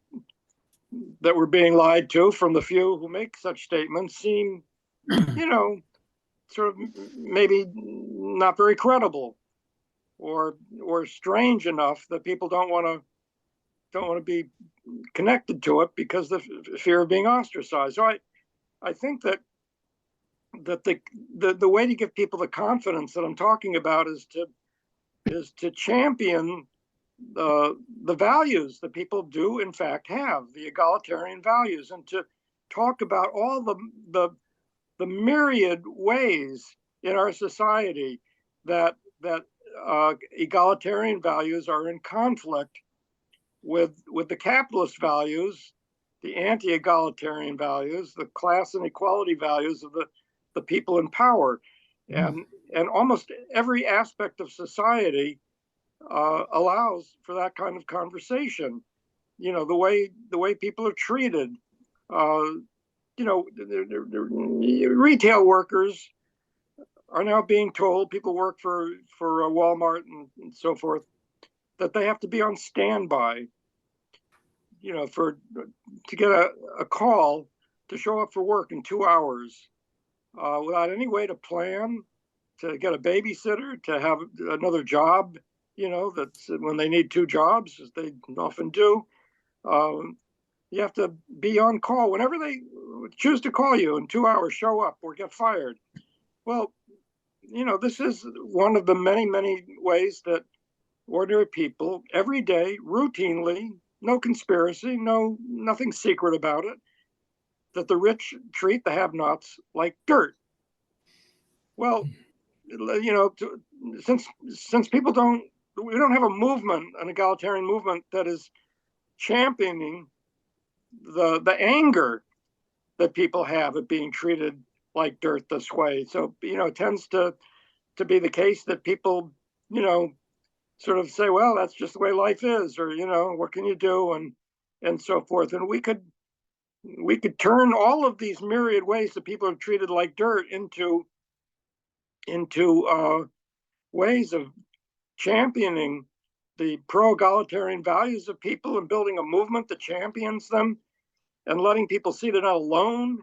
that we're being lied to from the few who make such statements seem, sort of maybe not very credible, or strange enough that people don't want to be connected to it because the fear of being ostracized. So I think that the way to give people the confidence that I'm talking about is to champion the values that people do in fact have, the egalitarian values, and to talk about all the myriad ways in our society that egalitarian values are in conflict with the capitalist values, the anti-egalitarian values, the class and equality values of the people in power. And almost every aspect of society allows for that kind of conversation. You know, the way people are treated. You know, retail workers are now being told, people work for Walmart and so forth, that they have to be on standby, you know, to get a call to show up for work in 2 hours without any way to plan, to get a babysitter, to have another job, you know, that's when they need 2 jobs, as they often do. You have to be on call whenever they choose to call you in 2 hours, show up or get fired. Well, you know, this is one of the many, many ways that ordinary people every day, routinely, no conspiracy, nothing secret about it, that the rich treat the have-nots like dirt. Well, you know, since people we don't have a movement, an egalitarian movement that is championing the anger that people have at being treated like dirt this way. So, you know, it tends to be the case that people, you know, sort of say, well, that's just the way life is, or, you know, what can you do, and so forth. And we could turn all of these myriad ways that people are treated like dirt into ways of championing the pro-egalitarian values of people and building a movement that champions them and letting people see they're not alone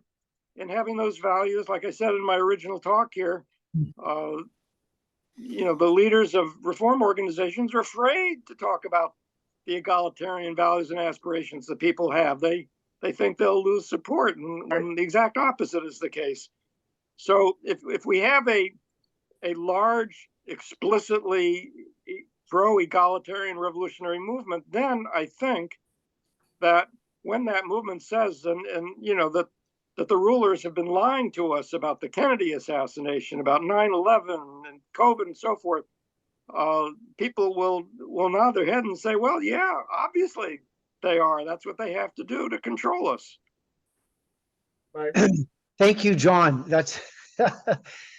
in having those values. Like I said in my original talk here, you know, the leaders of reform organizations are afraid to talk about the egalitarian values and aspirations that people have. They think they'll lose support, and the exact opposite is the case. So if we have a large, explicitly pro-egalitarian revolutionary movement, then I think that when that movement says, and you know, that the rulers have been lying to us about the Kennedy assassination, about 9/11 and COVID and so forth, people will nod their head and say, well, yeah, obviously they are. That's what they have to do to control us. Right. Thank you, John. That's,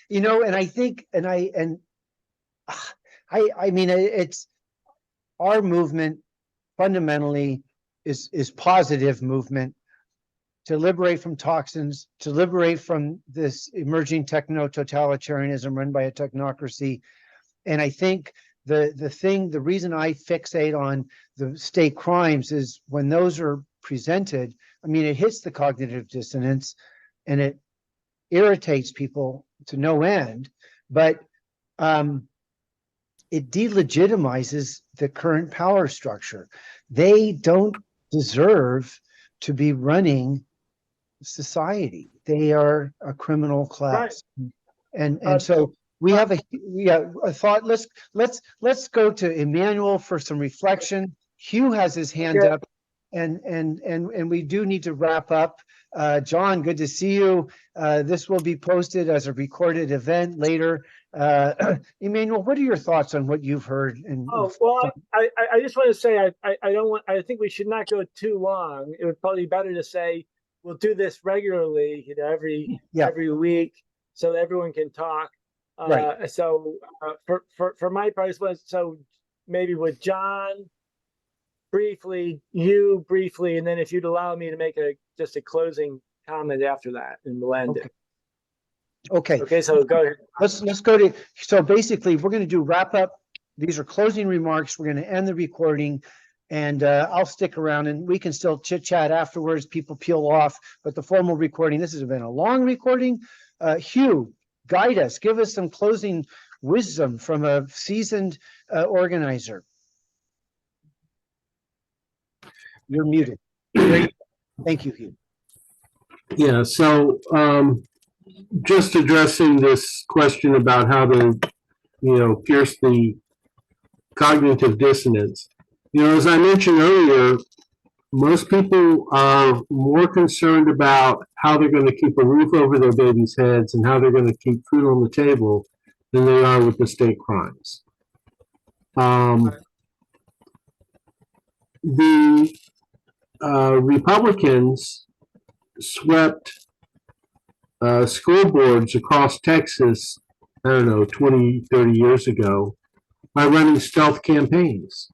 you know, and I think, I mean, it's our movement fundamentally is positive movement to liberate from toxins, to liberate from this emerging techno-totalitarianism run by a technocracy. And I think the reason I fixate on the state crimes is when those are presented, I mean, it hits the cognitive dissonance and it irritates people to no end, but it delegitimizes the current power structure. They don't deserve to be running society. They are a criminal class. Right. And so we have a thought. Let's go to Emanuel for some reflection. Hugh has his hand up, and we do need to wrap up. John, good to see you. This will be posted as a recorded event later. Emanuel, what are your thoughts on what you've heard? Well, I just want to say I think we should not go too long. It would probably be better to say we'll do this regularly, you know, every week, so that everyone can talk. Right. So for my part, so maybe with John briefly, you briefly, and then if you'd allow me to make just a closing comment after that, and we'll end it. Okay, so go ahead. Let's go to, so basically we're going to do wrap up. These are closing remarks. We're going to end the recording, and I'll stick around and we can still chit chat afterwards. People peel off, but the formal recording, this has been a long recording. Hugh, guide us, give us some closing wisdom from a seasoned organizer. You're muted. Thank you, Hugh. Yeah, so just addressing this question about how to, you know, pierce the cognitive dissonance. You know, as I mentioned earlier, most people are more concerned about how they're going to keep a roof over their babies' heads and how they're going to keep food on the table than they are with the state crimes. The Republicans swept school boards across Texas, I don't know, 20, 30 years ago by running stealth campaigns.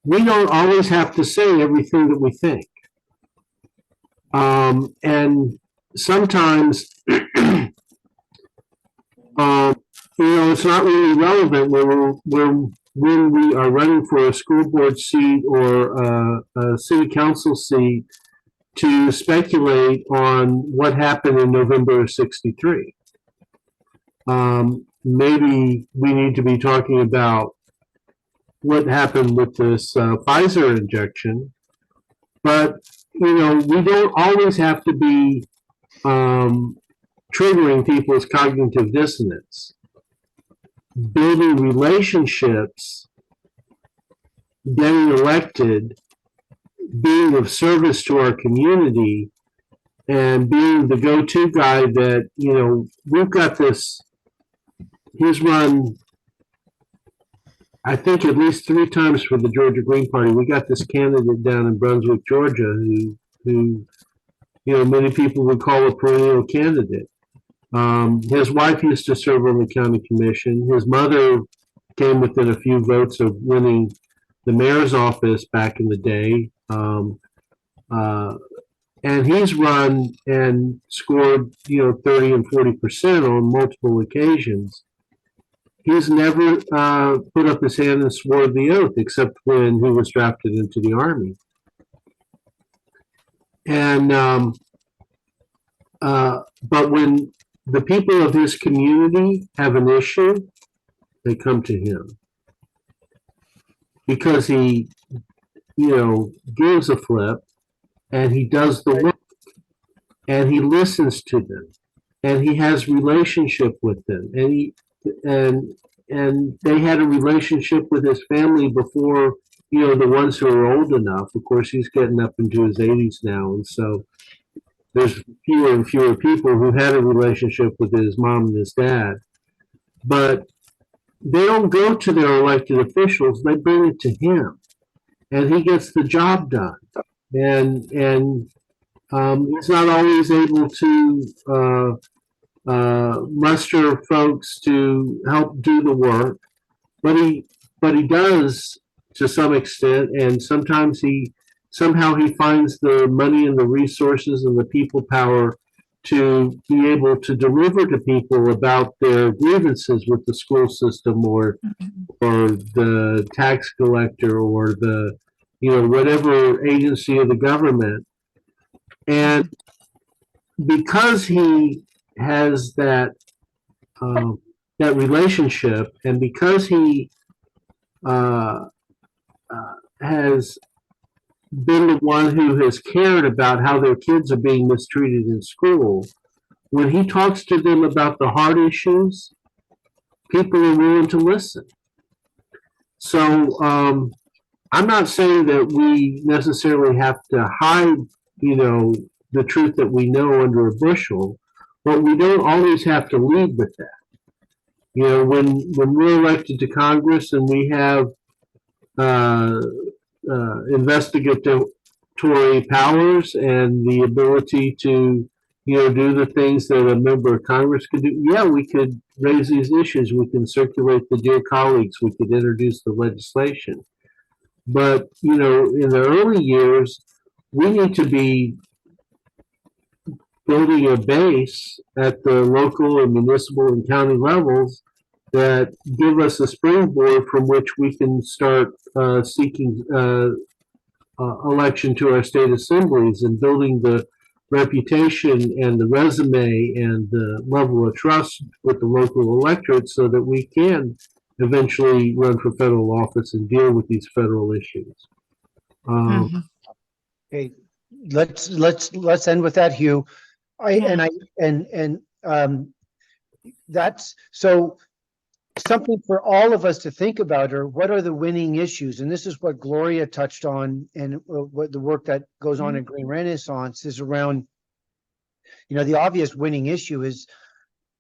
We don't always have to say everything that we think. And sometimes, it's not really relevant when we are running for a school board seat or a city council seat to speculate on what happened in November of '63. Maybe we need to be talking about what happened with this Pfizer injection, but we don't always have to be triggering people's cognitive dissonance. Building relationships, getting elected, being of service to our community, and being the go-to guy that, we've got this, he's run, I think, at least 3 times for the Georgia Green Party. We got this candidate down in Brunswick, Georgia, who many people would call a perennial candidate. His wife used to serve on the county commission. His mother came within a few votes of winning the mayor's office back in the day. And he's run and scored, 30 and 40% on multiple occasions. He's never put up his hand and swore the oath, except when he was drafted into the Army. And but when the people of his community have an issue, they come to him because he, gives a flip, and he does the work, and he listens to them, and he has relationship with them, and they had a relationship with his family before, the ones who are old enough. Of course, he's getting up into his 80s now, and so there's fewer and fewer people who had a relationship with his mom and his dad. But they don't go to their elected officials, they bring it to him, and he gets the job done. And he's not always able to muster folks to help do the work, but he does to some extent, and sometimes somehow he finds the money and the resources and the people power to be able to deliver to people about their grievances with the school system or the tax collector or the whatever agency of the government. And because he has that relationship, and because he has been the one who has cared about how their kids are being mistreated in school, when he talks to them about the hard issues, people are willing to listen. So I'm not saying that we necessarily have to hide, the truth that we know under a bushel, but we don't always have to lead with that. When we're elected to Congress and we have investigatory powers and the ability to, do the things that a member of Congress could do, yeah, we could raise these issues. We can circulate the dear colleagues. We could introduce the legislation. But, in the early years, we need to be building a base at the local and municipal and county levels that give us a springboard from which we can start seeking election to our state assemblies and building the reputation and the resume and the level of trust with the local electorate so that we can eventually run for federal office and deal with these federal issues. Okay, let's end with that, Hugh. That's so something for all of us to think about are what are the winning issues, and this is what Gloria touched on, and what the work that goes on in Green Renaissance is around. The obvious winning issue is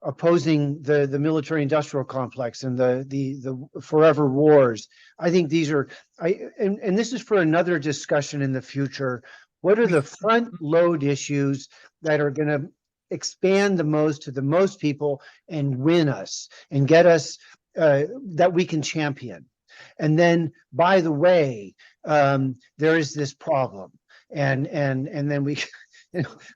opposing the military industrial complex and the forever wars. I think these are, and this is for another discussion in the future. What are the front load issues that are going to expand the most to the most people and win us and get us that we can champion? And then, by the way, there is this problem, and then we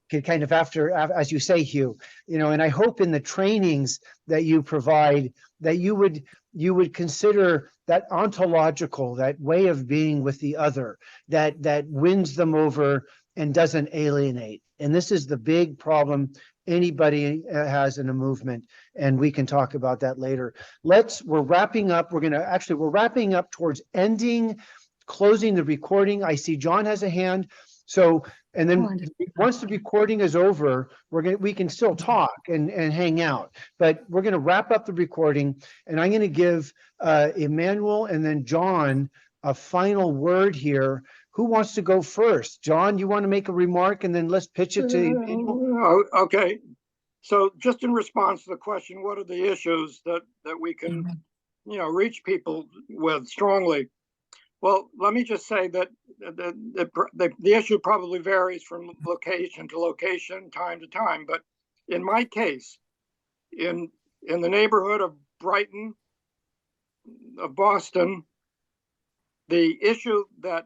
can kind of after, as you say, Hugh, and I hope in the trainings that you provide that you would consider that ontological, that way of being with the other, that wins them over and doesn't alienate. And this is the big problem anybody has in a movement, and we can talk about that later. We're wrapping up. We're wrapping up towards closing the recording. I see John has a hand. So, and then once the recording is over, we can still talk and hang out, but we're going to wrap up the recording, and I'm going to give Emanuel and then John a final word here. Who wants to go first? John, you want to make a remark, and then let's pitch it to Emanuel? Okay. So just in response to the question, what are the issues that we can, reach people with strongly? Well, let me just say that the issue probably varies from location to location, time to time. But in my case, in the neighborhood of Brighton, of Boston, the issue that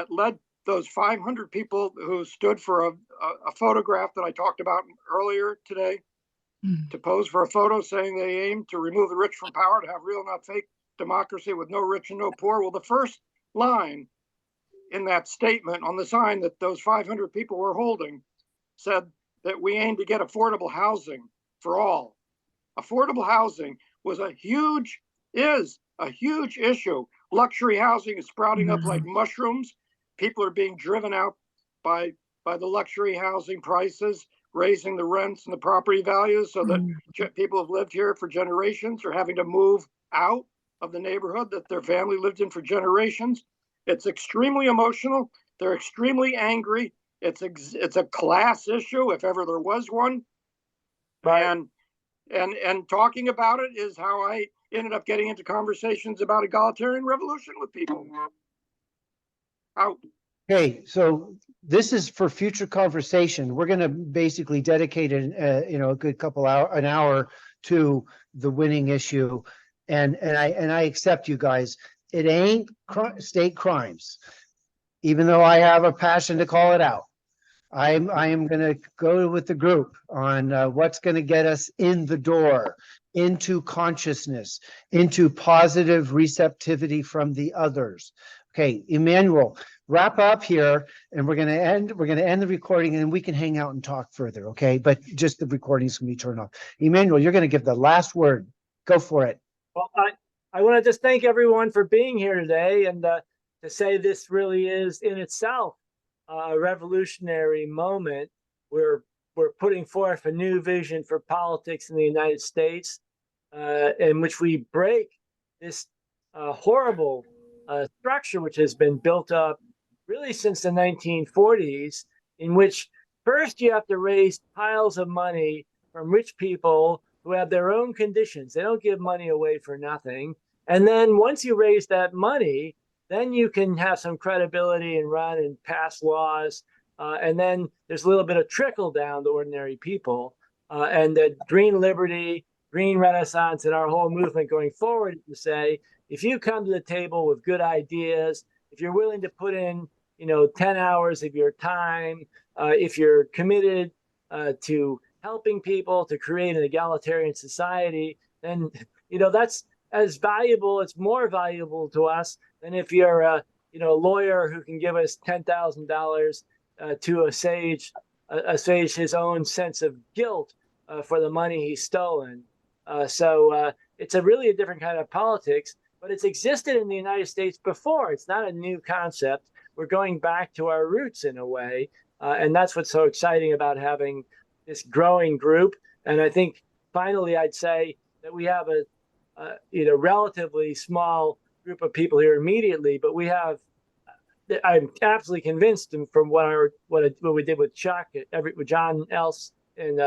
led those 500 people who stood for a photograph that I talked about earlier today to pose for a photo saying they aim to remove the rich from power, to have real, not fake democracy with no rich and no poor. Well, the first line in that statement on the sign that those 500 people were holding said that we aim to get affordable housing for all. Affordable housing is a huge issue. Luxury housing is sprouting up like mushrooms. People are being driven out by the luxury housing prices, raising the rents and the property values, so that people have lived here for generations are having to move out of the neighborhood that their family lived in for generations. It's extremely emotional. They're extremely angry. It's a class issue, if ever there was one. Right. And talking about it is how I ended up getting into conversations about egalitarian revolution with people. Out. Okay, so this is for future conversation. We're going to basically dedicate a good an hour to the winning issue, and I accept you guys. It ain't state crimes, even though I have a passion to call it out. I am going to go with the group on what's going to get us in the door, into consciousness, into positive receptivity from the others. Okay, Emanuel, wrap up here, and we're going to end the recording, and we can hang out and talk further. Okay, but just the recording's going to be turned off. Emanuel, you're going to give the last word. Go for it. Well, I want to just thank everyone for being here today, and to say this really is in itself a revolutionary moment. We're putting forth a new vision for politics in the United States, in which we break this horrible structure which has been built up really since the 1940s, in which first you have to raise piles of money from rich people who have their own conditions. They don't give money away for nothing. And then once you raise that money, then you can have some credibility and run and pass laws. And then there's a little bit of trickle down to ordinary people. And the Green Liberty, Green Renaissance, and our whole movement going forward to say, if you come to the table with good ideas, if you're willing to put in, 10 hours of your time, if you're committed to helping people to create an egalitarian society, then, that's as valuable, it's more valuable to us than if you're a lawyer who can give us $10,000 to assuage his own sense of guilt for the money he's stolen. So it's really a different kind of politics, but it's existed in the United States before. It's not a new concept. We're going back to our roots in a way. And that's what's so exciting about having this growing group. And I think finally, I'd say that we have a relatively small group of people here immediately, but we have, I'm absolutely convinced from what we did with Chuck, with John Else and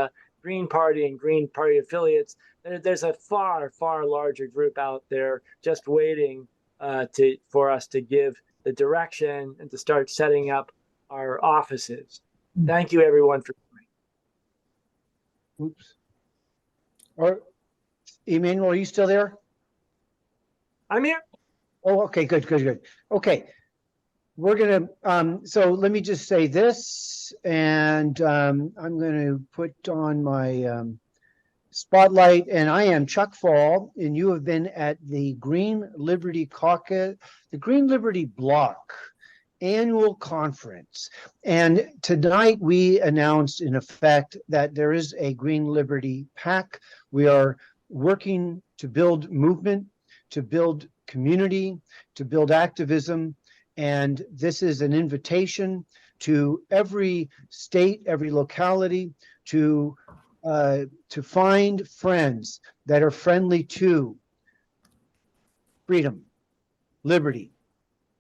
Green Party and Green Party affiliates. There's a far, far larger group out there just waiting for us to give the direction and to start setting up our offices. Thank you, everyone, for coming. Oops. Or Emanuel, are you still there? I'm here. Oh, okay, good, good, good. Okay. We're gonna, so let me just say this, and I'm gonna put on my spotlight, and I am Chuck Fall, and you have been at the Green Liberty Caucus, the Green Liberty Bloc annual conference. And tonight we announced in effect that there is a Green Liberty PAC. We are working to build movement, to build community, to build activism. And this is an invitation to every state, every locality to find friends that are friendly to freedom, liberty,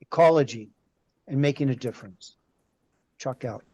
ecology, and making a difference. Chuck out.